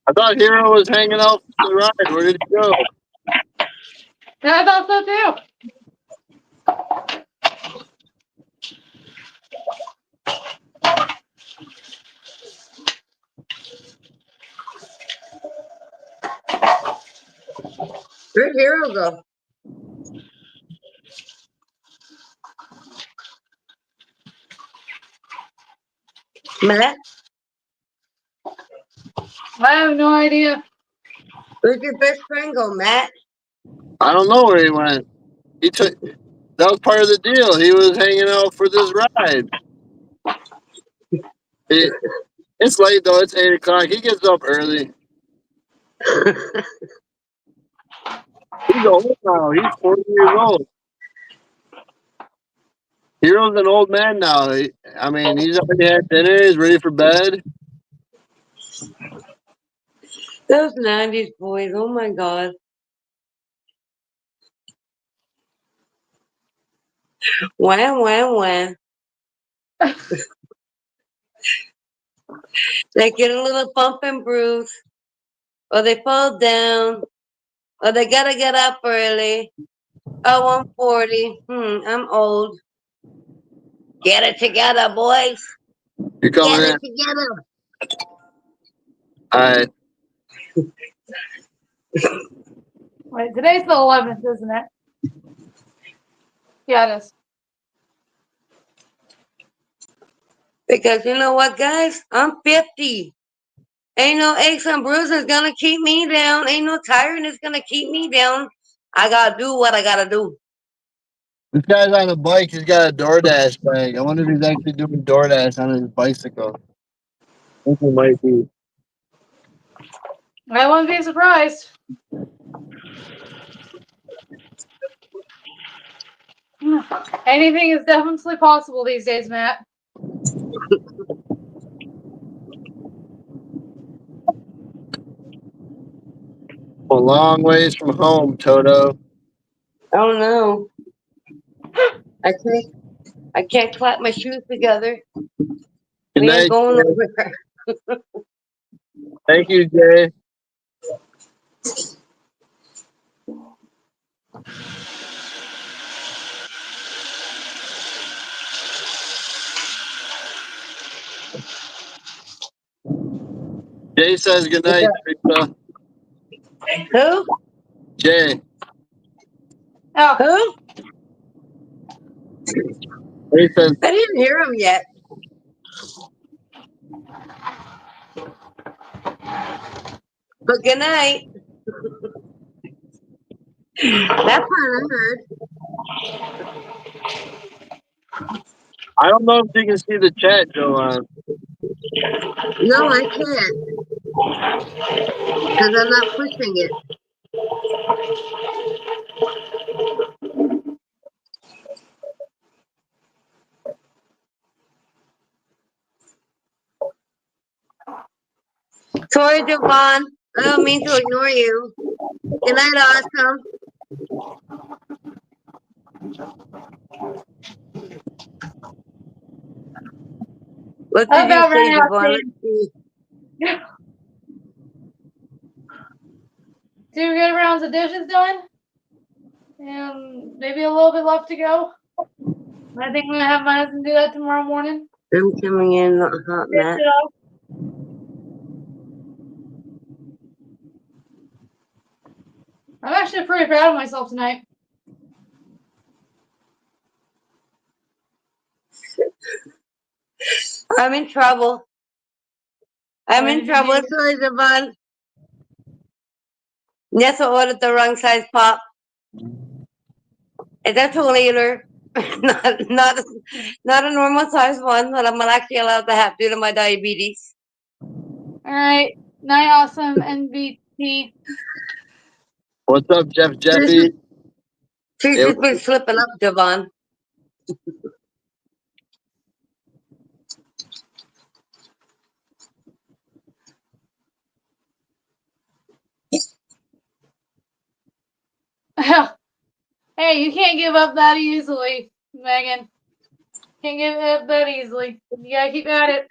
I thought Hero was hanging out for the ride. Where did he go? Yeah, I thought so too. Where'd Hero go? Matt, I have no idea. where'd your best friend go, Matt? I don't know where he went. He took. That was part of the deal. He was hanging out for this ride. It's late though. It's 8 o'clock. He gets up early. He's old now. He's 40 years old. Hero's an old man now. I mean, he's already had dinner. He's ready for bed. Those 90s boys, oh my God. Wham, wham, wham. They get a little bump and bruise, or they fall down, or they gotta get up early. Oh, I'm 40. I'm old. Get it together, boys. You're coming Get in. it together. All right. Wait, today's the 11th, isn't it? Yeah, it is. Because you know what, guys? I'm 50. Ain't no aches and bruises gonna keep me down. Ain't no tiredness gonna keep me down. I gotta do what I gotta do. This guy's on a bike. He's got a DoorDash bag. I wonder if he's actually doing DoorDash on his bicycle. I think he might be. I wouldn't be surprised. Anything is definitely possible these days, Matt. A long ways from home, Toto. Oh no. I can't clap my shoes together. Good We ain't night, going Jay. nowhere. Thank you, Jay. Jay says good night, Teresa. Who? Jay. Oh, Who? He says, I didn't hear him yet. But good night. That part I heard. I don't know if you can see the chat, Joanne. No, I can't. Because I'm not pushing it. Sorry, Javon. I don't mean to ignore you. Good night, awesome. What I did you about say, ran out of Javon? steam. Let's see. Two good rounds of dishes done, and maybe a little bit left to go. I think I'm gonna have my husband do that tomorrow morning. I'm coming in, hot Matt. I'm actually pretty proud of myself tonight. I'm in trouble. I'm What in did you trouble. do? Sorry, Devon. Yes, I ordered the wrong size pop. It's a 2 liter. not a normal size one that I'm actually allowed to have due to my diabetes. All right. Night awesome NBT. What's up, Jeff Jeffy? She's Yeah, just been slipping up, Devon. Hey, you can't give up that easily, Megan. Can't give up that easily. You gotta keep at it.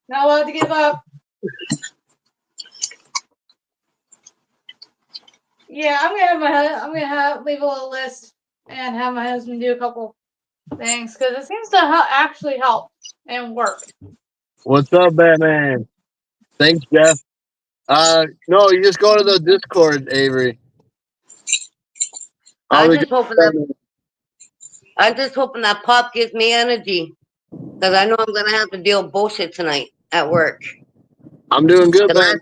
Not allowed to give up. Yeah, I'm gonna leave a little list and have my husband do a couple things because it seems to actually help and work. What's up, Batman? Thanks, Jeff. No, you just go to the Discord, Avery. I'm just hoping that pop gives me energy because I know I'm gonna have to deal with bullshit tonight at work. I'm doing good, man.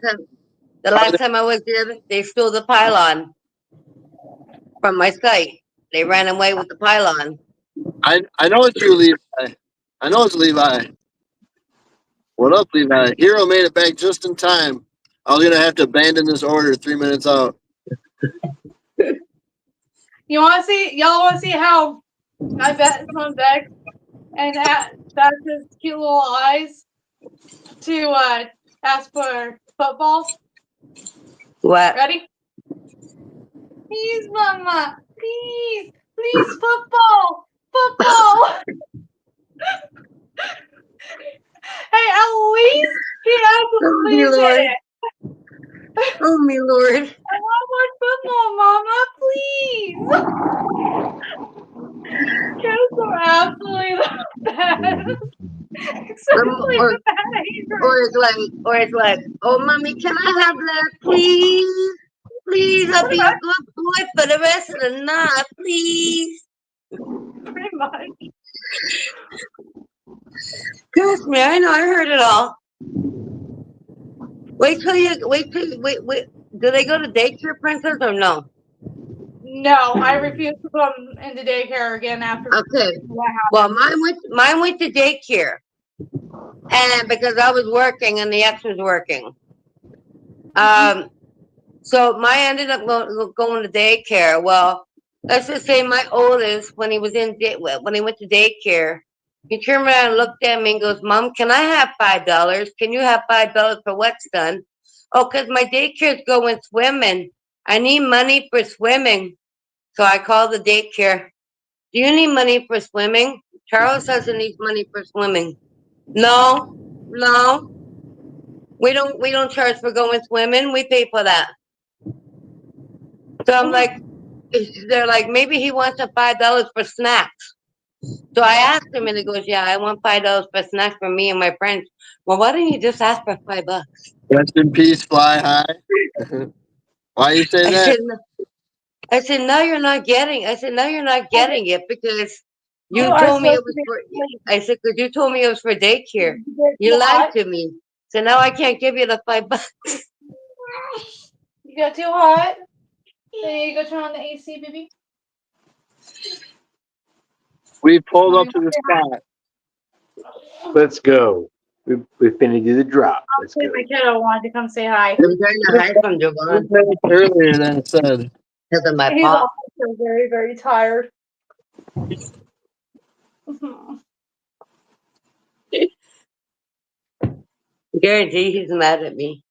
The last time I was there, they stole the pylon from my site. They ran away with the pylon. I know it's you, Levi. I know it's Levi. What up, Levi? Hero made it back just in time. I was gonna have to abandon this order 3 minutes out. You want to see? Y'all want to see how I bet someone begs and that's his cute little eyes to ask for football? What? Ready? Please, Mama. Please. Please, football. Football. Hey, at least he actually did Lord. it. Oh, my Lord. I want more football, Mama. Please. Kids are absolutely the best. Especially Or with that anger. it's like, oh, mommy, can I have that, please? Please, I'll be a good boy for the rest of the night, please. Pretty much. Trust me, I know, I heard it all. Wait. Do they go to daycare, Princess, or no? No, I refuse to put them into daycare again after Okay. what happened. Well, mine went to daycare, and because I was working and the ex was working, so mine ended up going to daycare. Well, let's just say my oldest, when he went to daycare, he turned around and looked at me and goes, "Mom, can I have $5? Can you have $5 for what's done?" Oh, because my daycare's going swimming. I need money for swimming. So I called the daycare. Do you need money for swimming? Charles doesn't need money for swimming. No. We don't charge for going swimming. We pay for that. So I'm like, they're like, maybe he wants a $5 for snacks. So I asked him, and he goes, "Yeah, I want $5 for snacks for me and my friends." Well, why don't you just ask for $5? Rest in peace, fly high. Why you say that? I said, no, you're not getting. I said, no, you're not getting it because you You are told me it supposed was to be for. asleep. I said, because you told me it was for daycare. You What? lied to me. So now I can't give you the $5. You got too hot? Then you go turn on the AC, baby. We pulled up to the spot. Let's go. We're finna do the drop. Let's go. My kiddo wanted to come say hi. I'm trying to hide from Javon Earlier than it said. because of my He's pop. also very, very tired. Guarantee he's mad at me.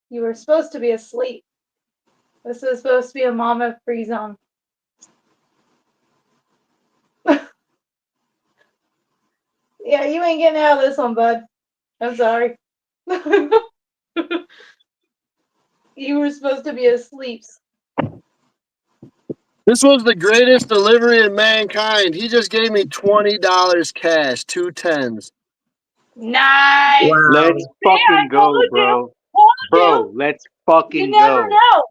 You were supposed to be asleep. This is supposed to be a mama free zone. Yeah, you ain't getting out of this one, bud. I'm sorry. You were supposed to be asleep. This was the greatest delivery in mankind. He just gave me $20 cash, 2 10s. Nice. Wow. Let's fucking go, bro. Bro, let's fucking You never go. know.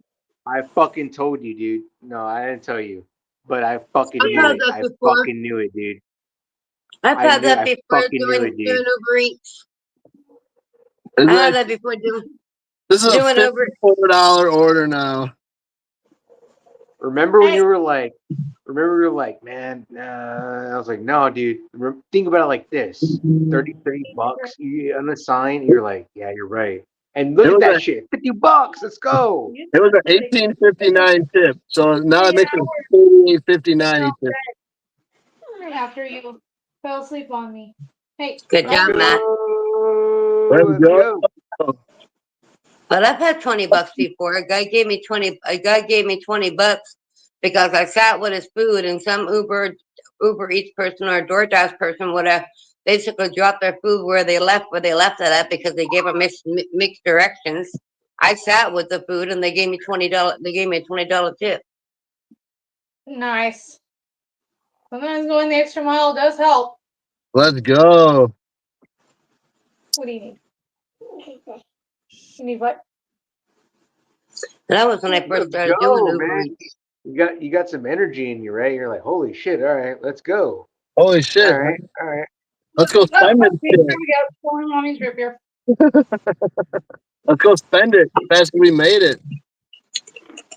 I fucking told you, dude. No, I didn't tell you. But I fucking I've knew had it. that I before. fucking knew it, dude. I've I had knew- that I before fucking knew doing it, dude. Uber Eats. It's I had like, that before doing this is a doing Uber. $54 order now. Remember when Hey. you were like, man, I was like, no, dude. Think about it like this: $30 on the sign. You're like, yeah, you're right. And look It at was that a shit, $50. Let's go. it was an $18.59 tip. So now it makes it $48.59 tip. After you fell asleep on me. Hey, Good Let's job, Matt. go. Let's Let's go. go. But I've had $20 before. A guy gave me 20 bucks because I sat with his food, and some Uber Eats person or a DoorDash person would have basically dropped their food where they left it at because they gave them mixed directions. I sat with the food, and they gave me $20. They gave me a $20 tip. nice. Sometimes going the extra mile does help. Let's go. What do you need? You need what? And that was when I first Let's started go, doing Uber man. Eats. You got some energy in you, right? You're like, holy shit! All right, let's go. Holy shit. All right, all right. Let's go spend Here it. we go. Pouring mommy's root beer. Let's go spend it. Fast we made it.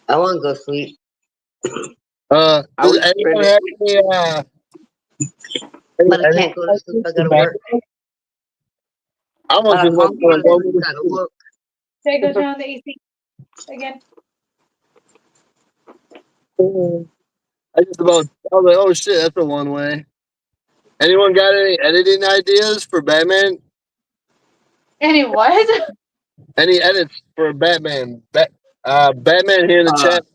I want to go sleep. I Does would anyone spend have But I can't go to sleep. I gotta work. I want But to I'm look for a hungry. I moment. gotta work. Should I go turn on the AC again? I was like, oh shit, that's a one way. Anyone got any editing ideas for Batman? Any what? Any edits for Batman? Batman here in the chat.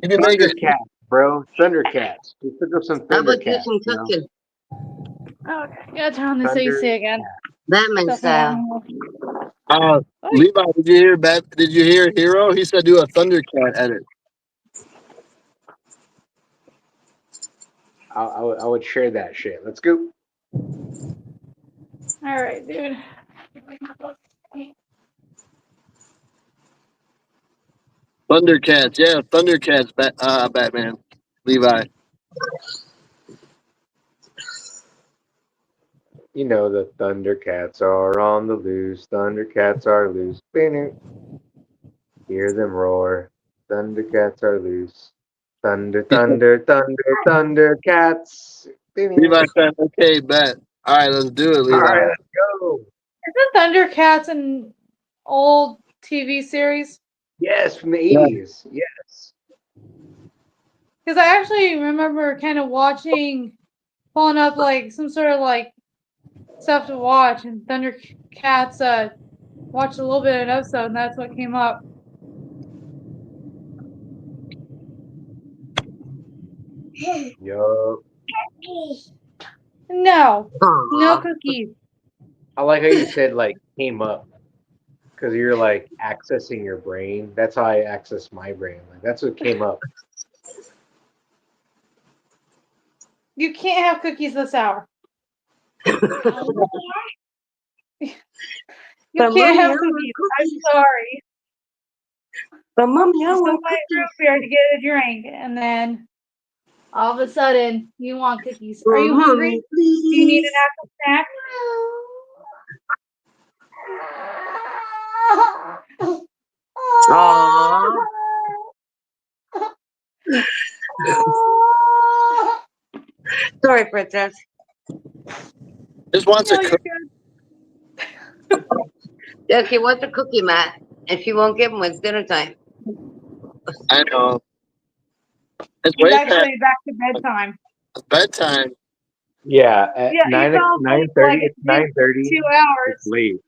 You can make it. Thundercats, bro. Thundercats. Just look up some How about do Thundercats. some You know? cooking? Okay, gotta turn on this Thunder. AC again. Batman Stuff style. Levi, did you hear Hero? He said do a Thundercat edit. I would share that shit. Let's go. All right, dude. Thundercats, yeah, Thundercats, Batman, Levi. You know the Thundercats are on the loose. Thundercats are loose. Hear them roar. Thundercats are loose. Thunder, thunder, thunder, Thundercats. Levi said, okay, bet. All right, let's do it, Levi. All right, let's go. Isn't Thundercats an old TV series? Yes, from the 80s. Yes. Because I actually remember kind of pulling up like some sort of like stuff to watch, and Thundercats watched a little bit of an episode, and that's what came up. Yup. No Aw. cookies. I like how you said like came up because you're like accessing your brain. That's how I access my brain. Like that's what came up. You can't have cookies this hour. You But can't Mommy, I have want cookies. I'm cookies. sorry. But Mommy, I You want still might root beer to get a drink, and then all of a sudden you want cookies. Are you hungry? Mommy, Do you need please. an actual snack? Aww. Sorry, Princess. Just wants No, a you're cook. good. Yeah, she wants a cookie, Matt, and she won't give him when it's dinner time. I know. It's It's way past actually back to bedtime. bedtime. Yeah, at Yeah, he fell asleep for like 9:30. 2 hours. It's late.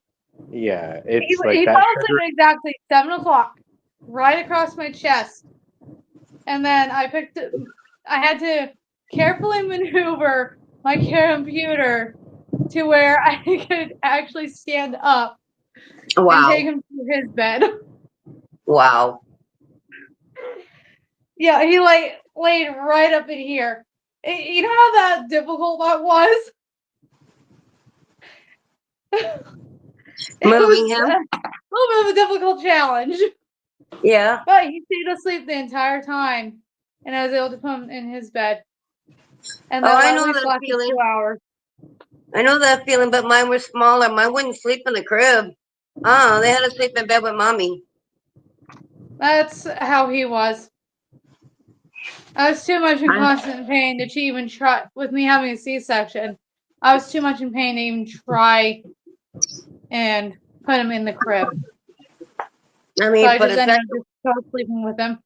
Yeah, He it's like that. fell asleep at exactly 7 o'clock, right across my chest. And then I had to carefully maneuver my computer to where I could actually stand up and Wow. take him to his bed. Wow. Yeah, he laid right up in here. You know how that difficult that was? Moving him? A little bit of a difficult challenge. Yeah. But he stayed asleep the entire time, and I was able to put him in his bed. And Oh, that I at know least that lasted feeling. 2 hours. I know that feeling, but mine were smaller. Mine wouldn't sleep in the crib. Oh, they had to sleep in bed with mommy. That's how he was. I was too much in constant pain to even try. With me having a C-section, I was too much in pain to even try and put him in the crib. I So mean, I for just the ended second, up just sleeping with him.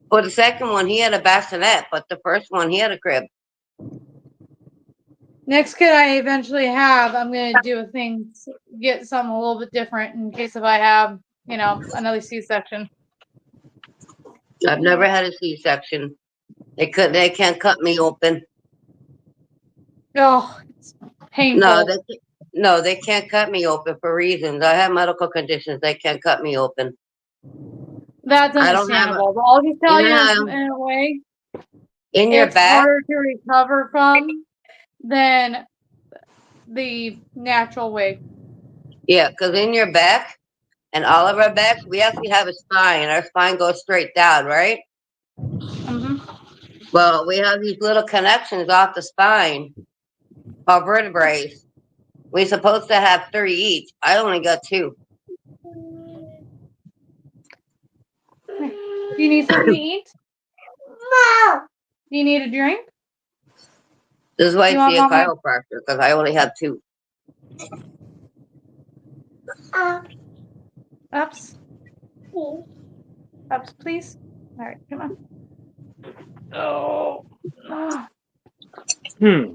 for the second one, he had a bassinet, but the first one, he had a crib. Next kid I eventually have, I'm gonna do a thing, get something a little bit different in case if I have, another C-section. I've never had a C-section. They can't cut me open. Oh, it's painful. No, they can't cut me open for reasons. I have medical conditions. They can't cut me open. That's I don't have understandable. But I'll just tell You you, know is, how in a way, in your it's back. harder to recover from than the natural way. Yeah, because in your back and all of our backs, we actually have a spine. Our spine goes straight down, right? Hmm. Well, we have these little connections off the spine called vertebrae. We're supposed to have 3 each. I only got 2. Do you need something to eat? No. Do you need a drink? This is why You I see a want mama? chiropractor, because I only have 2. Ups. Ups, please. All right, come on. Oh. Hmm.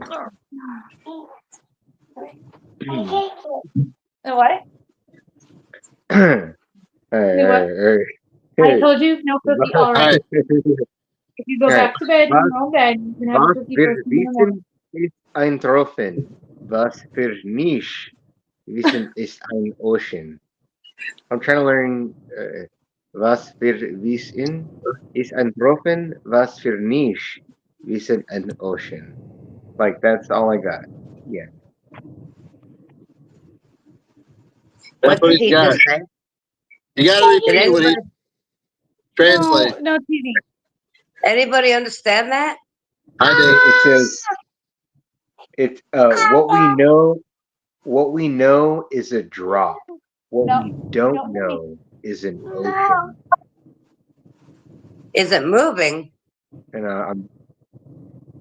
What? Hey, what? hey, I hey. told you no cookie All already. right. If you go Hey, back to bed, you was, go to bed. You can have a was cookie wir first thing in the morning. wissen, ist ein Tropfen. Was wir nicht wissen, ist ein Ocean. I'm trying to learn. Was wir wissen, ist ein Tropfen. Was wir nicht wissen, an ocean. Like, that's all I got. Yeah. What That's what did he's he got. just say? You got to Did repeat what he anybody, translate. No TV. anybody understand that? I did. It says it's what we know is a drop. What No. we don't No. know is an ocean. Is it moving? And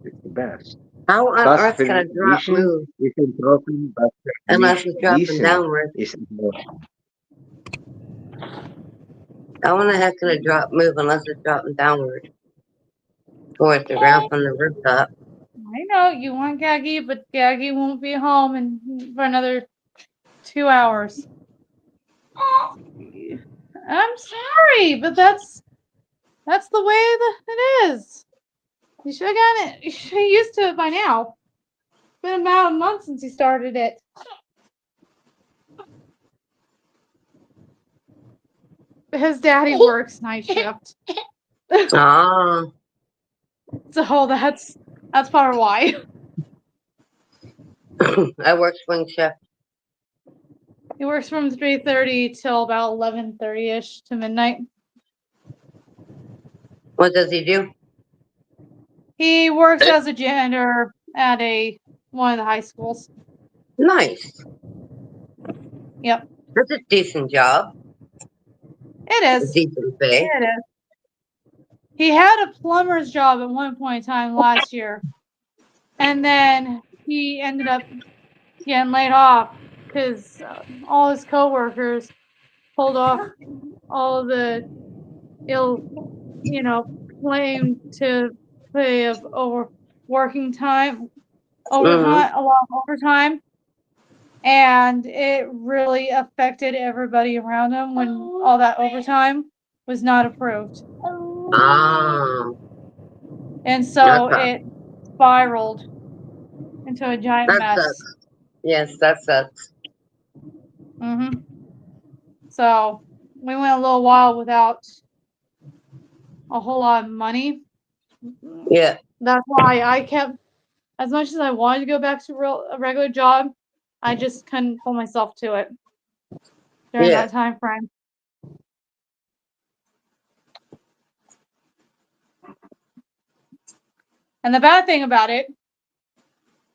it's the best. How on Was earth wir can a drop wissen, move ist ein Tropfen. Was wir unless nicht it's dropping wissen, downward? ist ein Ocean. How in the heck can a drop move unless it's dropping downward towards the ground from the rooftop? I know you want Gaggy, but Gaggy won't be home for another 2 hours. I'm sorry, but that's the way that it is. You should have gotten it. You should be used to it by now. It's been about a month since he started it. His daddy works night shift, Oh, so that's part of why. I work swing shift. He works from 3:30 till about 11:30ish to midnight. What does he do? He works as a janitor at one of the high schools. Nice. Yep, That's a decent job. it A is. decent pay. It is. He had a plumber's job at one point in time last year, and then he ended up getting laid off because all his coworkers pulled off all of the ill, claim to pay of working time, overtime, a lot of overtime, and it really affected everybody around him when all that overtime was not approved. Oh, And so it spiraled into a giant that mess. sucks. Yes, that sucks. So we went a little while without a whole lot of money. Yeah. That's why I kept, as much as I wanted to go back to a regular job, I just couldn't pull myself to it during that time frame. And the bad thing about it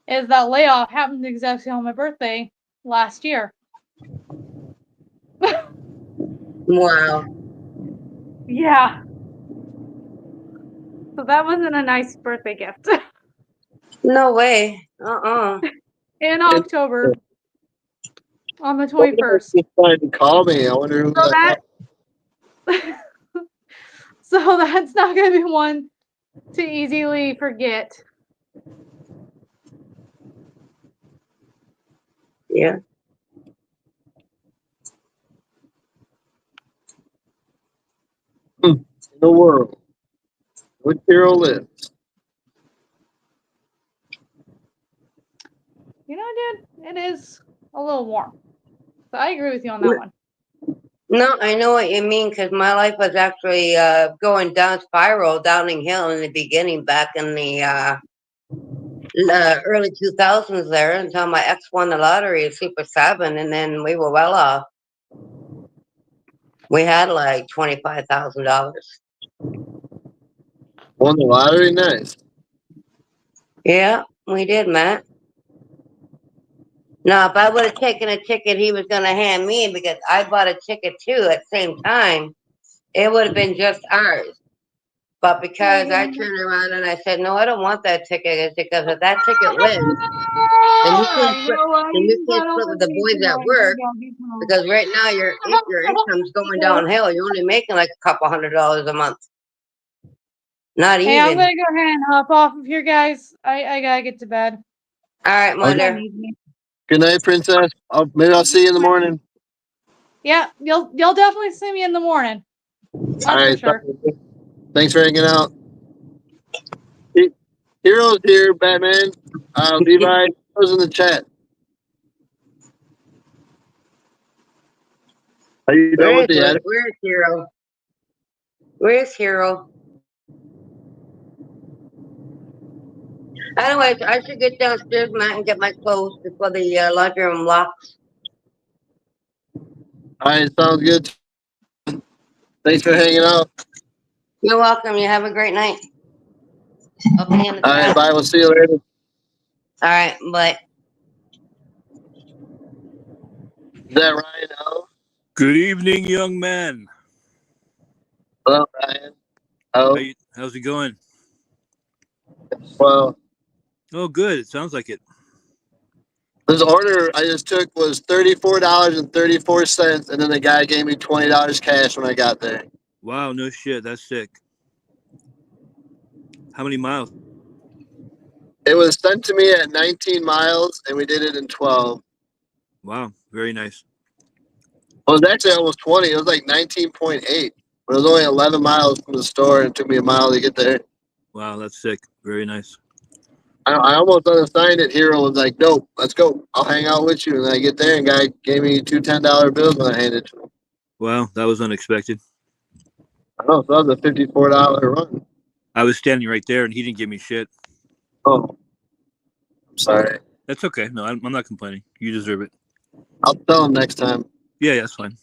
is that layoff happened exactly on my birthday last year. Wow. Yeah. So that wasn't a nice birthday gift. No way. In October, on the I wonder if 21st. he's trying to call me. I wonder who So that that, so that's not going to be one to easily forget. Yeah. in the world. Which hero lives? You know, dude, it is a little warm. So I agree with you on that one. No, I know what you mean because my life was actually going down spiral, downhill in the beginning back in the early 2000s there until my ex won the lottery at Super 7 and then we were well off. We had like $25,000. Won the lottery? Nice. Yeah, we did, Matt. Now, if I would have taken a ticket he was going to hand me because I bought a ticket too at the same time, it would have been just ours. But because I turned around and I said, no, I don't want that ticket, it's because if that ticket wins, then you can't split with the boys at work because right now your income's going downhill. You're only making like a couple $100 a month. Not Hey, I'm even. going to go ahead and hop off of here, guys. I got to get to bed. All right, mother. Good night, princess. Maybe I'll see you in the morning. Yeah, you'll definitely see me in the morning. That's All right. for sure. Thanks for hanging out. Heroes here, Batman. Levi, Heroes in the chat. Are you done with the edit? Where's Hero? Where's Hero? Anyways, I should get downstairs, Matt, and get my clothes before the laundry room locks. All right, sounds good. Thanks for hanging out. You're welcome. You have a great night. I'll be in the All right, chat. bye. We'll see you later. All right, bye. Is that Ryan O? Good evening, young man. Hello, Ryan. Oh, How's it going? well, Oh, good. It sounds like it. this order I just took was $34.34, and then the guy gave me $20 cash when I got there. Wow, no shit. That's sick. How many miles? It was sent to me at 19 miles, and we did it in 12. Wow, very nice. Well, it was actually almost 20. It was like 19.8. But it was only 11 miles from the store, and it took me a mile to get there. Wow, that's sick. Very nice. I almost unassigned it. Hero was like, "Dope, let's go. I'll hang out with you." And then I get there, and guy gave me two $10 bills when I handed it to him. Wow, that was unexpected. I know, so that was a $54 run. I was standing right there, and he didn't give me shit. Oh, I'm sorry. That's okay. No, I'm not complaining. You deserve it. I'll tell him next time. Yeah, that's fine.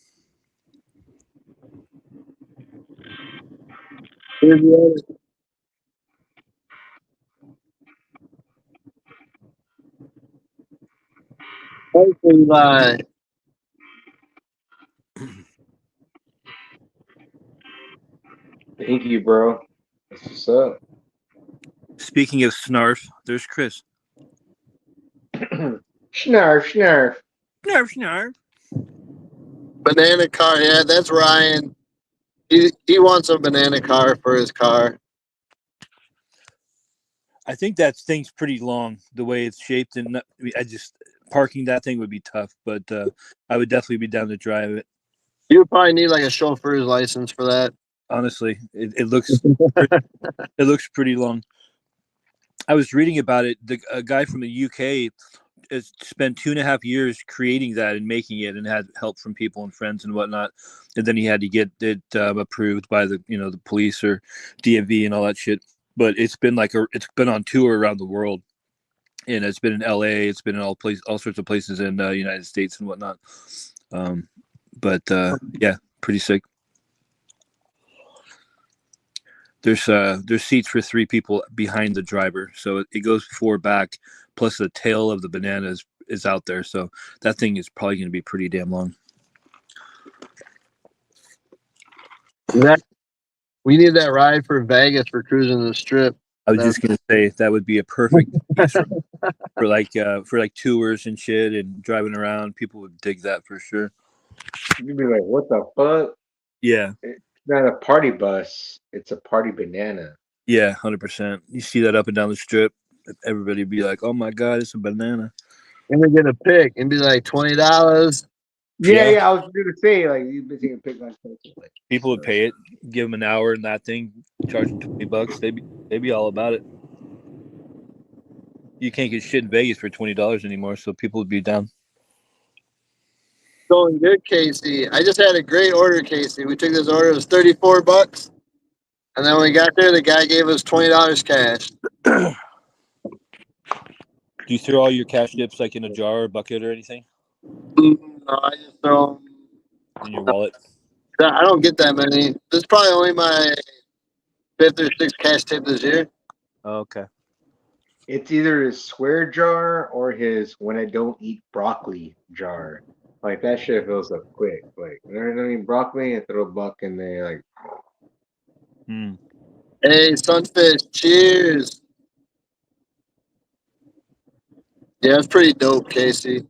Here's the other. Thanks, Levi. Thank you, bro. That's what's up. Speaking of snarf, there's Chris. Snarf, snarf. Snarf, snarf. Banana car. Yeah, that's Ryan. He wants a banana car for his car. I think that thing's pretty long, the way it's shaped, and I just parking that thing would be tough. But I would definitely be down to drive it. You would probably need like a chauffeur's license for that. Honestly, it looks it looks pretty long. I was reading about it. A guy from the UK has spent 2.5 years creating that and making it, and had help from people and friends and whatnot. And then he had to get it approved by the the police or DMV and all that shit. But it's been it's been on tour around the world, and it's been in LA. It's been in all sorts of places in the United States and whatnot. Yeah, pretty sick. There's seats for 3 people behind the driver, so it goes 4 back, plus the tail of the banana is out there, so that thing is probably going to be pretty damn long. That we need that ride for Vegas for cruising the strip. I was just gonna say that would be a perfect place for like tours and shit and driving around. People would dig that for sure. You'd be like, what the fuck? Yeah, It's not a party bus. It's a party banana. yeah, 100%. You see that up and down the strip, everybody would be like, "Oh my god, it's a banana." And we get a pick and be like $20. Yeah, Yeah. I was gonna say like you've been taking pick like People would pay it, give them an hour in that thing, charge them $20. They'd be all about it. You can't get shit in Vegas for $20 anymore, so people would be down. Going good, Casey. I just had a great order, Casey. We took this order. It was $34. And then when we got there, the guy gave us $20 cash. Do you throw all your cash dips like in a jar or bucket or anything No, I just throw them. in your wallet? I don't get that many. This is probably only my 5th or 6th cash tip this year. Oh, okay. It's either his swear jar or his when I don't eat broccoli jar. Like that shit fills up quick. Like when I don't eat broccoli, I throw a buck in there. Like Hey, Sunfish, cheers. Yeah, it's pretty dope, Casey.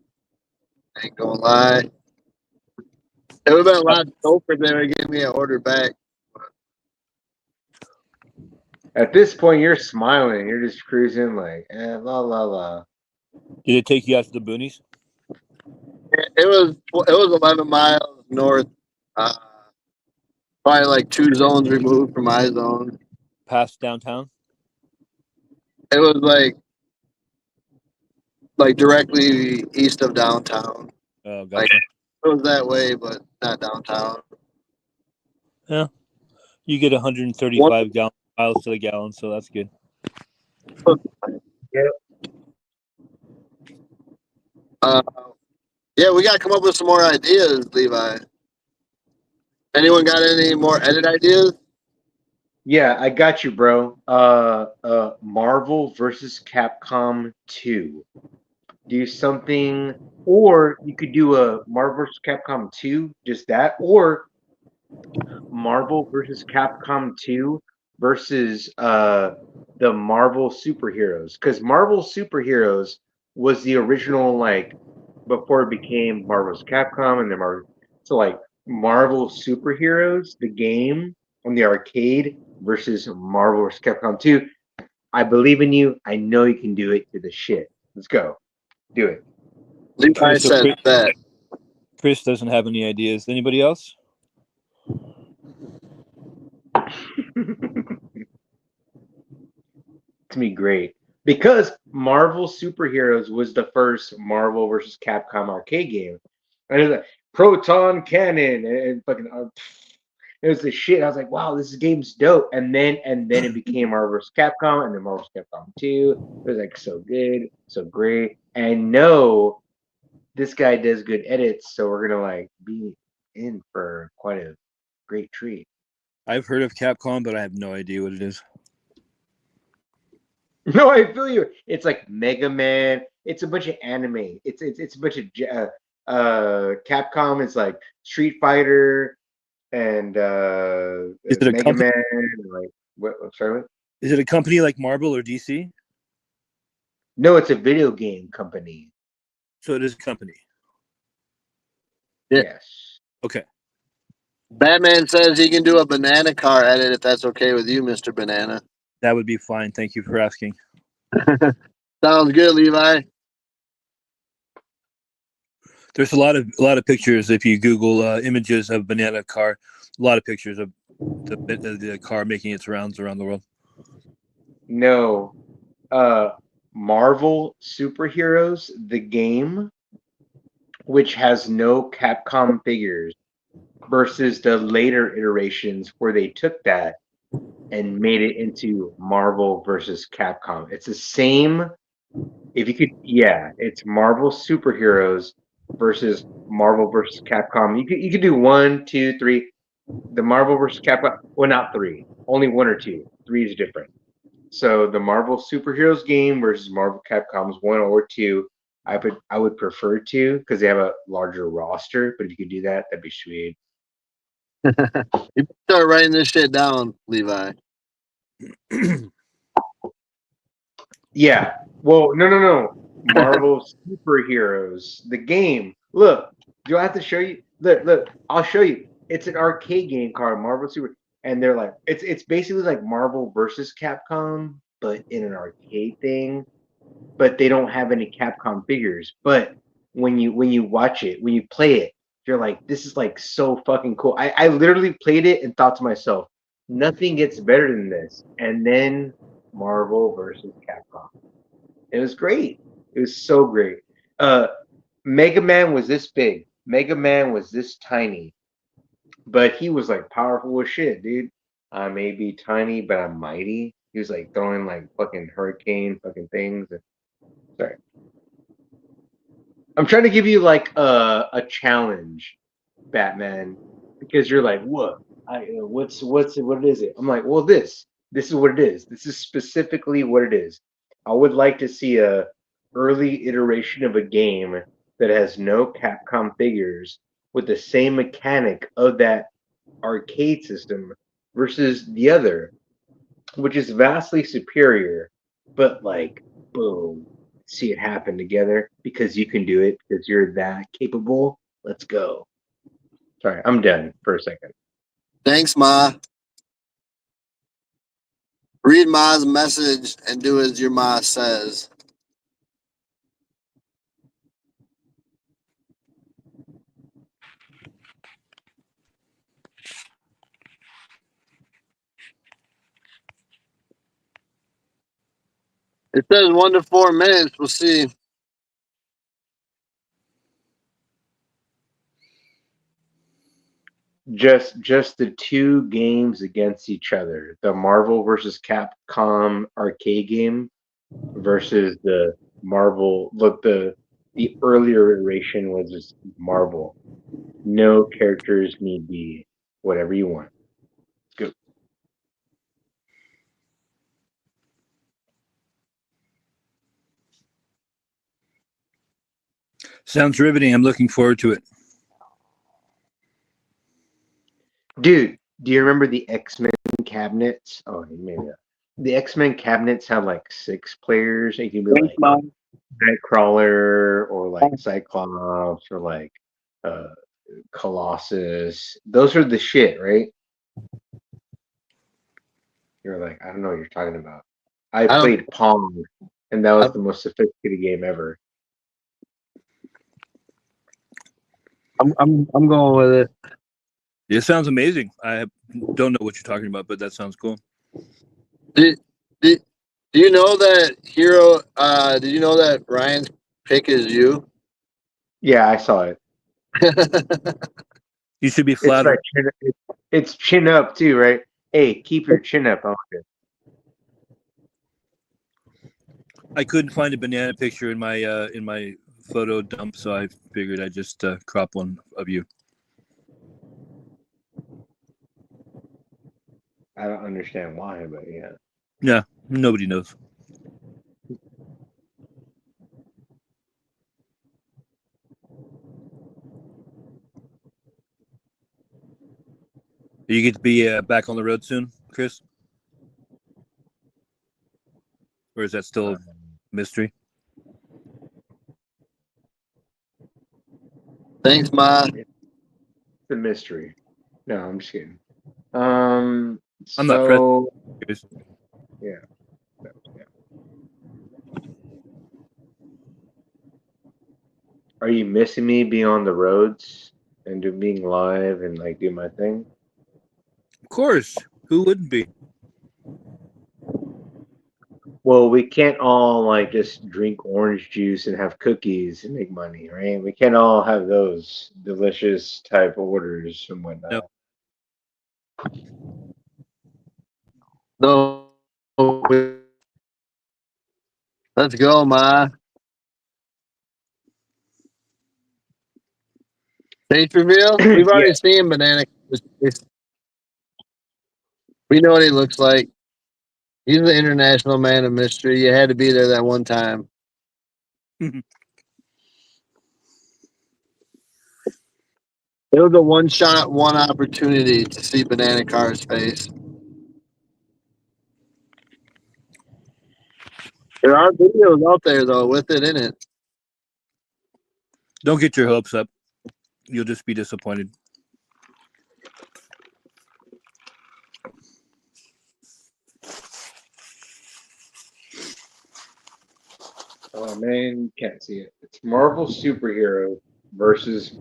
Ain't gonna lie. It would have been a lot doper if they would give me an order back. at this point, you're smiling. You're just cruising like la la la. Did it take you out to the boonies? It was 11 miles north, probably like 2 zones removed from my zone. Past downtown? It was like directly east of downtown. Oh, gotcha. Like it was that way, but not downtown. Yeah. You get 135 miles to the gallon, so that's good. Yeah, we gotta come up with some more ideas, Levi. Anyone got any more edit ideas? Yeah, I got you, bro. Marvel versus Capcom 2. Do something, or you could do a Marvel versus Capcom 2, just that, or Marvel versus Capcom 2 versus the Marvel superheroes. Because Marvel superheroes was the original, like, before it became Marvel's Capcom and then Marvel. So, like, Marvel superheroes, the game on the arcade versus Marvel vs. Capcom 2. I believe in you. I know you can do it to the shit. Let's go. Do it. Levi said that. Chris doesn't have any ideas. Anybody else? It's me great. Because Marvel Superheroes was the first Marvel vs. Capcom arcade game. And it was like Proton Cannon and fucking it was the shit. I was like, wow, this game's dope. And then it became Marvel vs. Capcom and then Marvel vs. Capcom 2. It was like so good, so great. And no, this guy does good edits, so we're gonna like be in for quite a great treat. I've heard of Capcom, but I have no idea what it is. No, I feel you. It's like Mega Man. It's a bunch of anime. It's a bunch of Capcom is like Street Fighter and Is it a Mega company? Man. Like what? Sorry, what? Is it a company like Marvel or DC? No, it's a video game company. So it is a company. Yeah. Yes. Okay. Batman says he can do a banana car edit if that's okay with you, Mr. Banana. That would be fine. Thank you for asking. Sounds good, Levi. There's a lot of pictures if you Google images of banana car. A lot of pictures of the car making its rounds around the world. No. Marvel Superheroes, the game, which has no Capcom figures, versus the later iterations where they took that and made it into Marvel versus Capcom. It's the same. If you could, yeah, it's Marvel Superheroes versus Marvel versus Capcom. You could do 1, 2, 3. The Marvel versus Capcom. Well, not 3. Only 1 or 2. 3 is different. So the Marvel Superheroes game versus Marvel Capcom's 1 or 2. I would prefer 2 because they have a larger roster. But if you could do that, that'd be sweet. You start writing this shit down, Levi. Yeah. Well, no. Marvel Superheroes, the game. Look, do I have to show you? Look. I'll show you. It's an arcade game called Marvel Super, and they're like, it's basically like Marvel versus Capcom, but in an arcade thing. But they don't have any Capcom figures. But when you watch it, when you play it, you're like, this is like so fucking cool. I literally played it and thought to myself, nothing gets better than this. And then Marvel versus Capcom. It was great. It was so great. Mega Man was this big. Mega Man was this tiny. But he was like powerful as shit, dude. I may be tiny, but I'm mighty. He was like throwing like fucking hurricane fucking things. Sorry. I'm trying to give you like a challenge, Batman, because you're like, what? What is it? I'm like, well, this is what it is. This is specifically what it is. I would like to see a early iteration of a game that has no Capcom figures with the same mechanic of that arcade system versus the other, which is vastly superior, but like, boom, see it happen together because you can do it because you're that capable. Let's go. Sorry, I'm done for a second. Thanks, Ma. Read Ma's message and do as your Ma says. It says 1 to 4 minutes. We'll see. Just the two games against each other. The Marvel versus Capcom arcade game versus the Marvel. Look, the earlier iteration was just Marvel. No characters need be. Whatever you want. Go. Sounds riveting. I'm looking forward to it. Dude, do you remember the X-Men cabinets? Oh, maybe not. The X-Men cabinets had like 6 players. You can be like Nightcrawler or like Cyclops or like Colossus. Those are the shit, right? You're like, I don't know what you're talking about. I played Pong, and that was the most sophisticated game ever. I'm going with it. It sounds amazing. I don't know what you're talking about, but that sounds cool. Do you know that Hero? Did you know that Ryan's pick is you? Yeah, I saw it. You should be flattered. It's chin up too, right? Hey, keep your chin up. I couldn't find a banana picture in my photo dump, so I figured I'd just crop one of you. I don't understand why, but yeah. Yeah, nobody knows. You get to be back on the road soon, Chris? Or is that still a mystery? Thanks, Ma. It's a mystery. No, I'm just kidding. I'm not pressed. Yeah. Are you missing me being on the roads and being live and like do my thing? Of course. Who wouldn't be? Well, we can't all like just drink orange juice and have cookies and make money, right? We can't all have those delicious type orders and whatnot. No. Let's go, Ma. Face reveal? We've already seen Banana. We know what he looks like. He's the international man of mystery. You had to be there that one time. It was a one shot, one opportunity to see Banana Car's face. There are videos out there though with it in it. Don't get your hopes up. You'll just be disappointed. Oh man, you can't see it. It's Marvel Superhero versus.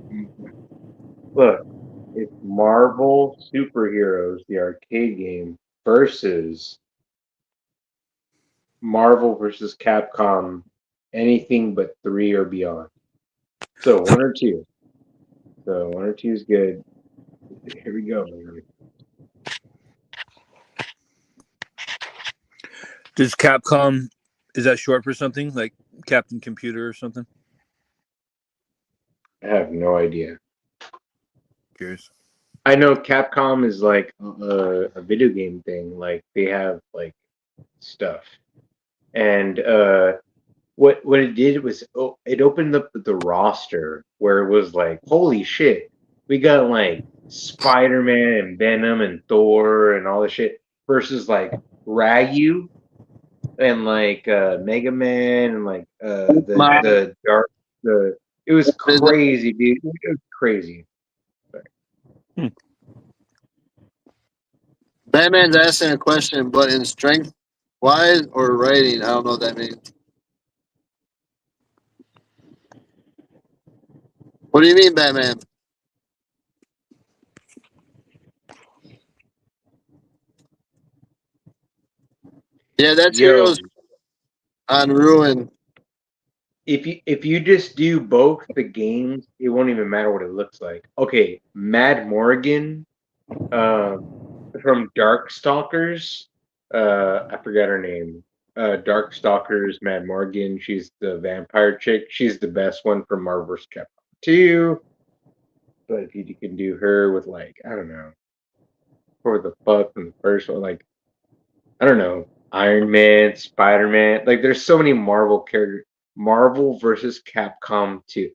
Look, it's Marvel Superheroes, the arcade game, versus Marvel versus Capcom, anything but 3 or beyond. So 1 or 2. So 1 or 2 is good. Here we go. Does Capcom, is that short for something like Captain Computer or something? I have no idea. Curious. I know Capcom is like a video game thing. Like they have like stuff, and what it did was it opened up the roster where it was like, holy shit, we got like Spider-Man and Venom and Thor and all this shit versus like Ryu and like Mega Man and like the dark it was crazy, dude. It was crazy. Batman's asking a question, but in strength wise or writing, I don't know what that means. What do you mean, Batman? Yeah, that's Yo, Heroes on Ruin. if you just do both the games, it won't even matter what it looks like. Okay, Mad Morgan, from Darkstalkers. I forgot her name. Darkstalkers, Mad Morgan. She's the vampire chick. She's the best one from Marvel vs. Capcom 2. But if you can do her with like, I don't know, for the fuck from the first one, like, I don't know, Iron Man, Spider Man. Like, there's so many Marvel characters. Marvel versus Capcom 2.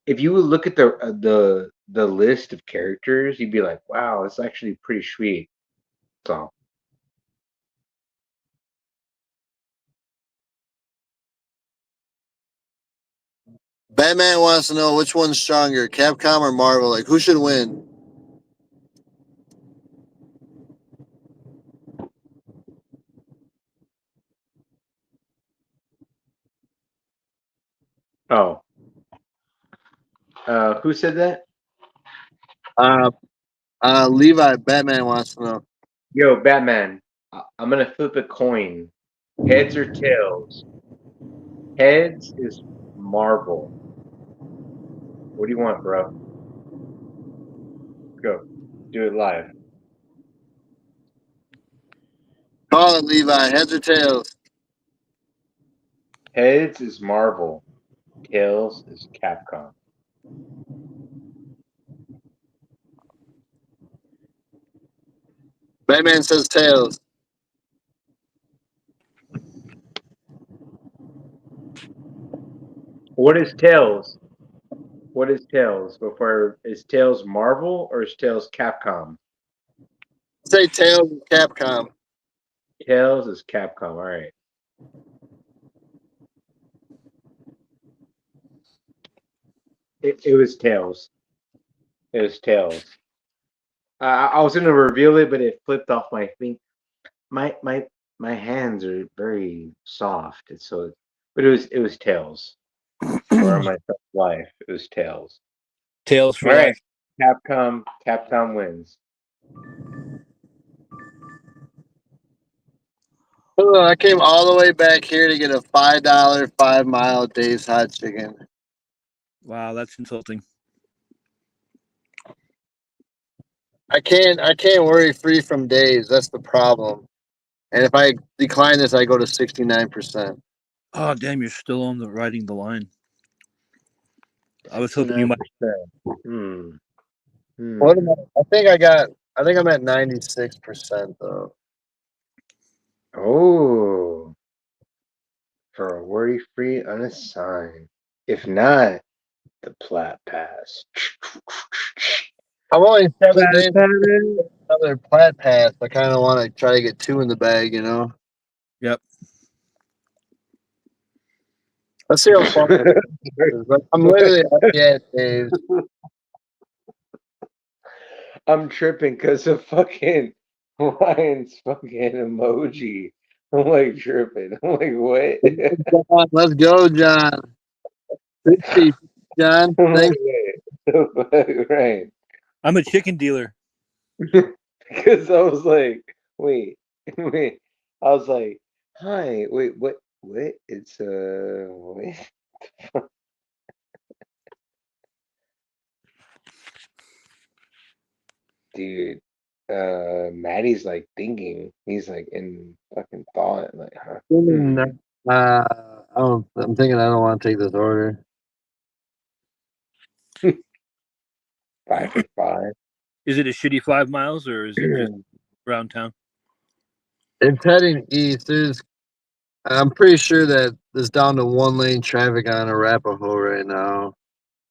If you would look at the list of characters, you'd be like, wow, it's actually pretty sweet. So Batman wants to know which one's stronger, Capcom or Marvel? Like, who should win? oh. Who said that? Levi, Batman wants to know. Yo, Batman. I'm gonna flip a coin. Heads or tails? Heads is Marvel. What do you want, bro? Go. Do it live. Call it, Levi. Heads or tails? Heads is Marvel. Tails is Capcom. Batman says tails. What is Tails? What is Tails? Before, is Tails Marvel or is Tails Capcom? Say tails and Capcom. Tails is Capcom. All right. It was Tails. It was Tails. I was gonna reveal it, but it flipped off my thing. My hands are very soft, and so. But it was Tails. For my life, it was Tails. Tails for All life. right, Capcom wins. Oh, I came all the way back here to get a $5 5-mile Dave's hot chicken. Wow, that's insulting. I can't worry free from Dave's. That's the problem. And if I decline this, I go to 69%. Oh, damn, you're still on the riding the line. I was hoping you might. What am I think I'm at 96% though. Oh, for a worry-free unassigned. If not, the plat pass. I'm only 7 days another plat pass. I kind of want to try to get 2 in the bag, you know. Yep. Let's see how far. I'm literally at Dave's. I'm tripping because of fucking Ryan's fucking emoji. I'm like tripping. I'm like, what? Let's go, John. 60, John. I'm like, Thanks. wait. Right. I'm a chicken dealer. Because I was like, wait. I was like, hi, wait, what? It's what? Dude, Maddie's like thinking. He's like in fucking thought, like, huh? I'm thinking I don't want to take this order. 5 for 5. Is it a shitty 5 miles or is it just around town? It's heading east. I'm pretty sure that there's down to 1 lane traffic on Arapahoe right now.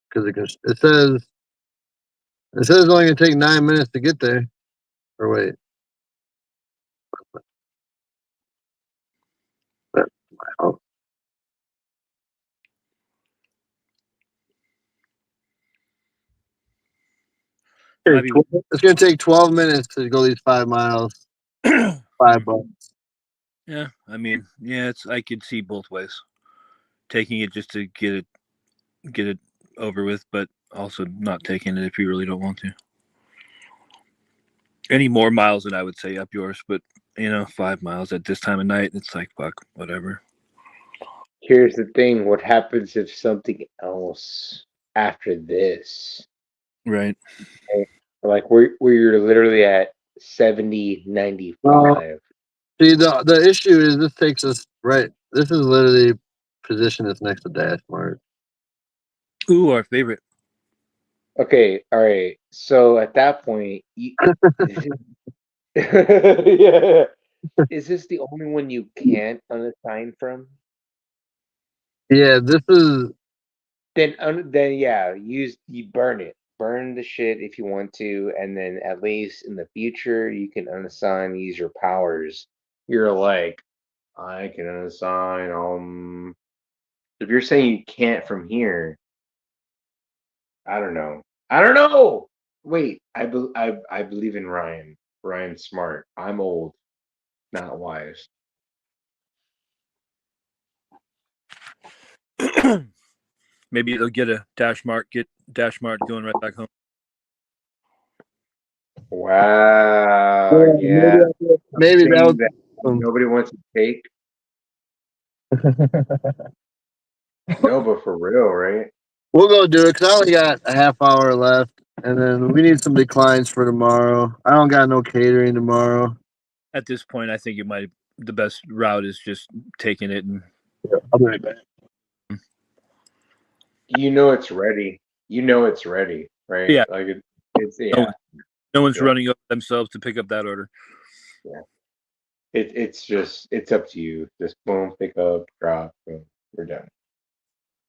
Because it says it's only gonna take 9 minutes to get there. Or wait. Oh. Might be- It's gonna take 12 minutes to go these 5 miles. $5. Yeah, I mean, yeah, I could see both ways. Taking it just to get it over with, but also not taking it if you really don't want to. Any more miles than I would say up yours, but 5 miles at this time of night, it's like fuck, whatever. Here's the thing: what happens if something else after this? Right. Like we're literally at 70, 95. See, the issue is this takes us right. This is literally position that's next to Dash Mart. Ooh, our favorite. Okay, all right. So at that point, yeah, is this the only one you can't unassign from? Yeah, this is. Then yeah, you burn it. Burn the shit if you want to, and then at least in the future you can unassign, use your powers. You're like, I can unassign. If you're saying you can't from here, I don't know. I don't know. Wait, I believe in Ryan. Ryan's smart. I'm old, not wise. Maybe they'll get Dash Mart going right back home. Wow. Yeah. Maybe that That nobody wants to take. No, but for real, right? We'll go do it because I only got a half hour left, and then we need some declines for tomorrow. I don't got no catering tomorrow. At this point, I think the best route is just taking it and. I'll be right back. It's ready. It's ready, right? Yeah. Like it's yeah. No one's running up themselves to pick up that order. Yeah. It's up to you. Just boom, pick up, drop, boom, we're done.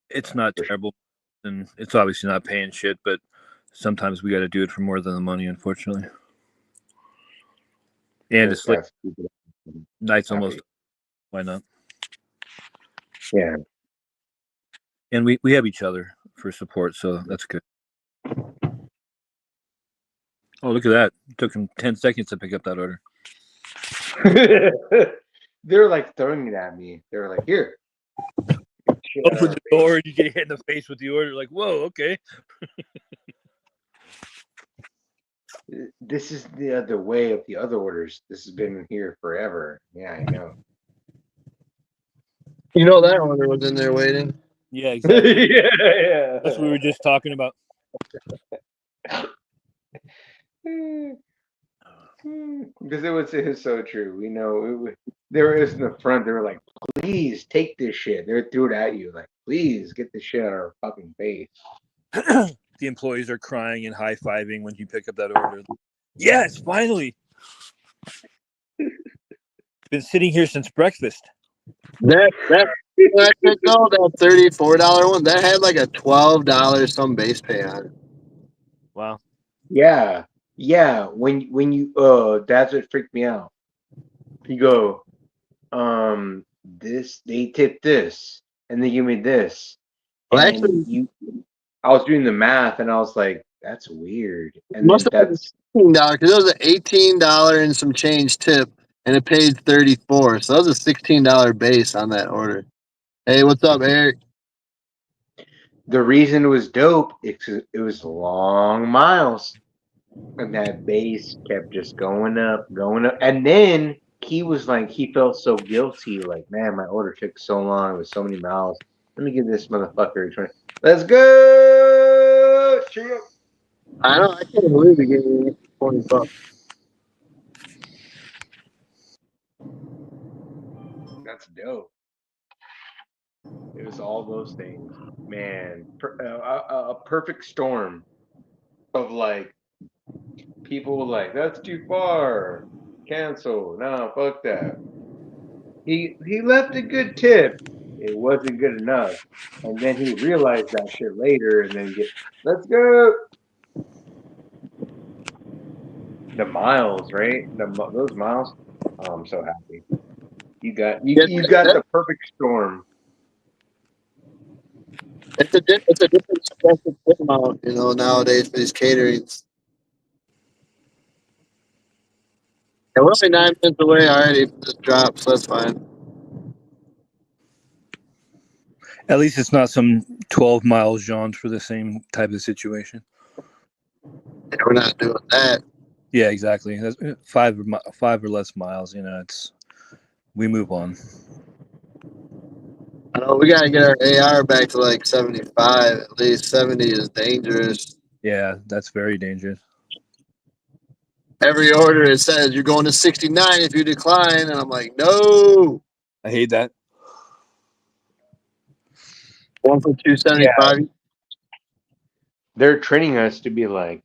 It's not terrible, and it's obviously not paying shit, but sometimes we got to do it for more than the money, unfortunately. And it's like night's almost. Why not? Yeah. And we have each other for support, so that's good. Oh, look at that! It took him 10 seconds to pick up that order. They're like throwing it at me. They're like, "Here." Open the door and you get hit in the face with the order. Like, whoa, okay. This is the other way of the other orders. This has been here forever. Yeah, I know. That order was in there waiting. Yeah, exactly. Yeah. That's what we were just talking about. Because it was so true. We know there is in the front. They were like, "Please take this shit." They threw it at you, like, "Please get this shit out of our fucking face." The employees are crying and high fiving when you pick up that order. Yes, finally. Been sitting here since breakfast. That $34 one that had like a $12 some base pay on it. Wow. Yeah, yeah. When you that's what freaked me out. You go, this they tip this, and they give me this, Well, and actually, I was doing the math, and I was like, that's weird. it And must then have been that's $16 because it was an $18 and some change tip, and it paid 34. So that was a $16 base on that order. Hey, what's up, Eric? the reason it was dope. It was long miles, and that base kept just going up, and then he was like, he felt so guilty, like, man, my order took so long, it was so many miles. Let me give this motherfucker a 20. Let's go. Cheer up. I know. I can't believe it gave me 20 bucks. That's dope. It was all those things, man. A perfect storm of like people like, that's too far, cancel. No, fuck that. He left a good tip. It wasn't good enough, and then he realized that shit later, and then let's go. The miles, right? Those miles. Oh, I'm so happy. Yeah, You got the perfect storm. it's a different special tip amount, nowadays for these caterings. And we're only 9 minutes away already from this drop, so that's fine. At least it's not some 12 miles jaunt for the same type of situation. Yeah, we're not doing that. Yeah, exactly. That's 5 or less miles. We move on. I know we gotta get our AR back to like 75. At least 70 is dangerous. Yeah, that's very dangerous. Every order it says you're going to 69 if you decline, and I'm like, no. I hate that. One for 275. They're training us to be like,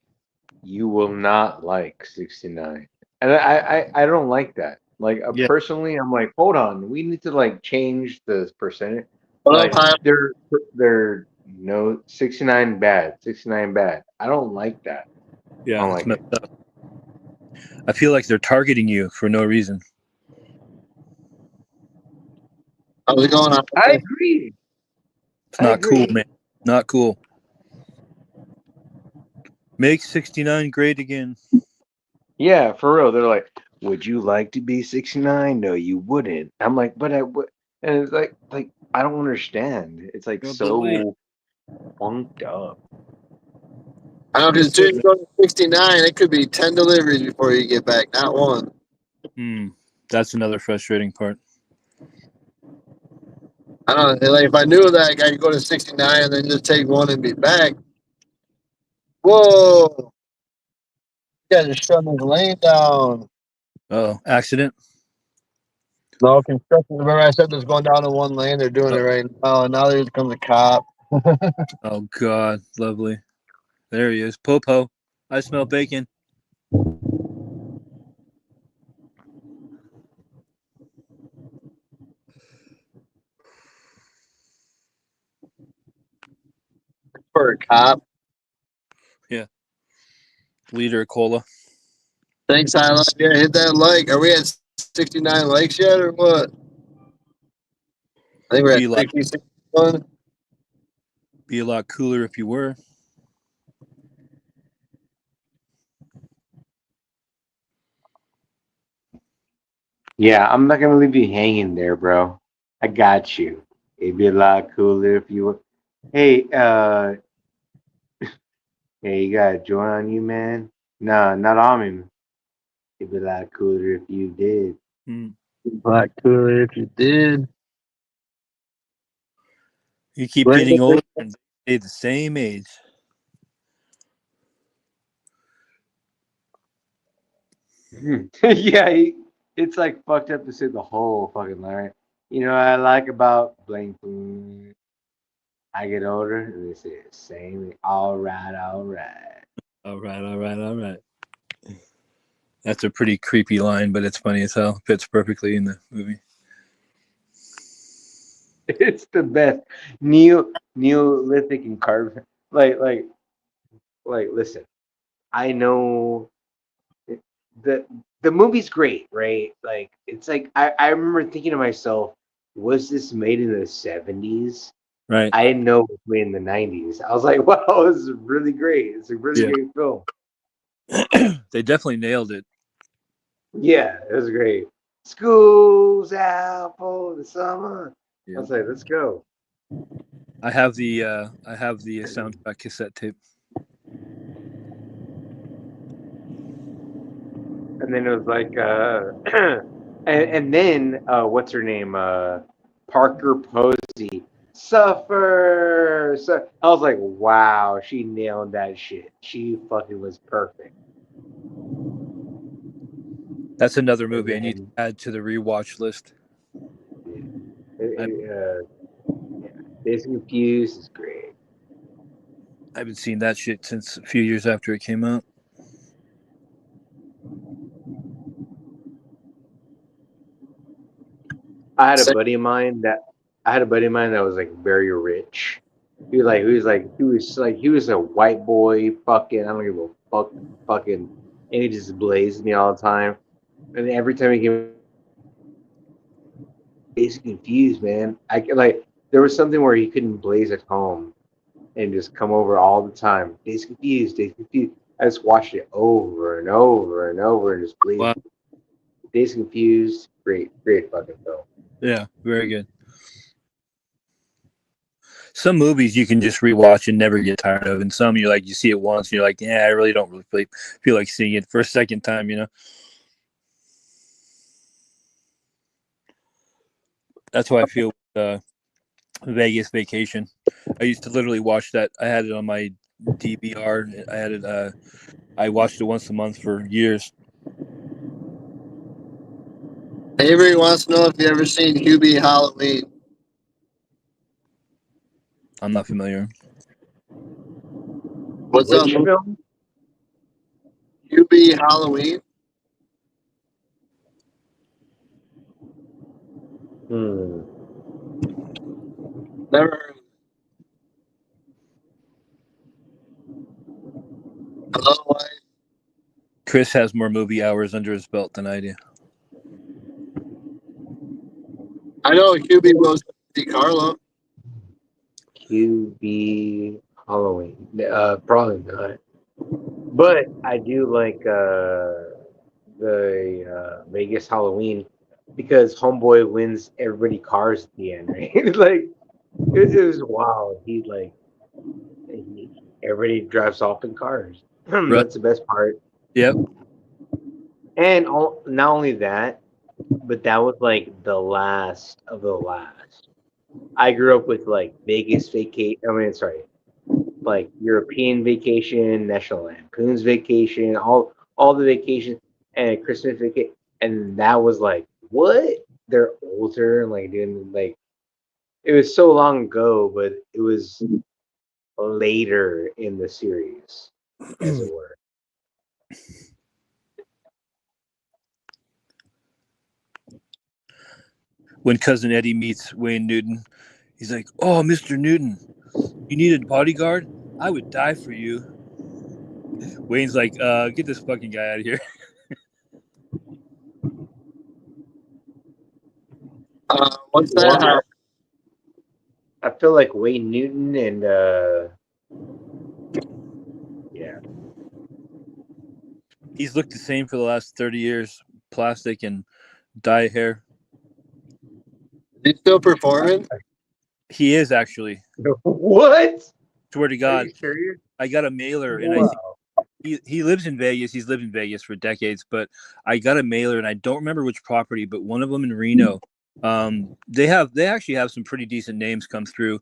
you will not like 69, and I don't like that. Like Yeah. personally, I'm like, hold on, we need to like change the percentage. What Like up, Kyle? they're no 69 bad, 69 bad. I don't like that. Yeah, I don't it's like messed it. up. I feel like they're targeting you for no reason. How's it going on? I agree. It's not cool, man. Not cool. Make 69 great again. Yeah, for real. They're like, would you like to be 69? No, you wouldn't. I'm like, but I would. And it's like I don't understand. It's like But wait. so funked up. I know because as soon as you go to 69, it could be 10 deliveries before you get back, not one. That's another frustrating part. I don't know. Like if I knew that, I could go to 69 and then just take one and be back. Whoa! You guys are shutting this lane down. Oh, accident? No construction. Remember, I said this going down in one lane. They're doing it right now, and now there comes a cop. Oh, God. Lovely. There he is. Popo. I smell bacon. For a cop. Yeah. Liter of cola. Thanks, Highlight. Yeah, hit that like. Are we at 69 likes yet, or what? I think we're Be at like- 61. Be a lot cooler if you were. Yeah, I'm not gonna leave you hanging there, bro. I got you. It'd be a lot cooler if you were. Hey, hey, you got a joint on you, man? No, not on me. It'd be a lot cooler if you did. Black cooler if you did. You keep getting older and stay the same age. Yeah, it's like fucked up to say the whole fucking line. You know what I like about blank. I get older and they say the same. All right, all right. All right. That's a pretty creepy line, but it's funny as hell. Fits perfectly in the movie. It's the best. Neolithic and carbon. Like, listen. I know the the movie's great, right? Like it's like I remember thinking to myself, was this made in the 70s? Right. I didn't know it was made in the 90s. I was like, wow, this is really great. It's a really Yeah. great film. They definitely nailed it. Yeah, it was great. School's out for the summer. I Yeah. was like, let's go. I have the soundtrack cassette tape. And then it was like, and then what's her name? Parker Posey. Suffer. I was like, wow, she nailed that shit. She fucking was perfect. That's another And movie I need to then, add to the rewatch list. yeah, Days Confused is great. I haven't seen that shit since a few years after it came out. I had a buddy of mine that was like very rich. He was a white boy, fucking I don't give a fuck, fucking, and he just blazed me all the time. And every time he came, he's confused, man. I like there was something where he couldn't blaze at home, and just come over all the time. Days Confused, Days Confused. I just watched it over and over and over and just blaze. Wow. Days Confused, great fucking film. Yeah, very good. Some movies you can just rewatch and never get tired of, and some you see it once and you're like, yeah, I really don't really feel like seeing it for a second time, you know. That's how I feel with Vegas Vacation. I used to literally watch that. I had it on my DVR. I had it. I watched it once a month for years. Avery wants to know if you ever seen Hubie Halloween. I'm not familiar. What's up, Which film? Hubie Halloween? Never heard. Hello, wife. Chris has more movie hours under his belt than I do. I know Hubie was DiCarlo. QB Halloween. Probably not. But I do like the Vegas Halloween because Homeboy wins everybody cars at the end, right? Like it was wild. Everybody drives off in cars. That's the best part. Yep. And not only that, but that was like the last of the last. I grew up with like Vegas Vacation. I mean, sorry, like European Vacation, National Lampoon's Vacation, all the vacations, and Christmas Vacation, and that was like, what? They're older and like doing like, it was so long ago, but it was later in the series, as it were. When Cousin Eddie meets Wayne Newton, he's like, "Oh, Mr. Newton, you need a bodyguard? I would die for you." Wayne's like, "Get this fucking guy out of here." What's that? I feel like Wayne Newton and yeah, He's looked the same for the last 30 years. Plastic and dye hair. He's still performing? He is actually. What? Swear to Are God. you serious? I got a mailer, and Wow. I think he lives in Vegas. He's lived in Vegas for decades, but I got a mailer, and I don't remember which property, but one of them in Reno. They actually have some pretty decent names come through.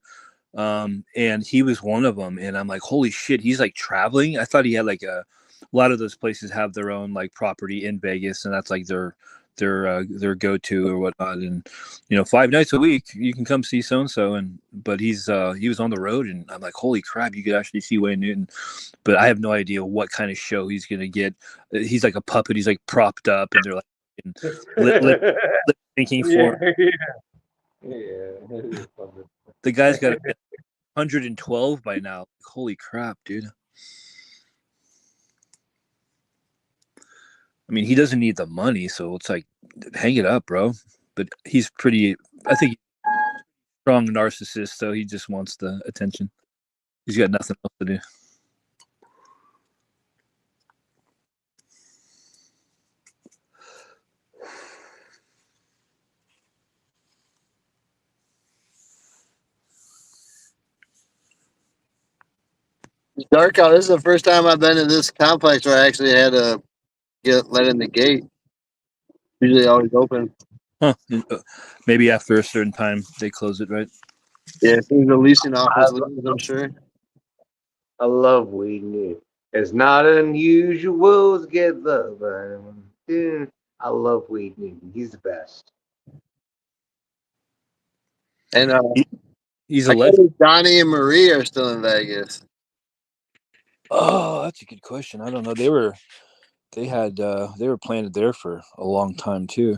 And he was one of them, and I'm like, holy shit, he's like traveling. I thought he had like a lot of those places have their own like property in Vegas, and that's like their go-to or whatnot. And 5 nights a week you can come see so and so, but he was on the road, and I'm like, holy crap, you could actually see Wayne Newton. But I have no idea what kind of show he's gonna get. He's like a puppet. He's like propped up, and they're like lip thinking for him. Yeah. The guy's got 112 by now. Holy crap, dude. I mean, he doesn't need the money, so it's like, hang it up, bro. But he's pretty. I think strong narcissist, so he just wants the attention. He's got nothing else to do. It's dark out. This is the first time I've been in this complex where I actually had to get let in the gate. Usually always open. Huh. Maybe after a certain time they close it, right? Yeah, as soon as the leasing office leaves, I'm sure. I love Whedon. It's not unusual to get love. Dude, I love Whedon. He's the best. And He's I a guess legend. Donnie and Marie are still in Vegas. Oh, that's a good question. I don't know. They were planted there for a long time too.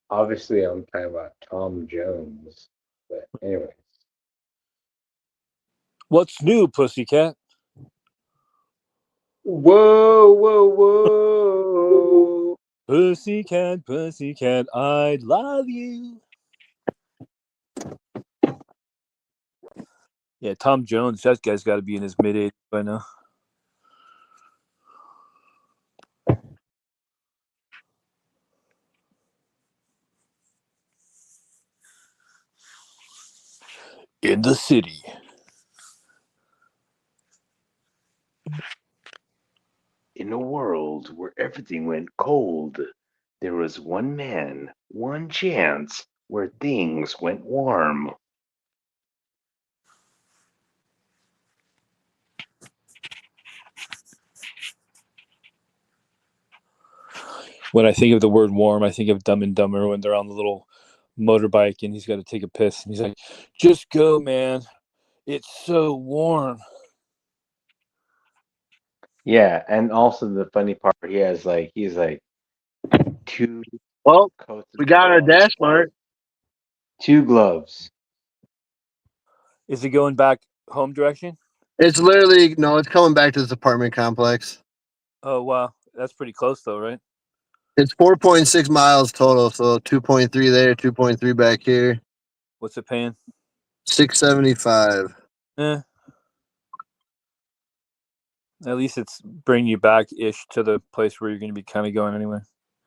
Obviously, I'm talking about Tom Jones. But anyway. What's new, pussycat? Whoa, whoa, whoa. Pussycat, pussycat, I love you. Yeah, Tom Jones, that guy's got to be in his mid-80s by now. In the city. In a world where everything went cold, there was one man, one chance where things went warm. When I think of the word warm, I think of Dumb and Dumber when they're on the little motorbike and he's got to take a piss. And he's like, just go, man. It's so warm. Yeah, and also the funny part, he's like two Well, coats of we got our on his dash glove, mart. 2 gloves. Is it going back home direction? It's literally it's coming back to this apartment complex. Oh, wow. That's pretty close, though, right? It's 4.6 miles total, so 2.3 there, 2.3 back here. What's it paying? 675. At least it's bringing you back-ish to the place where you're going to be kind of going anyway.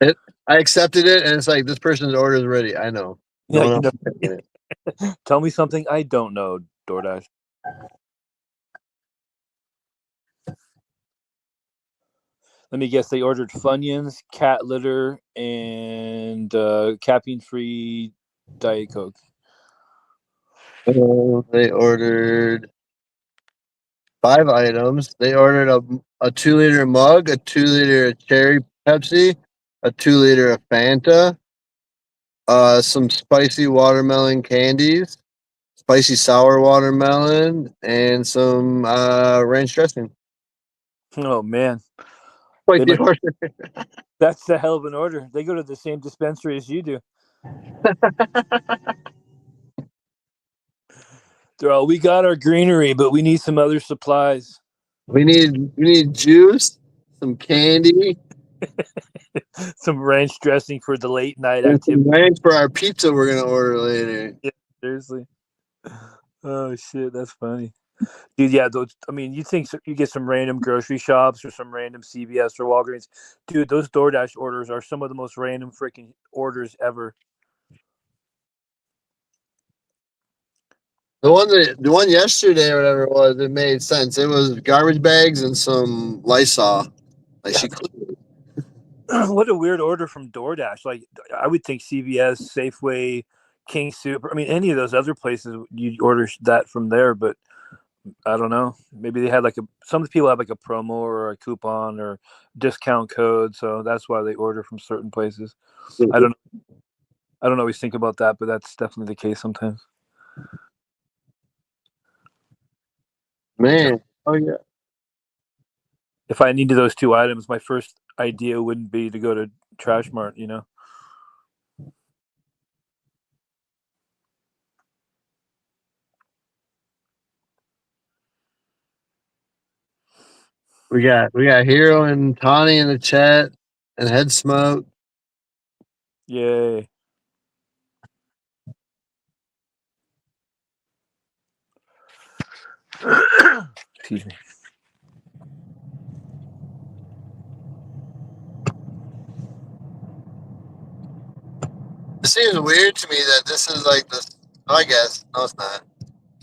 I accepted it, and it's like this person's order is ready. I know. No Yeah, one else is taking it. Tell me something I don't know, DoorDash. Let me guess. They ordered Funyuns, cat litter, and caffeine-free Diet Coke. They ordered 5 items. They ordered a 2-liter mug, a 2-liter of cherry Pepsi, a 2-liter of Fanta, some spicy watermelon candies, spicy sour watermelon, and some ranch dressing. Oh, man. Quite the order. That's a hell of an order. They go to the same dispensary as you do. They're all, we got our greenery, but we need some other supplies. We need juice, some candy, some ranch dressing for the late night and activity. some ranch for our pizza we're gonna order later. Yeah, seriously. Oh shit, that's funny, dude. Yeah, those. I mean, you think you get some random grocery shops or some random CVS or Walgreens, dude. Those DoorDash orders are some of the most random freaking orders ever. The one yesterday or whatever it was, it made sense. It was garbage bags and some Lysol. Like she What a weird order from DoorDash. Like, I would think CVS, Safeway, King Super. I mean, any of those other places you'd order that from there, but I don't know. Maybe they had some people have like a promo or a coupon or discount code, so that's why they order from certain places. I don't always think about that, but that's definitely the case sometimes. Man, oh yeah. If I needed those 2 items, my first idea wouldn't be to go to Trash Mart, you know? We got Hero and Tawny in the chat and Head Smoke. Yay. Excuse me. It seems weird to me that this is like this. I guess no, it's not.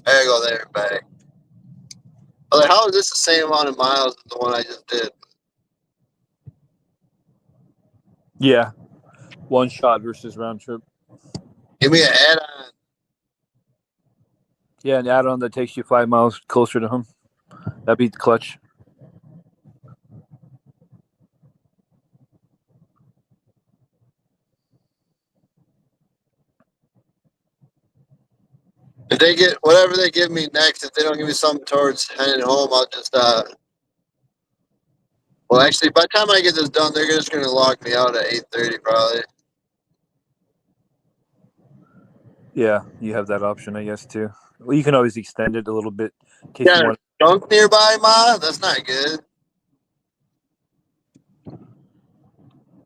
I gotta go there and back. I was like, how is this the same amount of miles as the one I just did? Yeah. One shot versus round trip. Give me an add-on. Yeah, an add-on that takes you 5 miles closer to home. That'd be clutch. If they get whatever they give me next, if they don't give me something towards heading home, I'll just well, actually, by the time I get this done, they're just gonna lock me out at 8:30 probably. Yeah, you have that option, I guess, too. Well, you can always extend it a little bit in case Got you a want. skunk nearby, Ma? That's not good.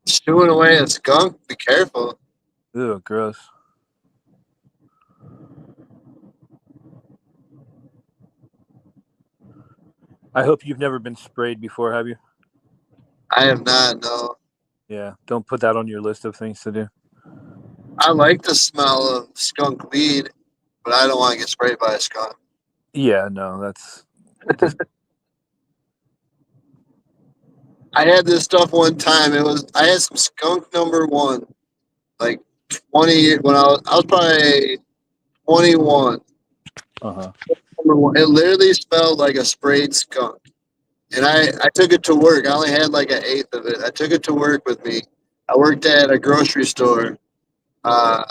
Shooing away a skunk? Be careful. Ew, gross. I hope you've never been sprayed before, have you? I have not, no. Yeah, don't put that on your list of things to do. I like the smell of skunk weed, but I don't want to get sprayed by a skunk. Yeah, no, that's I had this stuff one time. I had some skunk number one, like 20 when I was probably 21. uh-huh. Number one. It literally smelled like a sprayed skunk. And I took it to work. I only had like an eighth of it. I took it to work with me. I worked at a grocery store, and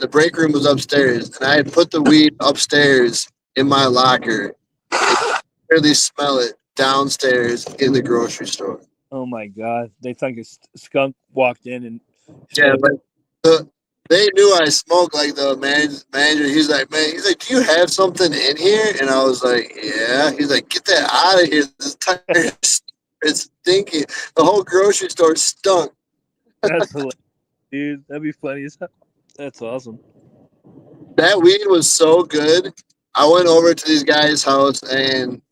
the break room was upstairs. And I had put the weed upstairs in my locker. And you could barely smell it downstairs in the grocery store. Oh my god, they think a skunk walked in and Yeah, like they knew I smoked. Like the manager, he's like, man, he's like, do you have something in here? And I was like, yeah. He's like, get that out of here. This tire it's stinking. The whole grocery store stunk. that's hilarious, dude. That'd be funny as hell. That's awesome. That weed was so good. I went over to these guys' house and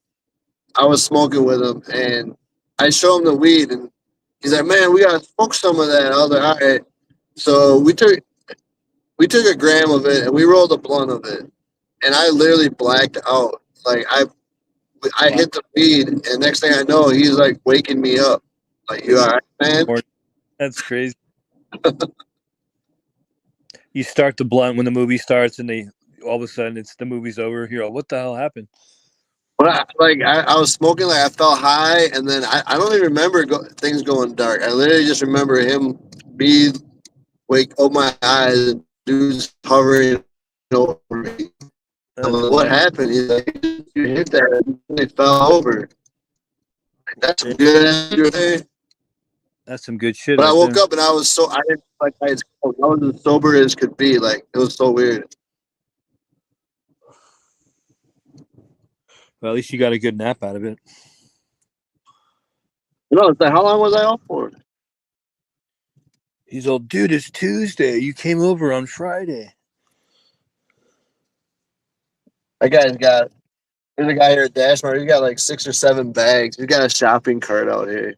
I was smoking with him, and I showed him the weed, and he's like, man, we gotta smoke some of that. I was like, all right. So we took a gram of it and we rolled a blunt of it, and I literally blacked out. Like I hit the weed, and next thing I know, he's like waking me up. Like, you all right, man? That's crazy. You start the blunt when the movie starts, and they all of a sudden the movie's over. You're like, what the hell happened? But I was smoking, like I felt high, and then I don't even remember things going dark. I literally just remember me open my eyes, and dudes hovering over me. I'm like, what happened? He's like, you hit that, and they fell over. Like, that's some good energy there. That's some good shit. But I right woke there. up and I didn't like I was as sober as could be. Like, it was so weird. Well, at least you got a good nap out of it. It's like, how long was I off for? He's all, dude, it's Tuesday. You came over on Friday. There's a guy here at Dashmart. He's got like 6 or 7 bags. He's got a shopping cart out here.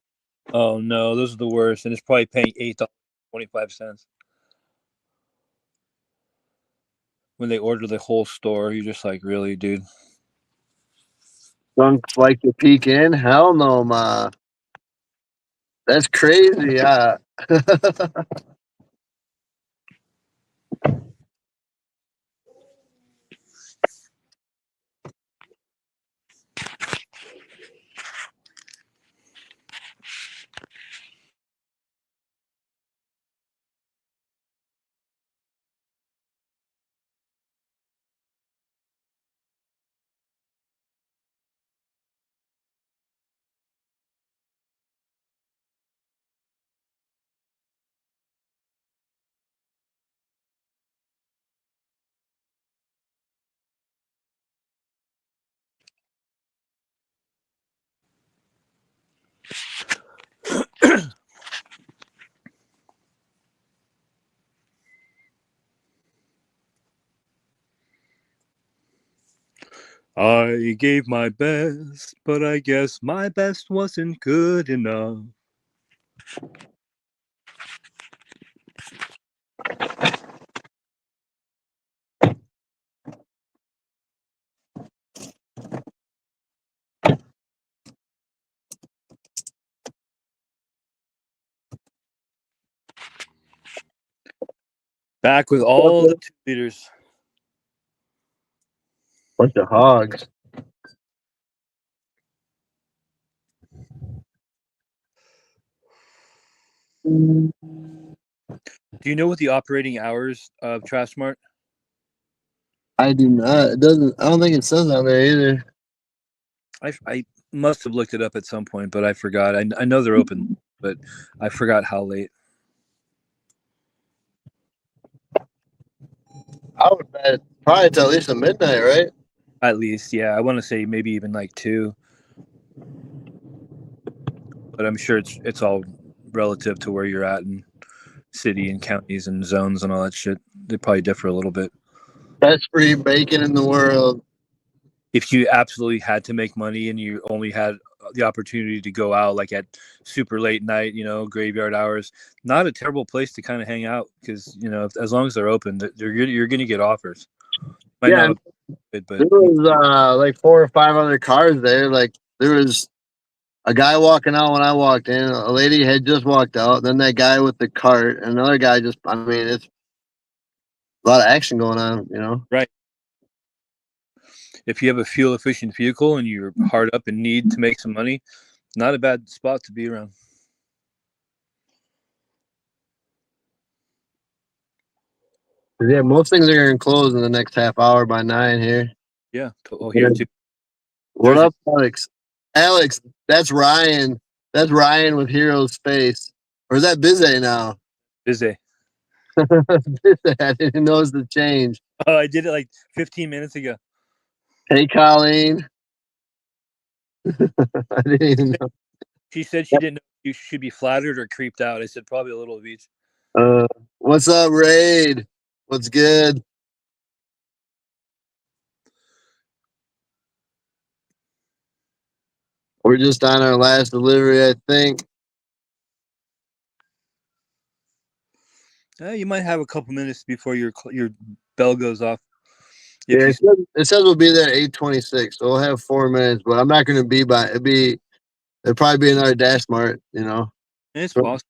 Oh no, those are the worst, and it's probably paying $8.25. When they order the whole store, you're just like, really, dude? Don't like to peek in? Hell no, ma. That's crazy. Yeah. I gave my best, but I guess my best wasn't good enough. Back with all the 2 liters. Bunch of hogs. Do you know what the operating hours of Trashmart? I do not. It doesn't. I don't think it says on there either. I must have looked it up at some point, but I forgot. I know they're open, but I forgot how late. I would bet probably till at least midnight, right? At least, yeah. I want to say maybe even like 2. But I'm sure it's all relative to where you're at in city and counties and zones and all that shit. They probably differ a little bit. Best free bacon in the world. If you absolutely had to make money and you only had the opportunity to go out like at super late night, graveyard hours, not a terrible place to kind of hang out because, as long as they're open, you're going to get offers. Might Yeah, not be good, but there was like 4 or 5 other cars there. Like there was a guy walking out when I walked in. A lady had just walked out. Then that guy with the cart. And another guy just. I mean, it's a lot of action going on. Right. If you have a fuel efficient vehicle and you're hard up and need to make some money, not a bad spot to be around. Yeah, most things are going to close in the next half hour by 9 here. Yeah. Oh, here too. What up, Alex? Alex, that's Ryan. That's Ryan with Hero's Space. Or is that Bizet now? Bizet. Bizet, I didn't know it was the change. Oh, I did it like 15 minutes ago. Hey, Colleen. I didn't even know. She said she didn't know you should be flattered or creeped out. I said probably a little of each. What's up, Raid? What's good? We're just on our last delivery, I think. You might have a couple minutes before your bell goes off. Yeah, it says we'll be there at 8:26, so we'll have 4 minutes. But I'm not going to be by. It'll probably be another Dash Mart. It's possible.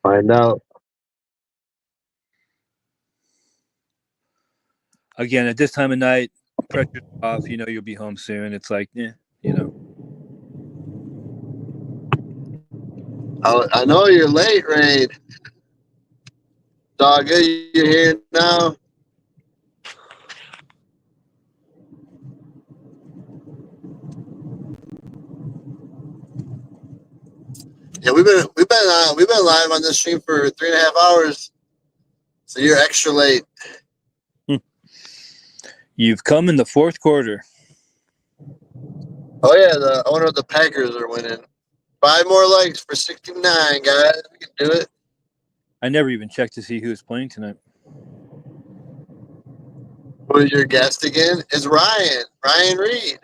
Find out. Again, at this time of night, pressure's off. You'll be home soon. It's like, I know you're late, Raid. It's all good. You're here now. Yeah, we've been live on this stream for 3.5 hours. So you're extra late. You've come in the fourth quarter. Oh yeah, I wonder what the Packers are winning. 5 more likes for 69, guys. We can do it. I never even checked to see who is playing tonight. Who is your guest again? It's Ryan Reed.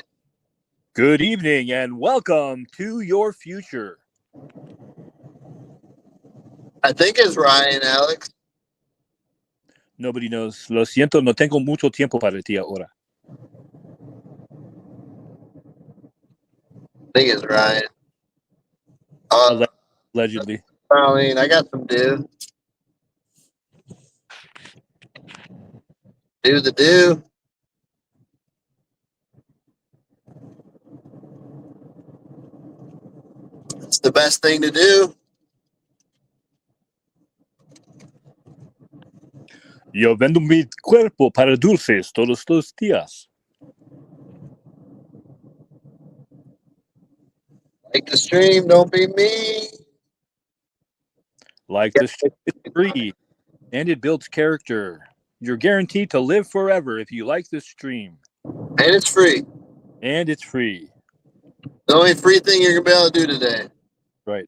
Good evening and welcome to your future. I think it's Ryan, Alex. Nobody knows. Lo siento, no tengo mucho tiempo para ti ahora. I think it's Ryan. Allegedly. Colleen, I got some do. Do the do. It's the best thing to do. Yo vendo mi cuerpo para dulces todos los días. Like the stream, don't be mean. Like the stream is free, and it builds character. You're guaranteed to live forever if you like this stream. And it's free. And it's free. The only free thing you're going to be able to do today. Right.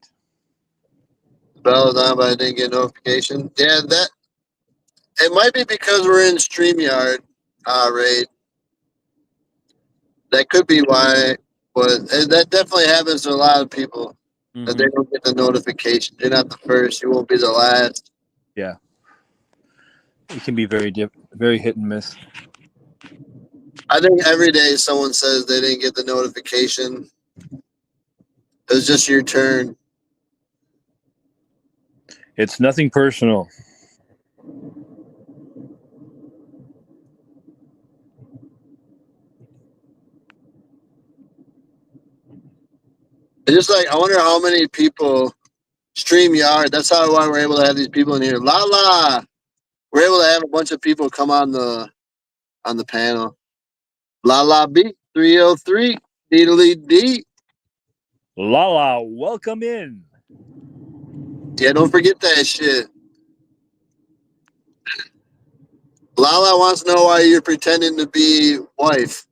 The bell is on, but I didn't get notification. Yeah, that. It might be because we're in StreamYard, Raid. That could be why, but that definitely happens to a lot of people. That they Mhm. don't get the notification. You're not the first. You won't be the last. Yeah, it can be very hit and miss. I think every day someone says they didn't get the notification. It was just your turn. It's nothing personal. It's just like I wonder how many people StreamYard. That's why we're able to have these people in here. La la. We're able to have a bunch of people come on the panel. La la B 303 Deedly D. Lala, welcome in. Yeah, don't forget that shit. Lala wants to know why you're pretending to be wife.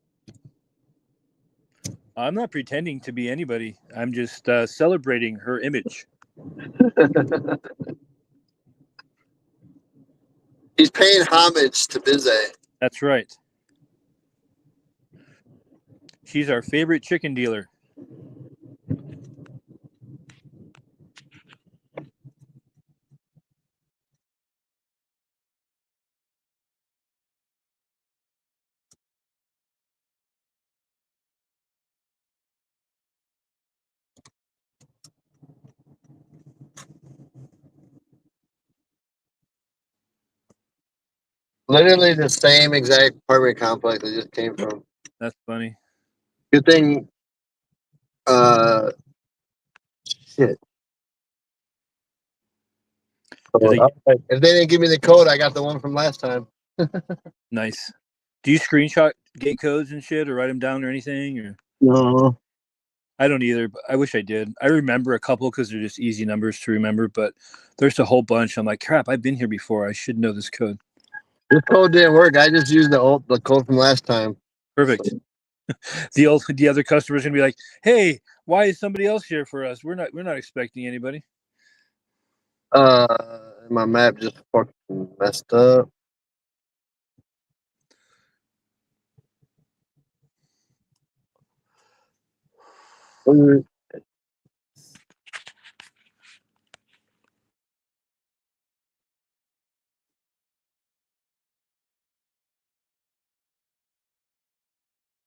I'm not pretending to be anybody. I'm just celebrating her image. He's paying homage to Bizet. That's right. She's our favorite chicken dealer. Literally the same exact apartment complex I just came from. That's funny. Good thing. Shit. Do they If they didn't give me the code, I got the one from last time. nice? Do you screenshot gate codes and shit, or write them down or anything? Or No. I don't either. But I wish I did. I remember a couple because they're just easy numbers to remember. But there's a whole bunch. I'm like, crap! I've been here before. I should know this code. This code didn't work. I just used the code from last time. Perfect. The other customer's gonna be like, hey, why is somebody else here for us? We're not expecting anybody. My map just fucking messed up.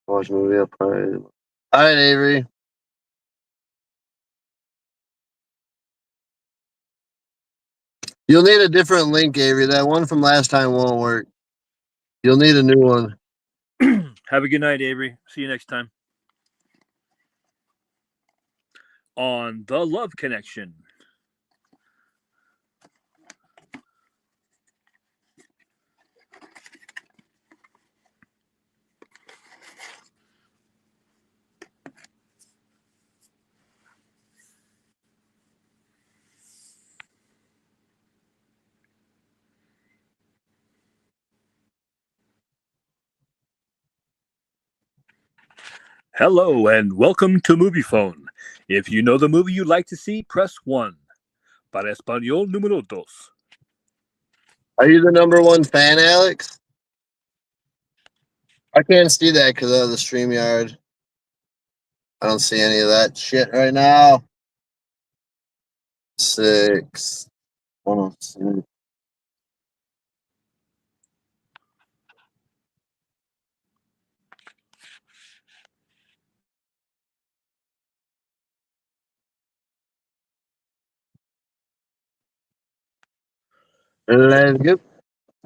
Watch movie up. All right, Avery. You'll need a different link, Avery. That one from last time won't work. You'll need a new one. Have a good night, Avery. See you next time on The Love Connection. Hello and welcome to Movie Phone. If you know the movie you'd like to see, press 1. Para español, número 2. Are you the number one fan, Alex? I can't see that because of the StreamYard. I don't see any of that shit right now. 6. 106. Let's go.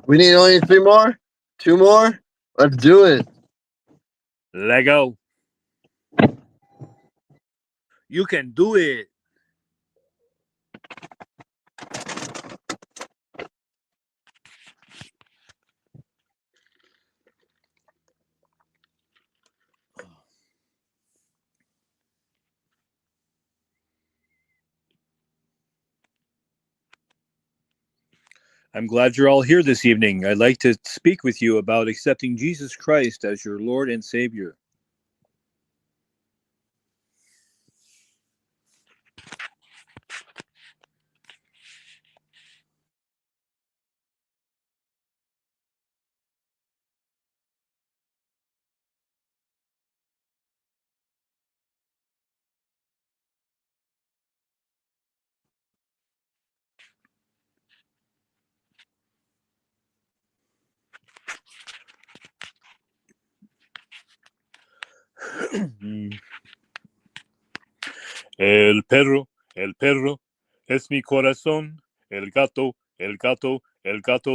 We need only 3 more? 2 more? Let's do it. Lego. You can do it. I'm glad you're all here this evening. I'd like to speak with you about accepting Jesus Christ as your Lord and Savior. El perro es mi corazón. El gato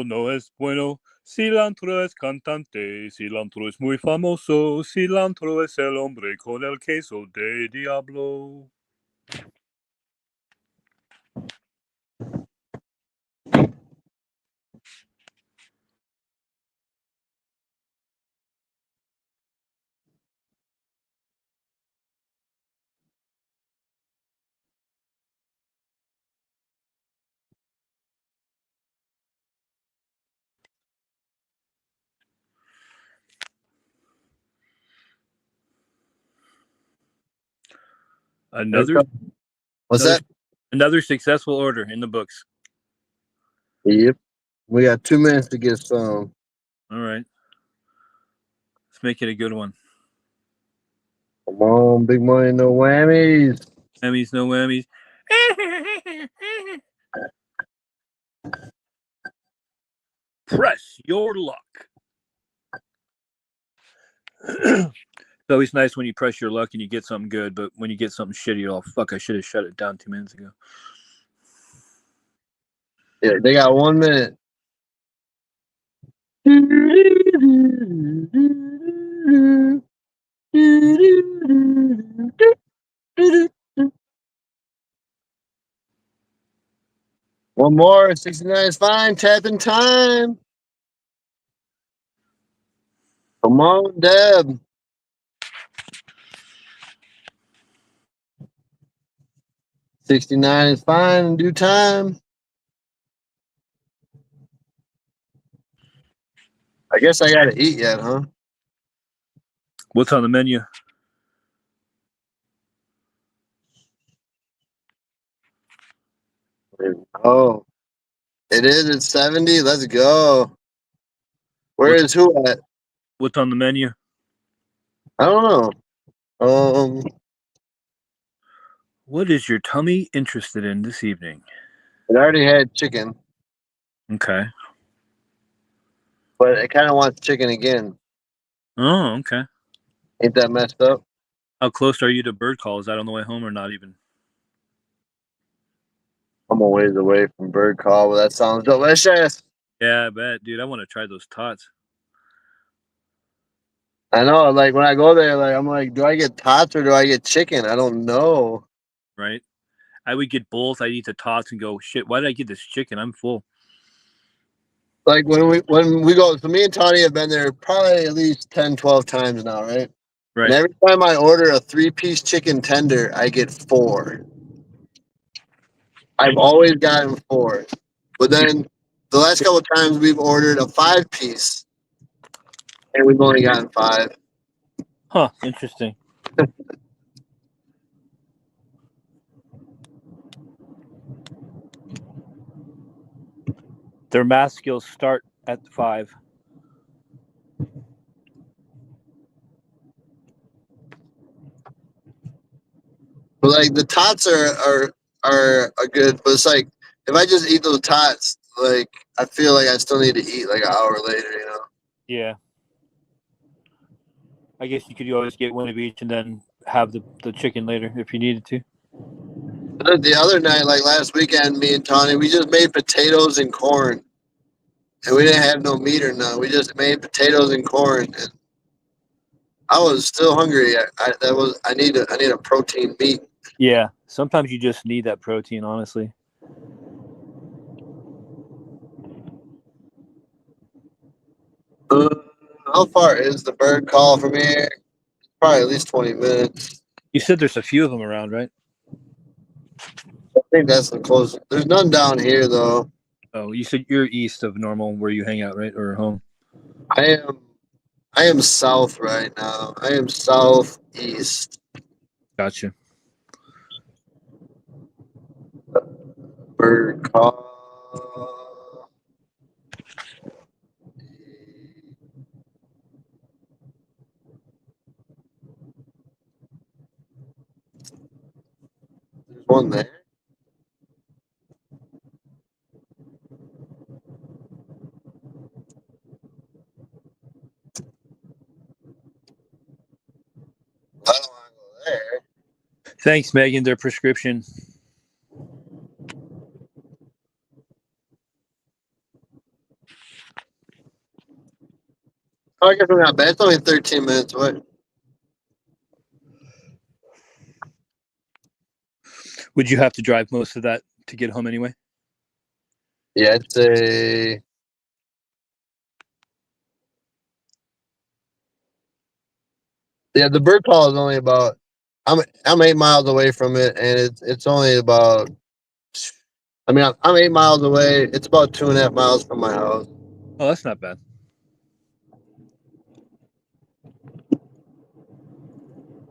no es bueno. Cilantro es cantante, cilantro es muy famoso. Cilantro es el hombre con el queso de diablo. Another What's another, that? another successful order in the books. Yep. We got 2 minutes to get some. All right. Let's make it a good one. Come on, big money, no whammies. Whammies, no whammies. Press your luck. It's always nice when you press your luck and you get something good, but when you get something shitty, you're all, fuck, I should have shut it down 2 minutes ago. Yeah, they got 1 minute. One more. 69 is fine. Tapping time. Come on, Deb. 69 is fine in due time. I guess I gotta eat yet, huh? What's on the menu? Oh, it is at 70. Let's go. Where is who at? What's on the menu? I don't know. What is your tummy interested in this evening? It already had chicken, Okay. but it kind of wants chicken again. Oh, okay. Ain't that messed up? How close are you to bird call? Is that on the way home or not even? I'm a ways away from bird call, but that sounds delicious. Yeah, I bet. Dude, I want to try those tots. I know, like when I go there, like I'm like, do I get tots or do I get chicken? I don't know. Right? I would get both. I'd eat the tots and go, shit, why did I get this chicken? I'm full. Like when we go, so me and Tony have been there probably at least 10, 12 times now, right? Right. And every time I order a 3-piece chicken tender, I get 4. I've always gotten 4. But then the last couple of times we've ordered a 5-piece and we've only gotten 5. Huh. Interesting. Their math skills start at 5. But like the tots are good, but it's like if I just eat those tots, like I feel like I still need to eat like an hour later, you know. Yeah. I guess you could always get one of each and then have the chicken later if you needed to. But the other night, like last weekend, me and Tony, we just made potatoes and corn, and we didn't have no meat or none. We just made potatoes and corn, and I was still hungry. I need a protein meat. Yeah. Sometimes you just need that protein, honestly. How far is the bird call from here? Probably at least 20 minutes. You said there's a few of them around, right? I think that's the closest. There's none down here though. Oh, you said you're east of normal where you hang out, right? Or home? I am south right now. I am southeast. Gotcha. Bird call. There's one there. Thanks, Megan. Their prescription. Oh, I guess we're not bad. It's only 13 minutes away. Would you have to drive most of that to get home anyway? Yeah, I'd say. Yeah, the bird call is only about. I'm 8 miles away from it, and it's only about. I mean, I'm 8 miles away. It's about 2.5 miles from my house. Oh, that's not bad.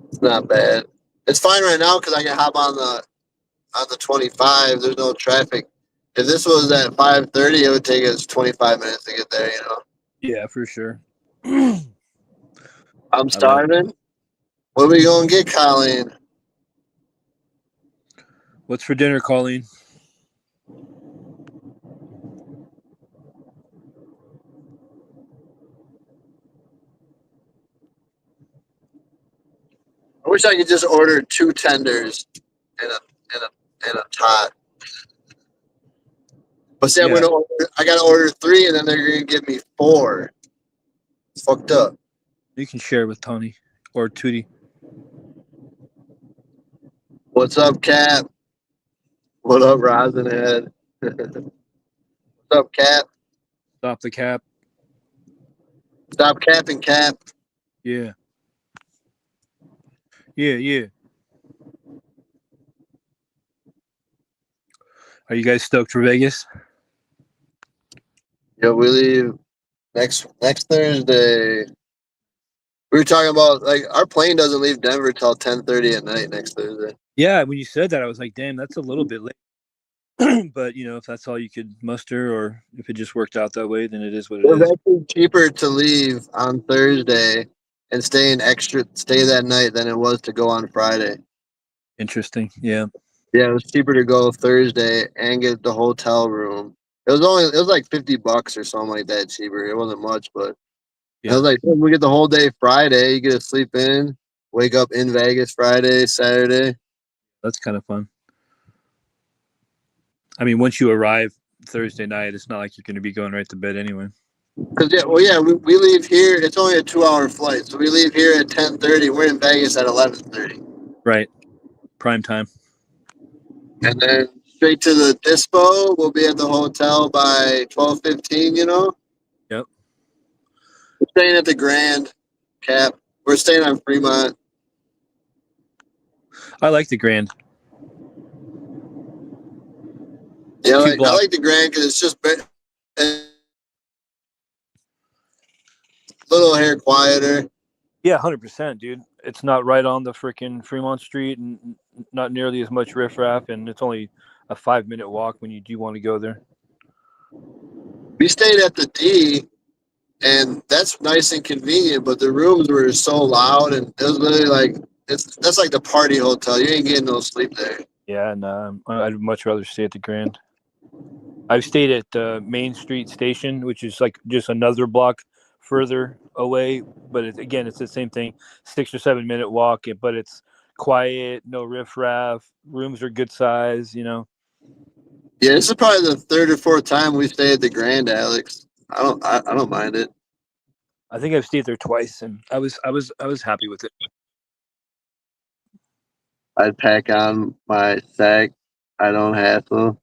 It's not bad. It's fine right now because I can hop on the 25. There's no traffic. If this was at 5:30, it would take us 25 minutes to get there. You know. Yeah, for sure. I'm starving. What are we gonna get, Colleen? What's for dinner, Colleen? I wish I could just order 2 tenders and a tot. But see, Yeah. I gotta order 3, and then they're gonna give me 4. It's fucked up. You can share with Tony or Tootie. What's up, Cap? What up, Rosin Head? What's up, Cap? Stop the cap. Stop capping, Cap. Yeah. Yeah. Are you guys stoked for Vegas? Yeah, we leave next Thursday. We were talking about like our plane doesn't leave Denver till 10:30 at night next Thursday. Yeah, when you said that, I was like, damn, that's a little bit late. But, if that's all you could muster or if it just worked out that way, then it is what it It was is. actually cheaper to leave on Thursday and stay that night than it was to go on Friday. Interesting. Yeah. Yeah, it was cheaper to go Thursday and get the hotel room. It was like $50 or something like that cheaper. It wasn't much, but Yeah. I was like, we get the whole day Friday. You get to sleep in, wake up in Vegas Friday, Saturday. That's kind of fun. I mean, once you arrive Thursday night, it's not like you're going to be going right to bed anyway. We leave here. It's only a 2-hour flight, so we leave here at 10:30. We're in Vegas at 11:30. Right. Prime time. And then straight to the dispo. We'll be at the hotel by 12:15. Yep. We're staying at the Grand Cap. We're staying on Fremont. I like the Grand. Yeah, I 2 blocks. like the Grand because it's just a little hair quieter. Yeah, 100%, dude. It's not right on the freaking Fremont Street and not nearly as much riffraff, and it's only a 5-minute walk when you do want to go there. We stayed at the D, and that's nice and convenient, but the rooms were so loud, and it was literally like that's like the party hotel. You ain't getting no sleep there. Yeah, no, I'd much rather stay at the Grand. I've stayed at the Main Street Station, which is like just another block further away, but it's the same thing, 6 or 7 minute walk, but it's quiet, no riffraff, rooms are good size. Yeah, this is probably the 3rd or 4th time we stayed at the Grand, Alex. I don't mind it. I think I've stayed there twice, and I was happy with it. I'd pack on my sack. I don't hassle.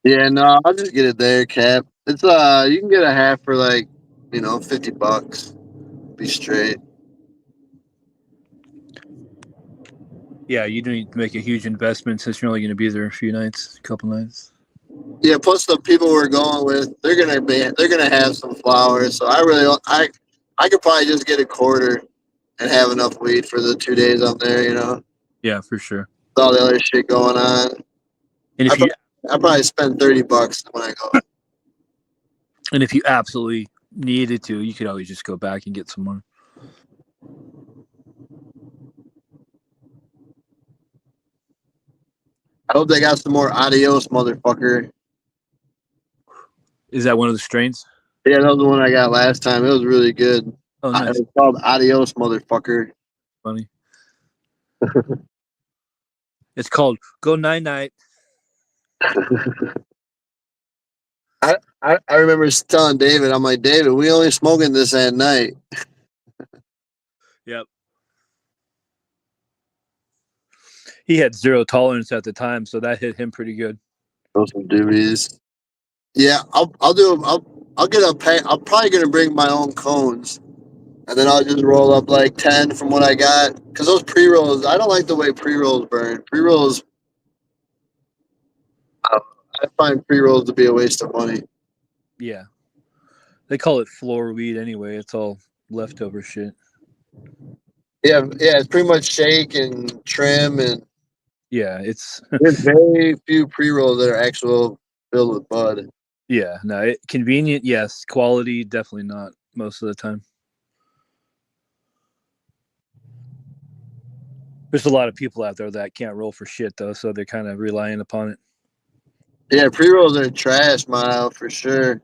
Yeah, no, I'll just get it there, Cap. It's you can get a half for like, $50. Be straight. Yeah, you don't need to make a huge investment since you're only going to be there a couple nights. Yeah, plus the people we're going with, they're gonna have some flowers. So I could probably just get a quarter and have enough weed for the 2 days I'm there. Yeah, for sure. With all the other shit going on. And if I probably spend $30 when I go. And if you absolutely needed to, you could always just go back and get some more. I hope they got some more Adios, motherfucker. Is that one of the strains? Yeah, that was the one I got last time. It was really good. Oh, nice. It's called Adios, motherfucker. Funny. It's called Go Night Night. I remember telling David, I'm like, David, we only smoking this at night. Yep. He had zero tolerance at the time, so that hit him pretty good. Those some doobies. Yeah, I'll get a pack. I'm probably gonna bring my own cones, and then I'll just roll up like 10 from what I got. Cause those pre rolls, I don't like the way pre rolls burn. Pre rolls, I find pre rolls to be a waste of money. Yeah. They call it floor weed anyway. It's all leftover shit. Yeah, it's pretty much shake and trim, and Yeah, it's there's very few pre rolls that are actual filled with bud. yeah, no, convenient, yes. Quality, definitely not most of the time. There's a lot of people out there that can't roll for shit though, so they're kind of relying upon it. Yeah, pre rolls are trash, mile for sure.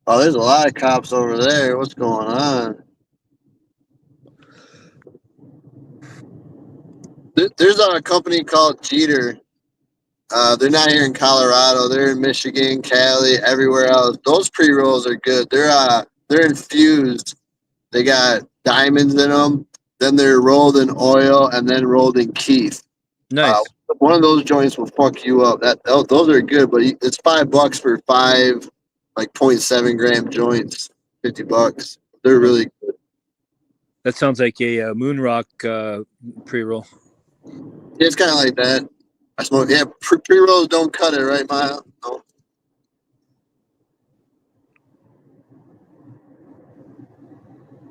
Oh, there's a lot of cops over there. What's going on? There's a company called Jeter. They're not here in Colorado. They're in Michigan, Cali, everywhere else. Those pre rolls are good. They're infused. They got diamonds in them. Then they're rolled in oil and then rolled in keef. Nice. One of those joints will fuck you up. Those are good, but it's $5 for 5 like 0.7 gram joints. $50. They're really good. That sounds like a moon rock pre-roll. Yeah, it's kind of like that. I smoke. Yeah, pre rolls don't cut it, right, Maya? No.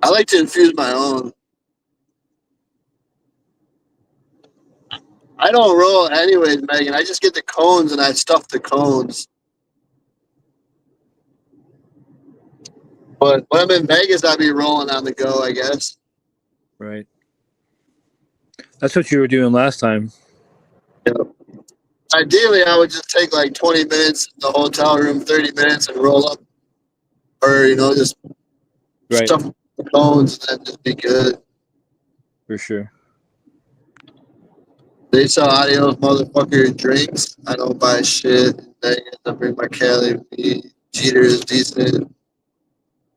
I like to infuse my own. I don't roll anyways, Megan. I just get the cones and I stuff the cones. But when I'm in Vegas, I'd be rolling on the go, I guess. Right. That's what you were doing last time. Yeah. Ideally, I would just take like 20 minutes in the hotel room, 30 minutes, and roll up. Or, just Right. stuff the cones and then just be good. For sure. They sell Adios motherfucker drinks. I don't buy shit. I bring my Cali weed. Jeter is decent.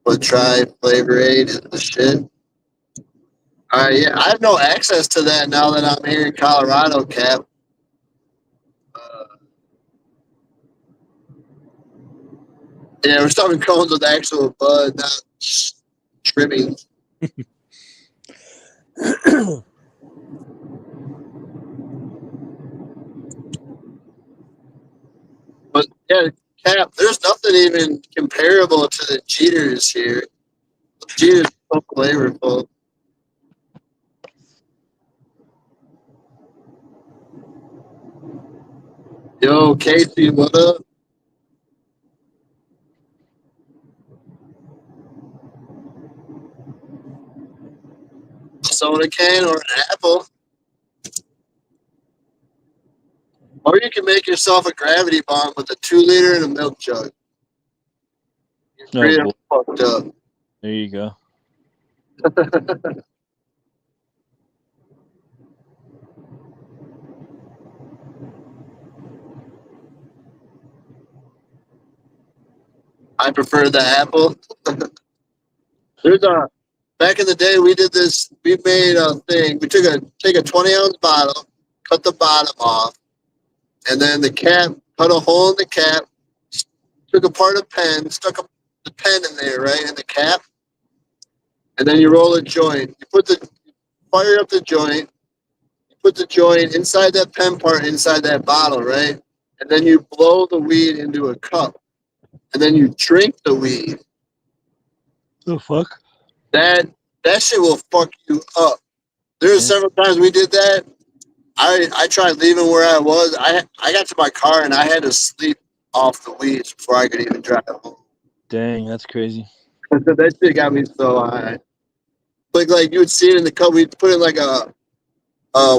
But try Flavor Aid is the shit. Yeah, I have no access to that now that I'm here in Colorado, Cap. Yeah, we're stuffing cones with actual bud, not trimmings. But yeah, Cap, there's nothing even comparable to the Jeters here. The Jeters are so flavorful. Yo, Casey, what up? Soda can or an apple. Or you can make yourself a gravity bomb with a 2-liter and a milk jug. You're fucked up. There you go. I prefer the apple. There's back in the day we did this. We made a thing. We take a 20-ounce bottle, cut the bottom off, and then the cap, cut a hole in the cap, took apart a pen, stuck the pen in there, right, in the cap, and then you roll a joint. You fire up the joint, you put the joint inside that pen part, inside that bottle, right, and then you blow the weed into a cup, and then you drink the weed. The fuck? That shit will fuck you up. There were several times we did that. I tried leaving where I was. I got to my car and I had to sleep off the weeds before I could even drive home. Dang, that's crazy. That shit got me so high. Like you would see it in the cup. We'd put it in like a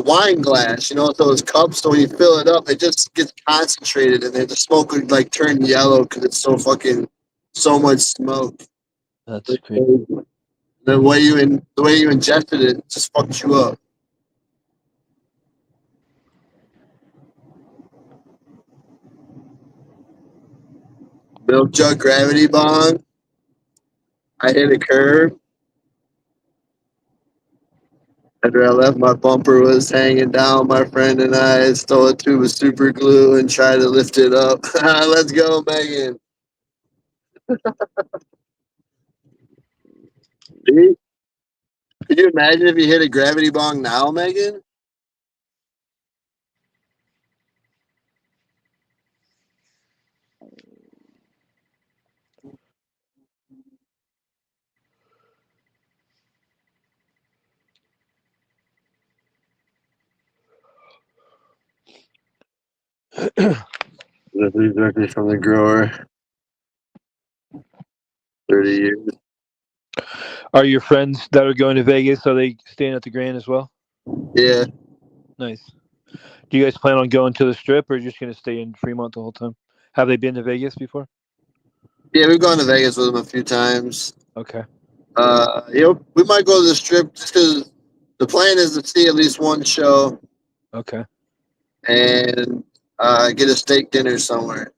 wine glass, so it's cups. So when you fill it up, it just gets concentrated, and then the smoke would like turn yellow because it's so much smoke. That's crazy. The way you ingested it just fucked you up. Milk jug gravity bong. I hit a curb. After I left, my bumper was hanging down. My friend and I stole a tube of super glue and tried to lift it up. Let's go, Megan. See? Could you imagine if you hit a gravity bong now, Megan? These directly from the grower. 30 years. Are your friends that are going to Vegas, are they staying at the Grand as well? Yeah. Nice. Do you guys plan on going to the Strip, or are you just going to stay in Fremont the whole time? Have they been to Vegas before? Yeah, we've gone to Vegas with them a few times. Okay. We might go to the Strip just because the plan is to see at least one show Okay. and get a steak dinner somewhere.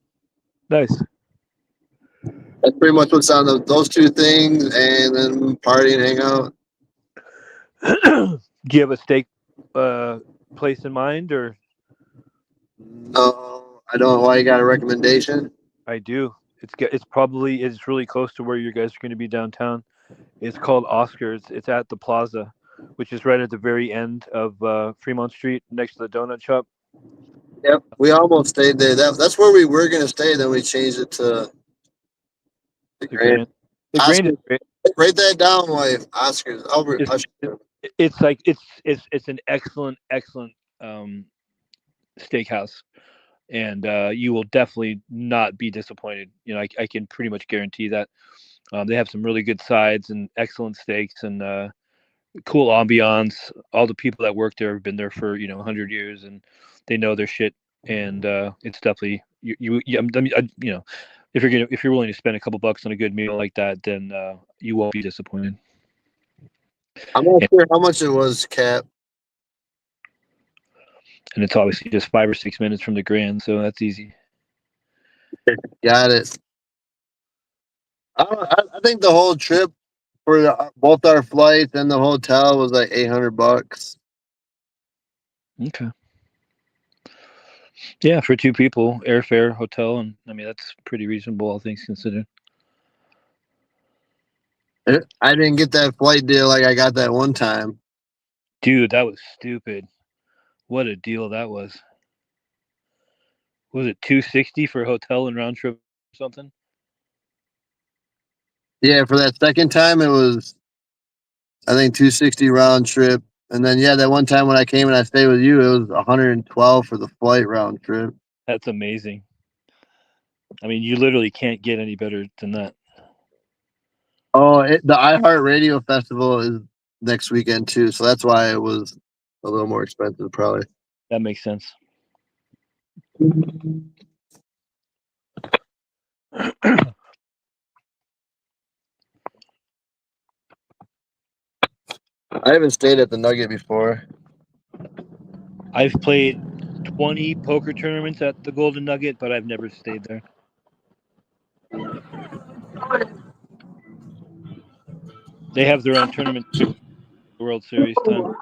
Nice. That's pretty much what's on those two things, and then party and hang out. Do you have a steak place in mind, or? No, I don't. Why you got a recommendation? I do. It's really close to where you guys are going to be downtown. It's called Oscars. It's at the Plaza, which is right at the very end of Fremont Street, next to the donut shop. Yep, we almost stayed there. That's where we were gonna stay. Then we changed it to the Grand. The Grand is great. Write that down, wife. Oscars. It's an excellent steakhouse, and you will definitely not be disappointed. You know, I can pretty much guarantee that. They have some really good sides and excellent steaks and cool ambiance. All the people that work there have been there for 100 years, and they know their shit. And it's definitely if you're willing to spend a couple bucks on a good meal like that, then you won't be disappointed. I'm not sure how much it was, Cap. And it's obviously just 5 or 6 minutes from the Grand, so that's easy. Got it. I think the whole trip for both our flights and the hotel was like $800. Okay. Yeah, for 2 people, airfare, hotel, and I mean that's pretty reasonable, all things considered. I didn't get that flight deal like I got that one time. Dude, that was stupid. What a deal that was. Was it $260 for hotel and round trip or something? Yeah, for that second time it was, I think, $260 round trip. And then that one time when I came and I stayed with you, it was $112 for the flight round trip. That's amazing. I mean, you literally can't get any better than that. Oh, the iHeartRadio Festival is next weekend too, so that's why it was a little more expensive, probably. That makes sense. I haven't stayed at the Nugget before. I've played 20 poker tournaments at the Golden Nugget, but I've never stayed there. They have their own tournament, World Series time.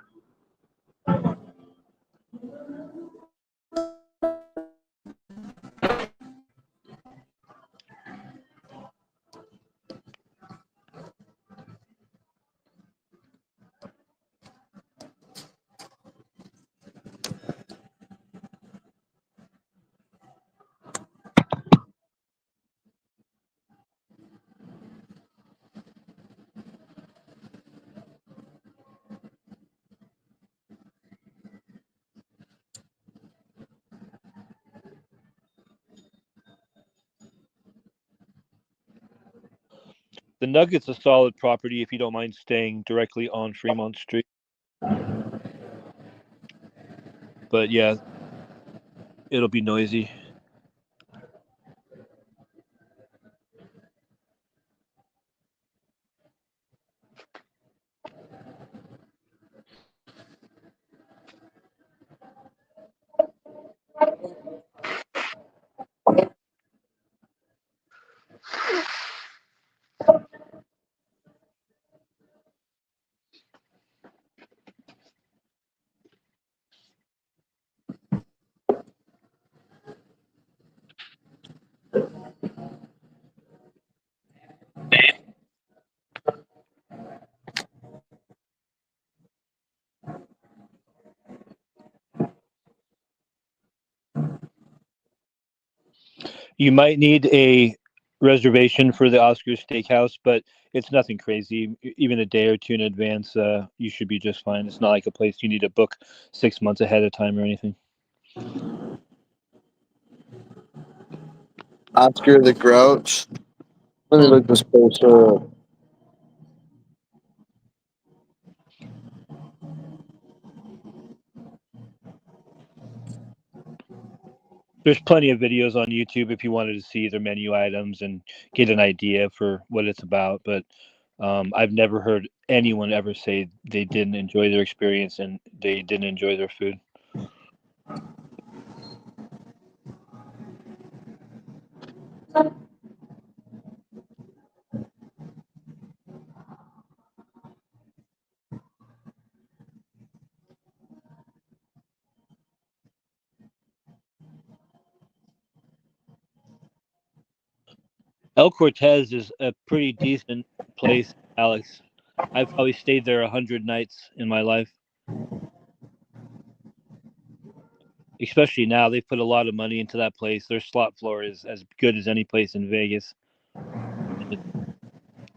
The Nugget's a solid property if you don't mind staying directly on Fremont Street. But yeah, it'll be noisy. You might need a reservation for the Oscars Steakhouse, but it's nothing crazy. Even a day or two in advance, you should be just fine. It's not like a place you need to book 6 months ahead of time or anything. Oscar the Grouch. Let me look this place up. There's plenty of videos on YouTube if you wanted to see their menu items and get an idea for what it's about. But I've never heard anyone ever say they didn't enjoy their experience and they didn't enjoy their food. El Cortez is a pretty decent place, Alex. I've probably stayed there 100 nights in my life. Especially now, they've put a lot of money into that place. Their slot floor is as good as any place in Vegas.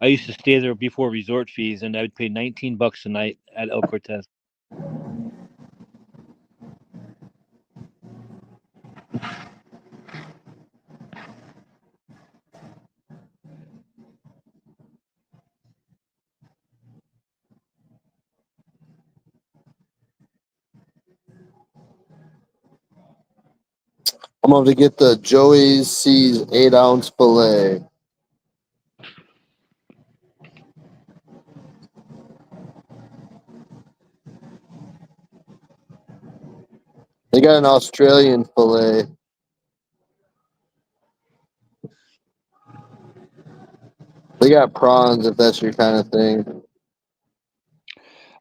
I used to stay there before resort fees, and I would pay $19 a night at El Cortez. I'm going to get the Joey's C's 8-ounce filet. They got an Australian filet. They got prawns if that's your kind of thing.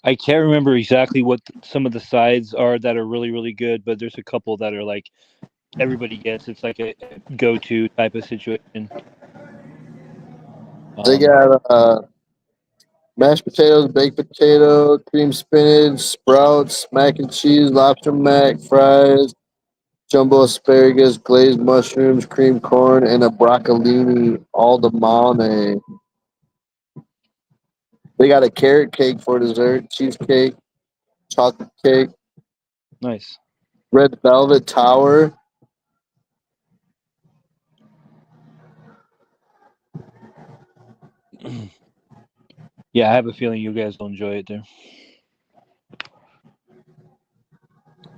I can't remember exactly what some of the sides are that are really, really good, but there's a couple that are like everybody gets. It's like a go-to type of situation. They got mashed potatoes, baked potato, cream spinach, sprouts, mac and cheese, lobster mac, fries, jumbo asparagus, glazed mushrooms, cream corn, and a broccolini all the morning. They got a carrot cake for dessert, cheesecake, chocolate cake, Nice. red velvet tower. Yeah, I have a feeling you guys will enjoy it there.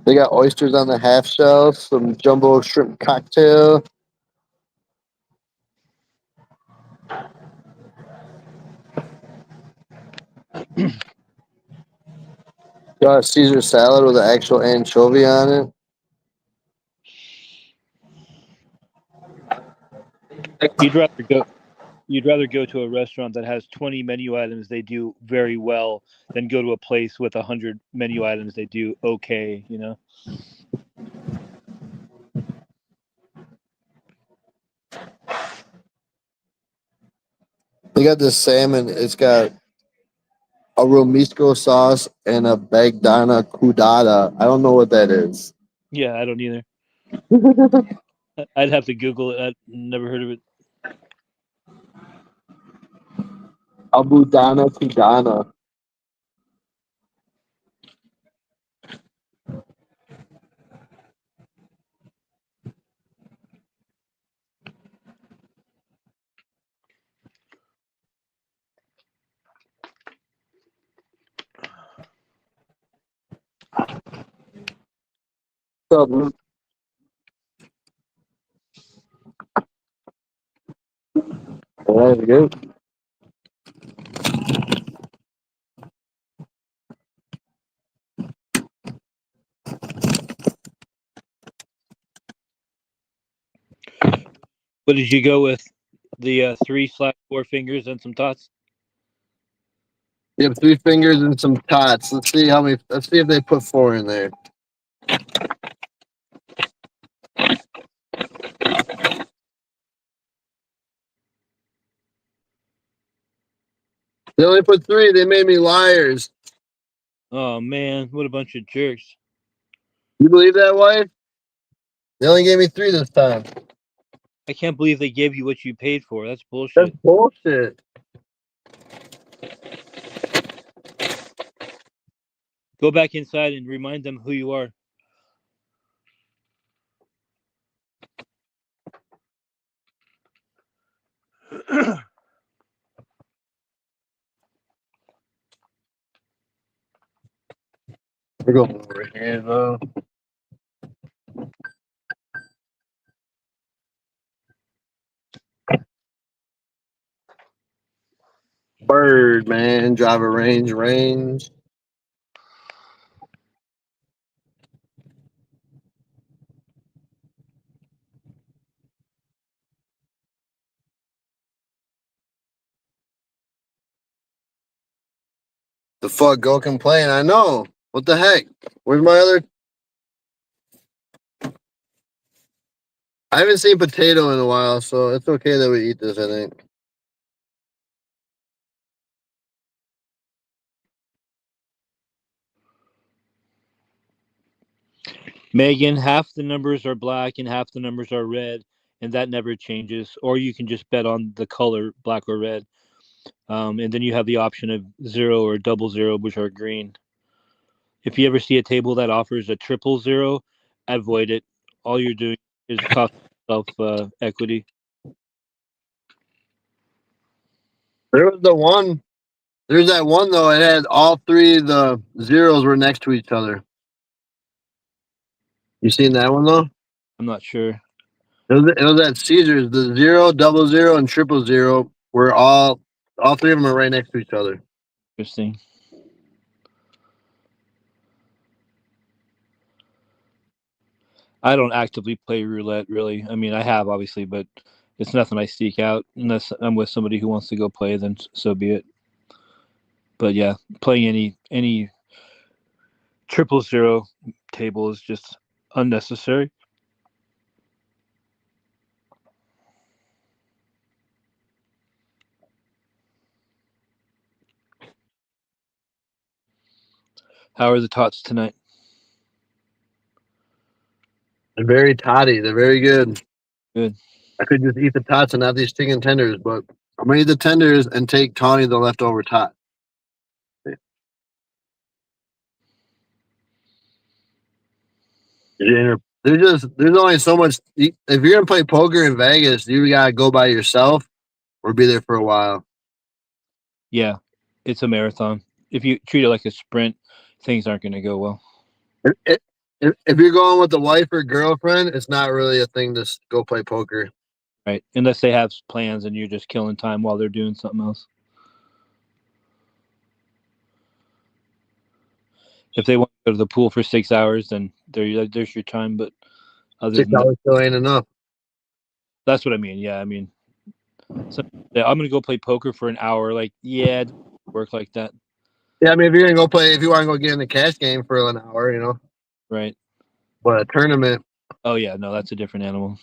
They got oysters on the half shell, some jumbo shrimp cocktail. Got a Caesar salad with an actual anchovy on it. You'd rather go to a restaurant that has 20 menu items they do very well than go to a place with 100 menu items they do okay, you know? They got this salmon. It's got a romesco sauce and a bagdana crudata. I don't know what that is. Yeah, I don't either. I'd have to Google it. I've never heard of it. Abudana crudana. What's up, man? There you go. What did you go with? The 3/4 fingers and some tots? You have 3 fingers and some tots. Let's see how many. Let's see if they put 4 in there. They only put 3. They made me liars. Oh man, what a bunch of jerks. You believe that, wife? They only gave me 3 this time. I can't believe they gave you what you paid for. That's That's bullshit. bullshit. Go back inside and remind them who you are. We're going over here though. Bird, man, driver range. The fuck, go complain. I know. What the heck? Where's my other? I haven't seen potato in a while, so it's okay that we eat this, I think. Megan, half the numbers are black and half the numbers are red, and that never changes. Or you can just bet on the color, black or red. And then you have the option of 0 or 00, which are green. If you ever see a table that offers a 000, avoid it. All you're doing is cost yourself equity. There was the one. There's that one though. It had all three of the zeros were next to each other. You seen that one though? I'm not sure. It was at Caesars. The 0, 00, and 000 were all three of them are right next to each other. Interesting. I don't actively play roulette, really. I mean, I have obviously, but it's nothing I seek out unless I'm with somebody who wants to go play. Then so be it. But yeah, playing any 000 table is just unnecessary. How are the tots tonight? They're very toddy. They're very good. Good. I could just eat the tots and not these chicken tenders, but I'm gonna eat the tenders and take Tawny the leftover tot. There's only so much. If you're gonna play poker in Vegas, you gotta go by yourself or be there for a while. Yeah, it's a marathon. If you treat it like a sprint, things aren't going to go well. If you're going with a wife or girlfriend, it's not really a thing to go play poker. Right, unless they have plans and you're just killing time while they're doing something else. If they want to go to the pool for 6 hours, then there's your time. But other 6 than that, hours still ain't enough. that's what I mean. Yeah, I mean, so, yeah, I'm going to go play poker for an hour. Like, yeah, it doesn't work like that. Yeah, I mean, if you're gonna go play, if you want to go get in the cash game for an hour, you know. Right. But a tournament. Oh yeah, no, that's a different animal.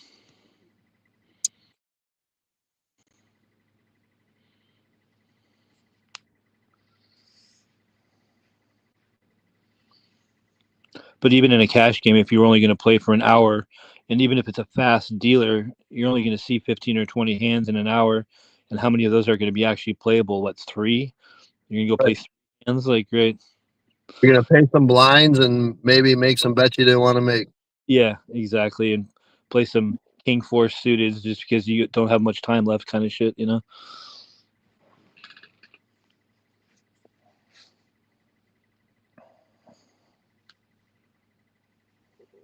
But even in a cash game, if you're only going to play for an hour, and even if it's a fast dealer, you're only going to see 15 or 20 hands in an hour. And how many of those are going to be actually playable? What's 3? You're going to go play 3 hands? Like, great. You're going to pay some blinds and maybe make some bets you didn't want to make. Yeah, exactly. And play some King 4 suited just because you don't have much time left kind of shit, you know?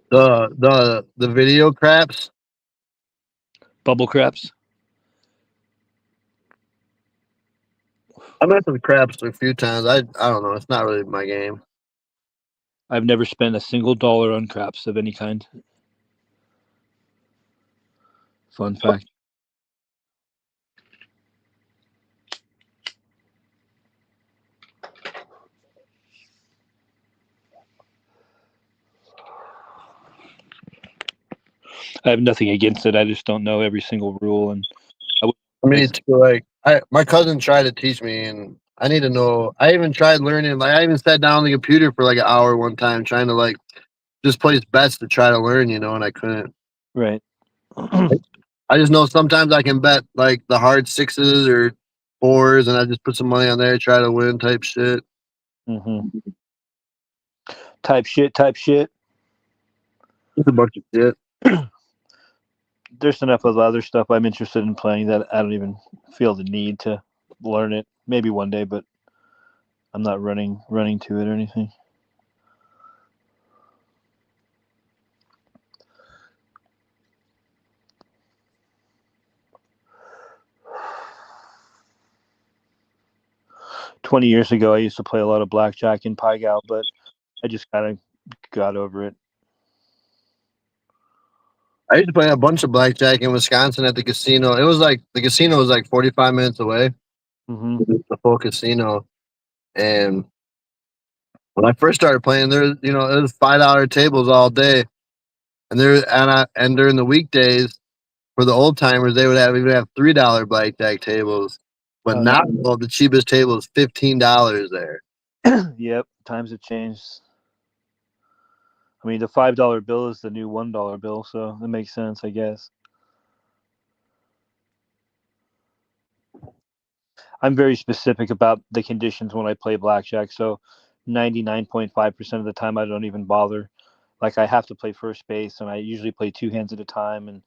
The video craps. Bubble craps. I messed with craps a few times. I don't know. It's not really my game. I've never spent a single dollar on craps of any kind. Fun fact. I have nothing against it. I just don't know every single rule, and I mean, it's like my cousin tried to teach me, and I need to know. I even tried learning. Like I even sat down on the computer for like an hour one time trying to like just place bets to try to learn, you know, and I couldn't. right. I just know sometimes I can bet like the hard sixes or fours, and I just put some money on there, try to win type shit. Mm-hmm. Type shit. It's a bunch of shit. There's enough of the other stuff I'm interested in playing that I don't even feel the need to learn it. Maybe one day, but I'm not running to it or anything. $20 years ago, I used to play a lot of blackjack in Pai Gow, but I just kind of got over it. I used to play a bunch of blackjack in Wisconsin at the casino. It was like the casino was like 45 minutes away. Mm-hmm. The full casino, and when I first started playing, there it was $5 tables all day, and during the weekdays for the old timers, they would even have $3 blackjack tables. But Oh, now no. the cheapest table is $15 there. Yep, times have changed. I mean, the $5 bill is the new $1 bill, so that makes sense, I guess. I'm very specific about the conditions when I play blackjack, so 99.5% of the time I don't even bother. Like, I have to play first base, and I usually play 2 hands at a time, and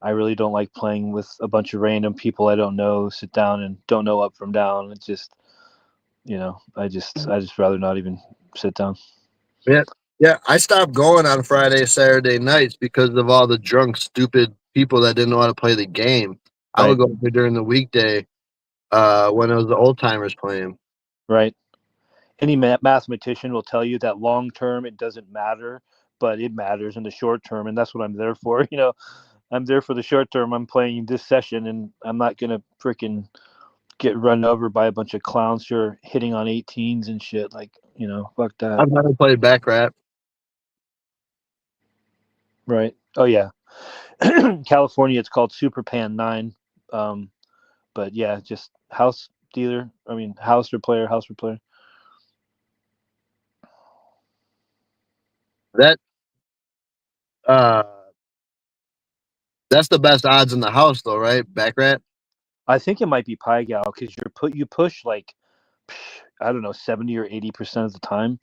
I really don't like playing with a bunch of random people I don't know, sit down and don't know up from down. It's just, I just rather not even sit down. Yeah, I stopped going on Friday, Saturday nights because of all the drunk, stupid people that didn't know how to play the game. I would Right. go during the weekday when it was the old timers playing. Right. Any mathematician will tell you that long term it doesn't matter, but it matters in the short term, and that's what I'm there for. I'm there for the short term. I'm playing this session, and I'm not gonna freaking get run over by a bunch of clowns who are hitting on 18s and shit. Like, fuck that. I've never played Baccarat. Right. Oh yeah. California, it's called Super Pan 9. But yeah, just house for player. That that's the best odds in the house, though, right? Baccarat. I think it might be Pai Gow because you push like, I don't know, 70 or 80% of the time.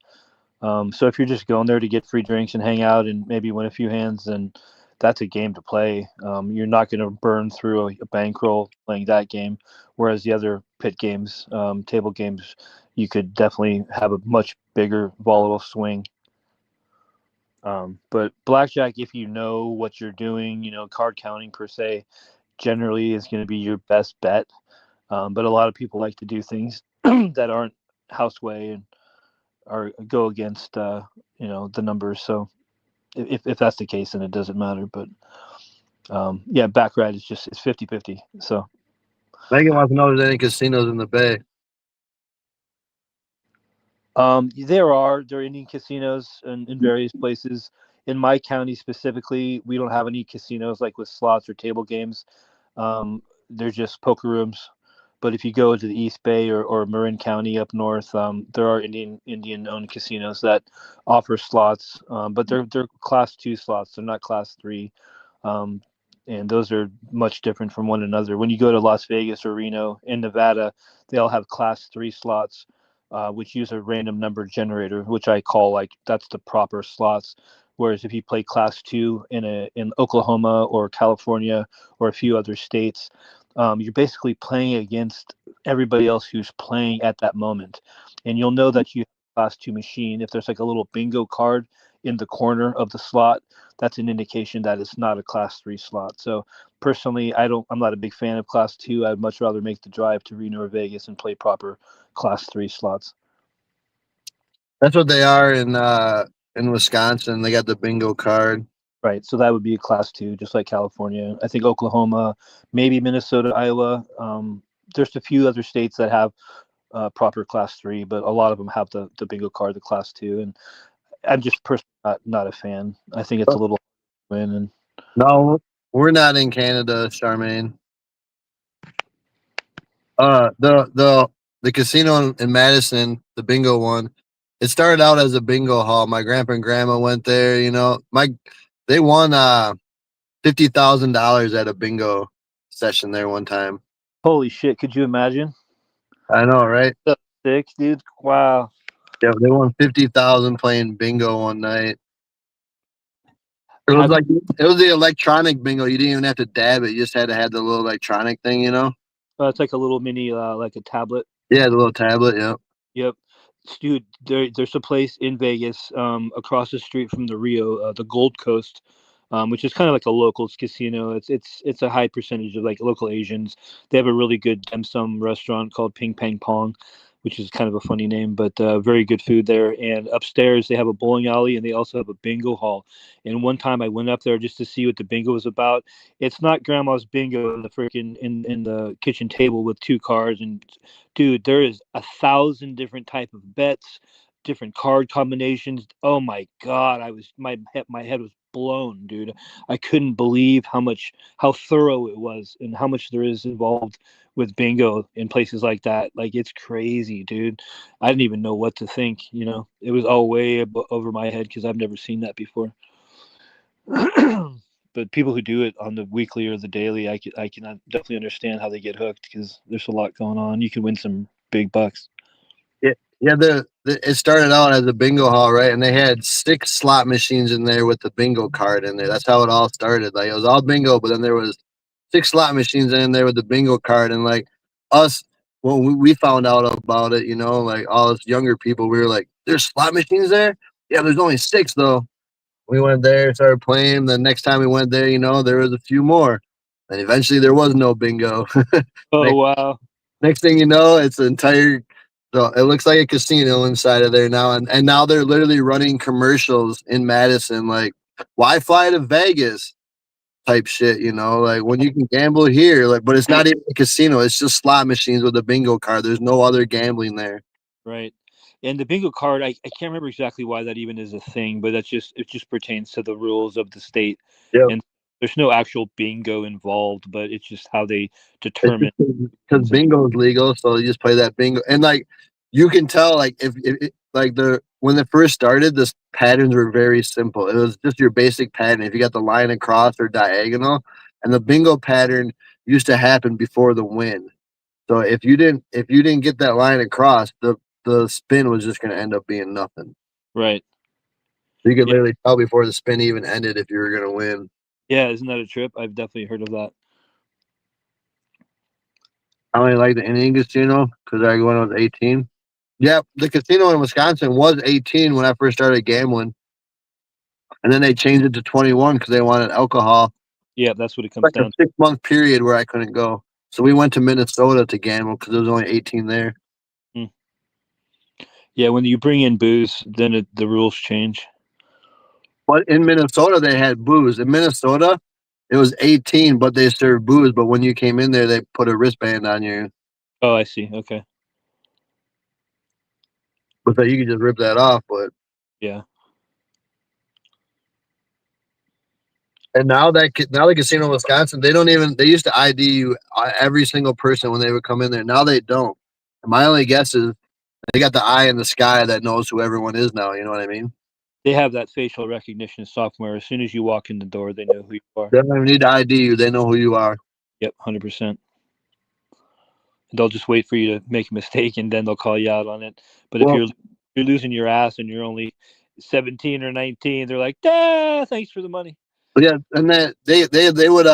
So if you're just going there to get free drinks and hang out and maybe win a few hands, then that's a game to play. You're not going to burn through a bankroll playing that game. Whereas the other pit games, table games, you could definitely have a much bigger volatile swing. But blackjack, if you know what you're doing, card counting per se, generally is going to be your best bet. But a lot of people like to do things that aren't houseway and or go against the numbers. So if that's the case, then it doesn't matter. But yeah, baccarat is just it's 50-50. So Megan wants to know if there's any casinos in the Bay. there are Indian casinos in various places. In my county specifically, we don't have any casinos like with slots or table games. They're just poker rooms. But if you go to the East Bay or Marin County up north, there are Indian-owned casinos that offer slots, but they're Class 2 slots. They're not Class 3, and those are much different from one another. When you go to Las Vegas or Reno in Nevada, they all have Class 3 slots, which use a random number generator, which I call like that's the proper slots. Whereas if you play Class 2 in Oklahoma or California or a few other states, you're basically playing against everybody else who's playing at that moment. And you'll know that you have a Class 2 machine if there's like a little bingo card in the corner of the slot. That's an indication that it's not a Class 3 slot. So personally, I'm not a big fan of Class 2. I'd much rather make the drive to Reno or Vegas and play proper Class 3 slots. That's what they are in Wisconsin. They got the bingo card. Right, so that would be a Class 2, just like California. I think Oklahoma, maybe Minnesota, Iowa. There's a few other states that have proper Class 3, but a lot of them have the bingo card, the Class 2. And I'm just personally not a fan. I think it's a little win. And No, we're not in Canada, Charmaine. The casino in Madison, the bingo one, it started out as a bingo hall. My grandpa and grandma went there. They won $50,000 at a bingo session there one time. Holy shit! Could you imagine? I know, right? That's sick, dude. Wow. Yeah, they won 50,000 playing bingo one night. It was I've- like it was the electronic bingo. You didn't even have to dab it. You just had to have the little electronic thing, you know? It's like a little mini, like a tablet. Yeah, the little tablet. Yeah. Yep. Dude, there's a place in Vegas, across the street from the Rio, the Gold Coast, which is kind of like a locals casino. It's a high percentage of like local Asians. They have a really good dim sum restaurant called Ping Pang Pong, which is kind of a funny name, but very good food there. And upstairs they have a bowling alley and they also have a bingo hall. And one time I went up there just to see what the bingo was about. It's not grandma's bingo in the freaking in the kitchen table with two cards and dude, there is 1,000 different type of bets, different card combinations. Oh my god, my head was blown, dude. I couldn't believe how thorough it was and how much there is involved with bingo in places like that. Like it's crazy, dude. I didn't even know what to think. You know, it was all way over my head because I've never seen that before. But people who do it on the weekly or the daily, I can definitely understand how they get hooked because there's a lot going on. You can win some big bucks. Yeah, it started out as a bingo hall, right? And they had 6 slot machines in there with the bingo card in there. That's how it all started. Like it was all bingo, but then there was 6 slot machines in there with the bingo card. And like us, when we found out about it, you know, like all us younger people, we were like, "There's slot machines there? Yeah, there's only 6 though." We went there, started playing. The next time we went there, you know, there was a few more, and eventually there was no bingo. Oh wow! Next thing you know, it's an entire. So it looks like a casino inside of there now, and now they're literally running commercials in Madison, like "Why fly to Vegas?" type shit. You know, like when you can gamble here, like, but it's not even a casino; it's just slot machines with a bingo card. There's no other gambling there. Right. And the bingo card, I can't remember exactly why that even is a thing, but it just pertains to the rules of the state. Yep. And there's no actual bingo involved, but it's just how they determine. Because bingo is legal, so you just play that bingo, and like you can tell, like if like when it first started, the patterns were very simple. It was just your basic pattern. If you got the line across or diagonal, and the bingo pattern used to happen before the win. So if you didn't get that line across, the spin was just going to end up being nothing. Right. You could Yeah. literally tell before the spin even ended if you were going to win. Yeah, isn't that a trip? I've definitely heard of that. I only like the Indian casino because I went when I was 18. Yeah, the casino in Wisconsin was 18 when I first started gambling, and then they changed it to 21 because they wanted alcohol. Yeah, that's what it comes Like a down to. 6-month period where I couldn't go, so we went to Minnesota to gamble because there was only 18 there. Yeah, when you bring in booze, then the rules change. But in Minnesota, they had booze. In Minnesota, it was 18, but they served booze. But when you came in there, they put a wristband on you, Oh, I see. Okay. but that you could just rip that off. But Yeah. and now the casino in Wisconsin, they used to ID you every single person when they would come in there. Now they don't. And my only guess is they got the eye in the sky that knows who everyone is now. You know what I mean? They have that facial recognition software. As soon as you walk in the door, they know who you are. They don't even need to ID you. They know who you are. Yep, 100%. They'll just wait for you to make a mistake and then they'll call you out on it. But Well- if you're losing your ass and you're only 17 or 19, they're like, thanks for the money. But yeah, and then they would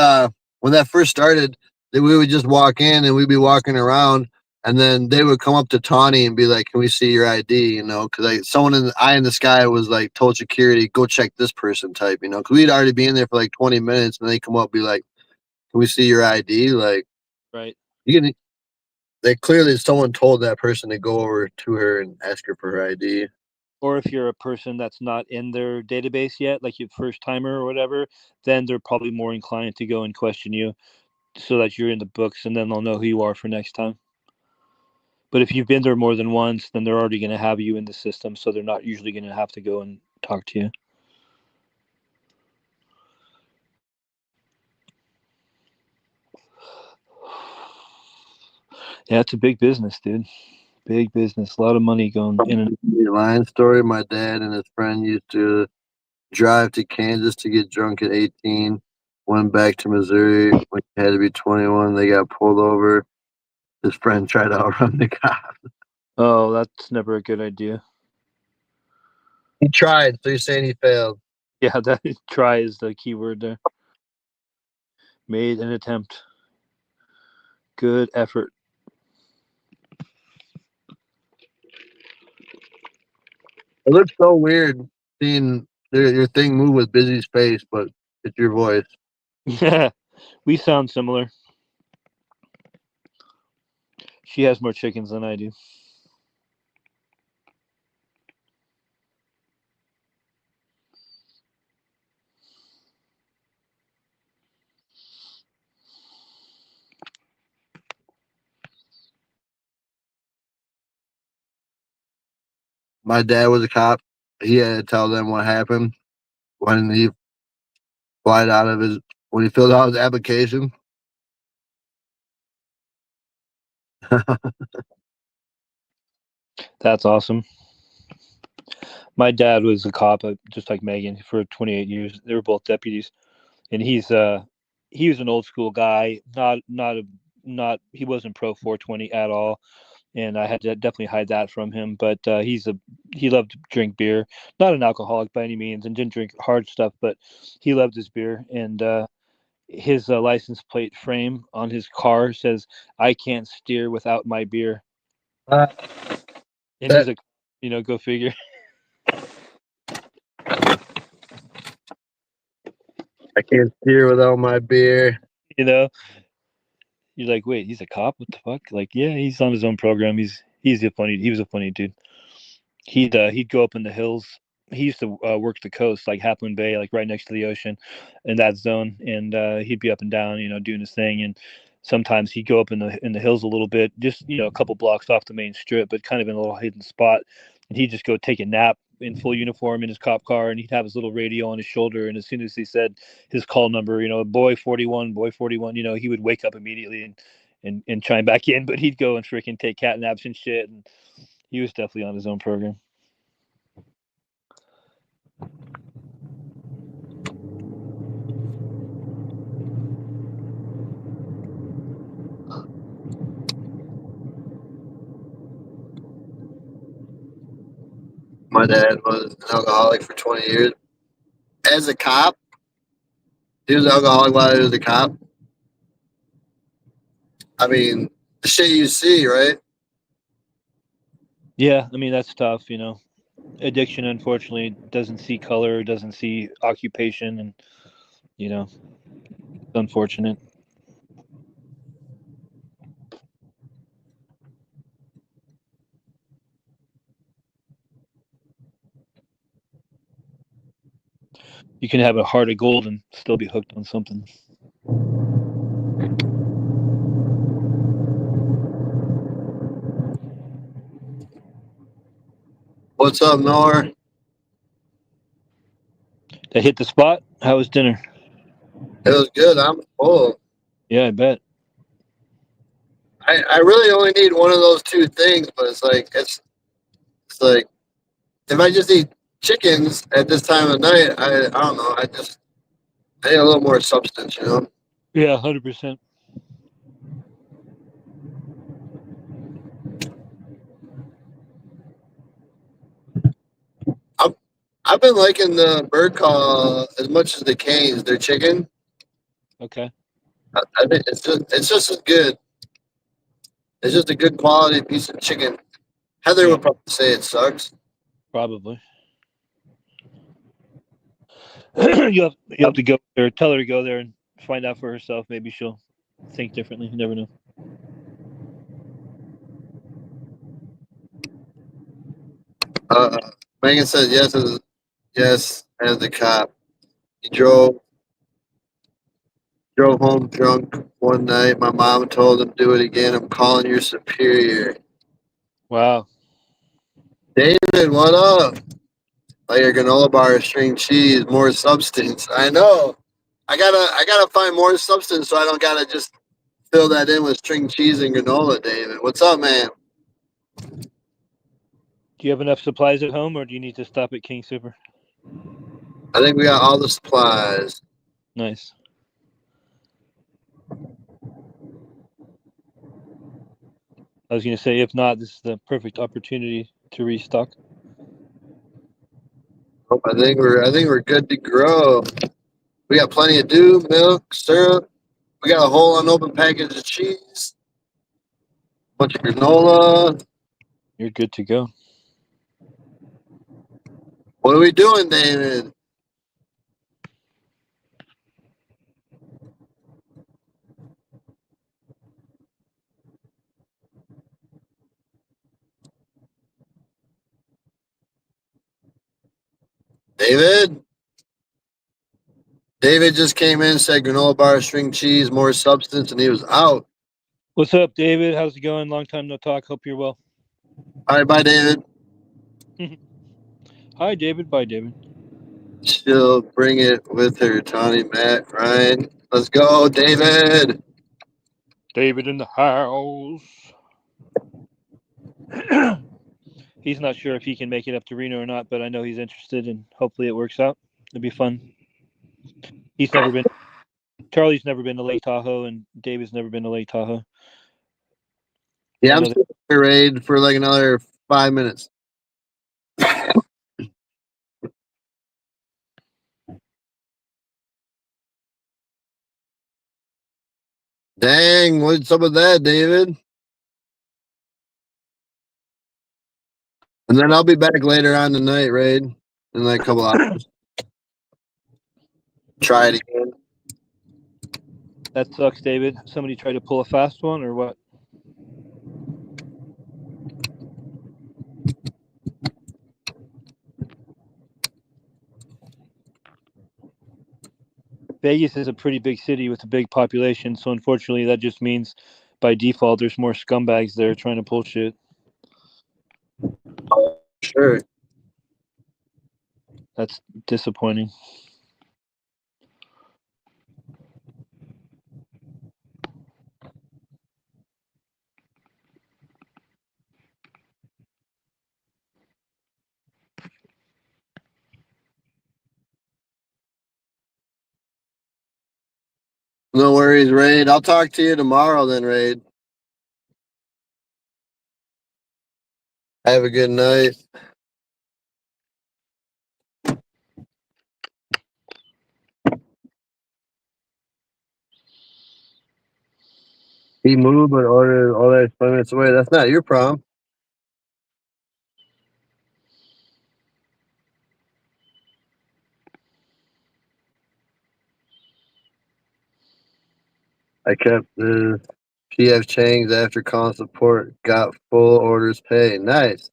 when that first started, we would just walk in and we'd be walking around, and then they would come up to Tawny and be like, "Can we see your ID?" You know, because like someone in the eye in the sky was like told security, "Go check this person," type. You know, because we'd already be in there for like 20 minutes, and they come up and be like, "Can we see your ID?" Like, Right. you can. They clearly someone told that person to go over to her and ask her for her ID. Or if you're a person that's not in their database yet, like your first timer or whatever, then they're probably more inclined to go and question you so that you're in the books and then they'll know who you are for next time. But if you've been there more than once, then they're already going to have you in the system, so they're not usually going to have to go and talk to you. Yeah, it's a big business, dude. Big business. A lot of money going in and The Lion story. My dad and his friend used to drive to Kansas to get drunk at 18. went back to Missouri when he had to be 21. They got pulled over. His friend tried to outrun the cop. Oh, that's never a good idea. He tried, so you're saying he failed. Yeah, that try is the key word there. Made an attempt. Good effort. It looks so weird seeing your thing move with Busy's face, but it's your voice. Yeah, we sound similar. She has more chickens than I do. My dad was a cop. He had to tell them what happened when he flied out of his when he filled out his application. That's awesome. My dad was a cop, just like Megan, for 28 years. They were both deputies, and he was an old school guy. Not he wasn't pro 420 at all, and I had to definitely hide that from him. But he loved to drink beer. Not an alcoholic by any means, and didn't drink hard stuff, but he loved his beer. And his license plate frame on his car says, "I can't steer without my beer." Uh, And he's a, go figure. I can't steer without my beer. You're like, wait, he's a cop? What the fuck? Like, yeah, he's on his own program. He was a funny dude. He'd go up in the hills. He used to work the coast, like Halfmoon Bay, like right next to the ocean, in that zone. And he'd be up and down, doing his thing. And sometimes he'd go up in the hills a little bit, just a couple blocks off the main strip, but kind of in a little hidden spot. And he'd just go take a nap in full uniform in his cop car, and he'd have his little radio on his shoulder. And as soon as he said his call number, boy 41, he would wake up immediately and chime back in. But he'd go and freaking take cat naps and shit. And he was definitely on his own program. My dad was an alcoholic for 20 years. As a cop, he was an alcoholic while he was a cop. I mean, the shit you see, right? Yeah, I mean, that's tough, Addiction, unfortunately, doesn't see color, doesn't see occupation, and, it's unfortunate. You can have a heart of gold and still be hooked on something. What's up, Nor? That hit the spot. How was dinner? It was good. I'm full. Yeah, I bet. I really only need one of those two things, but it's like if I just eat chickens at this time of night, I don't know. I need a little more substance, Yeah, 100%. I've been liking the bird call as much as the canes. Their chicken. Okay. I think it's just as good. It's just a good quality piece of chicken. Heather would probably say it sucks. Probably. you have to go there. Tell her to go there and find out for herself. Maybe she'll think differently. You never know. Megan said yes as the cop. He drove home drunk one night. My mom told him, "Do it again. I'm calling your superior." Wow. David, what up? Like your granola bar, string cheese, more substance. I know. I gotta find more substance so I don't gotta just fill that in with string cheese and granola. David, what's up, man? Do you have enough supplies at home, or do you need to stop at King Super? I think we got all the supplies. Nice. I was gonna say, if not, this is the perfect opportunity to restock. I think we're good to grow. We got plenty of dew, milk, syrup. We got a whole unopened package of cheese, bunch of granola. You're good to go. What are we doing, David? David? David just came in, said granola bar, string cheese, more substance, and he was out. What's up, David? How's it going? Long time no talk. Hope you're well. All right, bye, David. Hi, David. Bye, David. She'll bring it with her, Tawny, Matt, Ryan. Let's go, David. David in the house. He's not sure if he can make it up to Reno or not, but I know he's interested, and hopefully it works out. It'd be fun. Charlie's never been to Lake Tahoe, and David's never been to Lake Tahoe. Yeah, I'm still raid for like another 5 minutes. Dang, what's up with that, David? And then I'll be back later on tonight, Raid, in like a couple hours. Try it again. That sucks, David. Somebody tried to pull a fast one, or what? Vegas is a pretty big city with a big population, so unfortunately that just means by default there's more scumbags there trying to pull shit. Sure. That's disappointing. No worries, Raid. I'll talk to you tomorrow then, Raid. Have a good night. He moved but ordered all that 5 minutes away. That's not your problem. I kept the PF Chang's after calling support. Got full orders paid. Nice.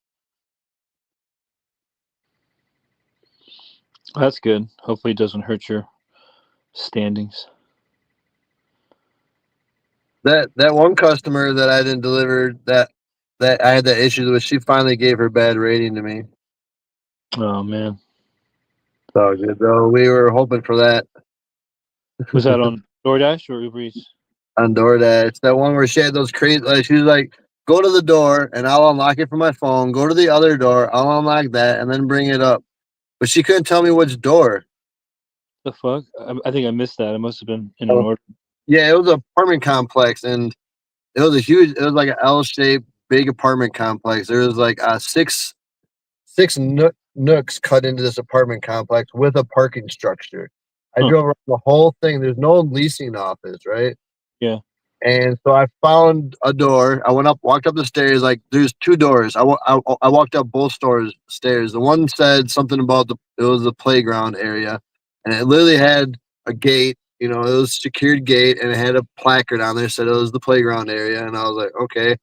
That's good. Hopefully it doesn't hurt your standings. That one customer that I didn't deliver that I had that issue with, she finally gave her bad rating to me. Oh man. So good though. We were hoping for that. Was that on DoorDash or Uber Eats? On DoorDash. That one where she had those crazy, like, she was like, go to the door and I'll unlock it from my phone. Go to the other door, I'll unlock that and then bring it up. But she couldn't tell me which door. The fuck? I think I missed that. It must have been in an order. Yeah, it was an apartment complex and it was like an L-shaped big apartment complex. There was like six nooks cut into this apartment complex with a parking structure. I drove around the whole thing. There's no leasing office, right? Yeah. And so I found a door. I walked up the stairs. Like there's two doors. I walked up both stairs. The one said something about it was the playground area, and it literally had a gate. You know, it was a secured gate, and it had a placard on there said it was the playground area. And I was like, okay.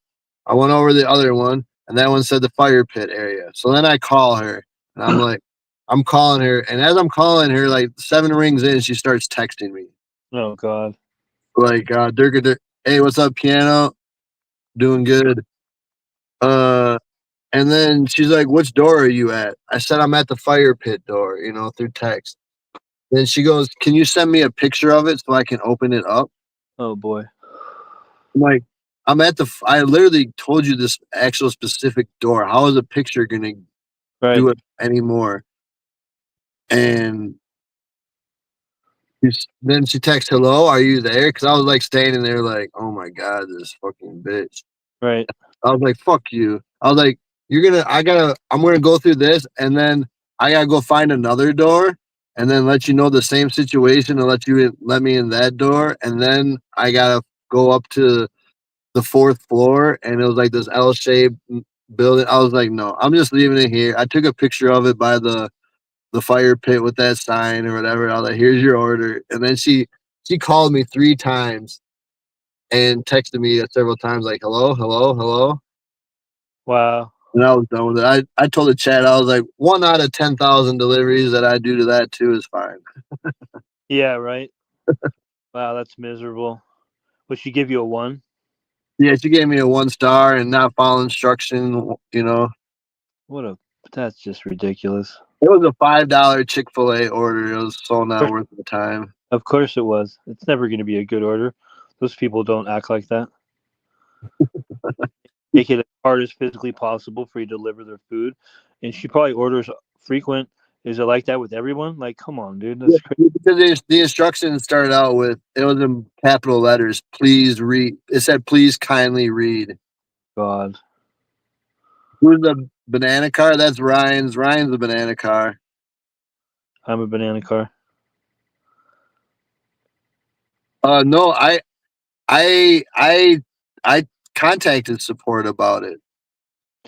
I went over the other one, and that one said the fire pit area. So then I call her, and I'm like, I'm calling her, and as I'm calling her, like 7 rings in, she starts texting me. Oh God. Like, hey, what's up, piano? Doing good. And then she's like, which door are you at? I said, I'm at the fire pit door, through text. Then she goes, can you send me a picture of it so I can open it up? Oh boy. I'm like, I literally told you this actual specific door. How is a picture going to do it anymore? And then she texts, hello, are you there? Because I was like standing there like, oh my God, this fucking bitch. Right. I was like, fuck you. I was like, I'm gonna go through this, and then I gotta go find another door, and then let you know the same situation, and let me in that door, and then I gotta go up to the fourth floor, and it was like this L-shaped building. I was like, no, I'm just leaving it here. I took a picture of it by the fire pit with that sign or whatever. I was like, here's your order, and then she called me 3 times and texted me several times like, hello, hello, hello. Wow. And I was done with it. I told the chat, I was like, 1 out of 10,000 deliveries that I do to that too is fine. Yeah, right. Wow, that's miserable. Would she give you a 1? Yeah, she gave me a 1 star and not follow instruction. You know, That's just ridiculous. it was a $5 Chick-fil-A order. It was so not worth the time. Of course it was. It's never going to be a good order. Those people don't act like that. Make it as hard as physically possible for you to deliver their food. And she probably orders frequent. Is it like that with everyone? Like, come on, dude. That's crazy. Because the instructions started out with, it was in capital letters. Please read. It said, please kindly read. God. Who's the banana car? That's Ryan's. Ryan's the banana car. I'm a banana car. No, I contacted support about it.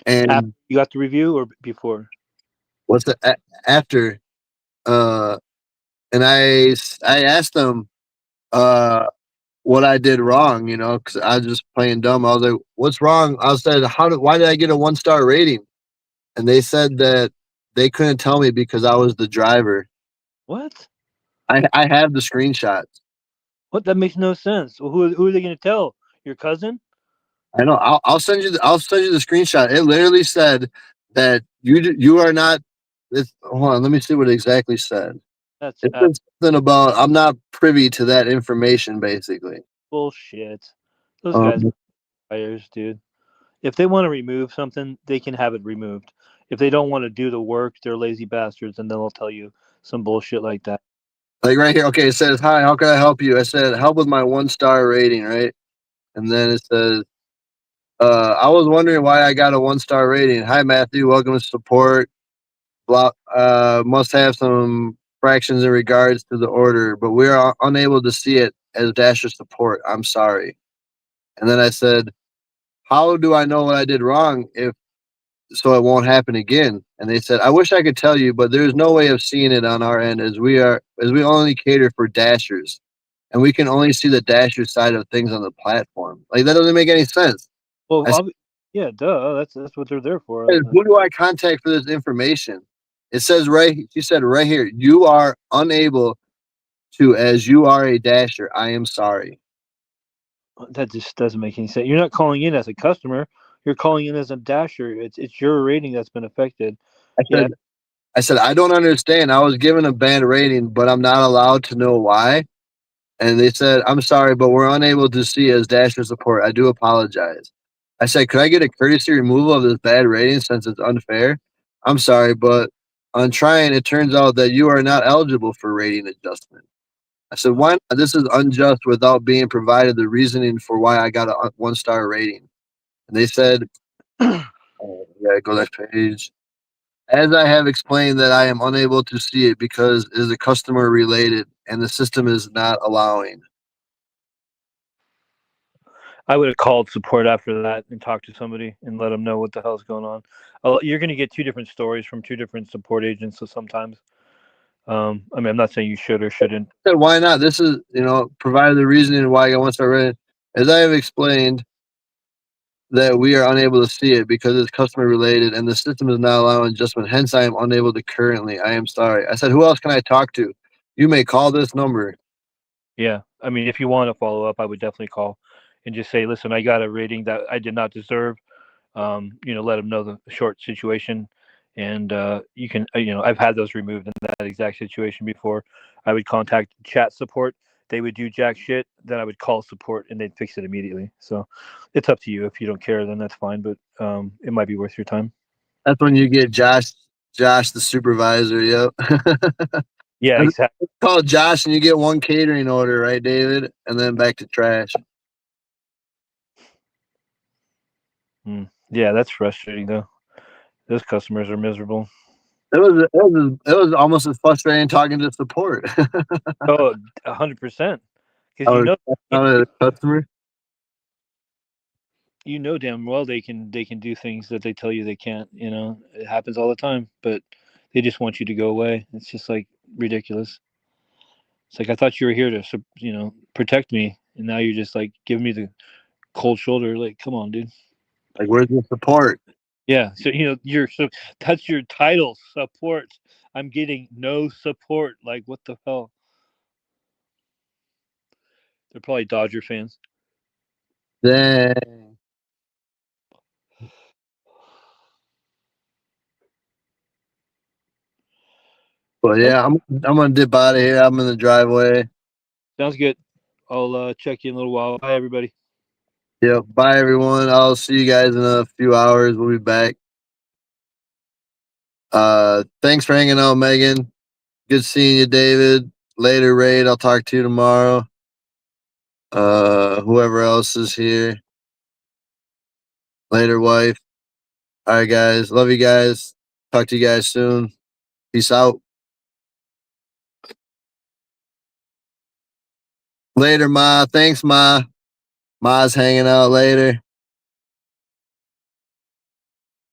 And After you got the review or before? what's the after? And I asked them what I did wrong, you know, because I was just playing dumb. I was like, "What's wrong?" I said, why did I get a 1-star rating?" And they said that they couldn't tell me because I was the driver. What? I have the screenshots. What? That makes no sense. Well, who are they going to tell? Your cousin? I know. I'll send you. I'll send you the screenshot. It literally said that you are not. Hold on. Let me see what it exactly said. That's It said something about I'm not privy to that information. Basically. bullshit. Those guys Um, are liars, dude. If they want to remove something, they can have it removed. If they don't want to do the work, they're lazy bastards, and then they'll tell you some bullshit like that. like right here. Okay. It says, "Hi. How can I help you?" I said, "Help with my 1-star rating." Right. And then it says, "I was wondering why I got a 1-star rating. Hi, Matthew. Welcome to support. Must have some fractions in regards to the order, but we are unable to see it as Dasher support. I'm sorry." And then I said, "How do I know what I did wrong if so it won't happen again?" And they said, "I wish I could tell you, but there's no way of seeing it on our end as we only cater for Dashers, and we can only see the Dasher side of things on the platform. Like that doesn't make any sense." Well, I said, yeah, duh. That's what they're there for. "Who do I contact for this information?" It says she said right here, "You are unable to, as you are a Dasher. I am sorry." That just doesn't make any sense. You're not calling in as a customer. You're calling in as a dasher. It's your rating that's been affected. I said, "I don't understand. I was given a bad rating, but I'm not allowed to know why." And they said, "I'm sorry, but we're unable to see as Dasher support. I do apologize." I said, "Could I get a courtesy removal of this bad rating since it's unfair? I'm sorry, but on trying, it turns out that you are not eligible for rating adjustment." I said, "Why not? This is unjust without being provided the reasoning for why I got a 1-star rating." And they said, yeah, go next page. "As I have explained that I am unable to see it because it is a customer related and the system is not allowing." I would have called support after that and talked to somebody and let them know what the hell's going on. You're going to get 2 different stories from 2 different support agents. So sometimes, I mean, I'm not saying you should or shouldn't. I said, "Why not? This is, provided the reasoning why I got 1-star rating. As I have explained that we are unable to see it because it's customer related and the system is not allowing adjustment. Hence, I am unable to currently. I am sorry." I said, "Who else can I talk to? You may call this number." Yeah, I mean, if you want to follow up, I would definitely call and just say, "Listen, I got a rating that I did not deserve." Let them know the short situation, and you can, I've had those removed in that exact situation before. I would contact chat support. They would do jack shit. Then I would call support, and they'd fix it immediately. So it's up to you. If you don't care, then that's fine. But it might be worth your time. That's when you get Josh, the supervisor. Yep. Yeah, exactly. Call Josh and you get 1 catering order, right, David? And then back to trash. Yeah, that's frustrating though. Those customers are miserable. It was almost as frustrating talking to support. Oh, 100%. Because I was not a customer. you know damn well they can do things that they tell you they can't. You know, it happens all the time, but they just want you to go away. It's just like ridiculous. It's like I thought you were here to protect me, and now you're just like giving me the cold shoulder. Like, come on, dude. Like, where's the support? Yeah, so that's your title, support. I'm getting no support. Like, what the hell? They're probably Dodger fans. Dang. But yeah, I'm gonna dip out of here. I'm in the driveway. Sounds good. I'll check you in a little while. Bye, everybody. Yep. Bye, everyone. I'll see you guys in a few hours. We'll be back. Thanks for hanging out, Megan. Good seeing you, David. Later, Raid. I'll talk to you tomorrow. Whoever else is here. Later, wife. All right, guys. Love you guys. Talk to you guys soon. Peace out. Later, Ma. Thanks, Ma. Ma's hanging out later.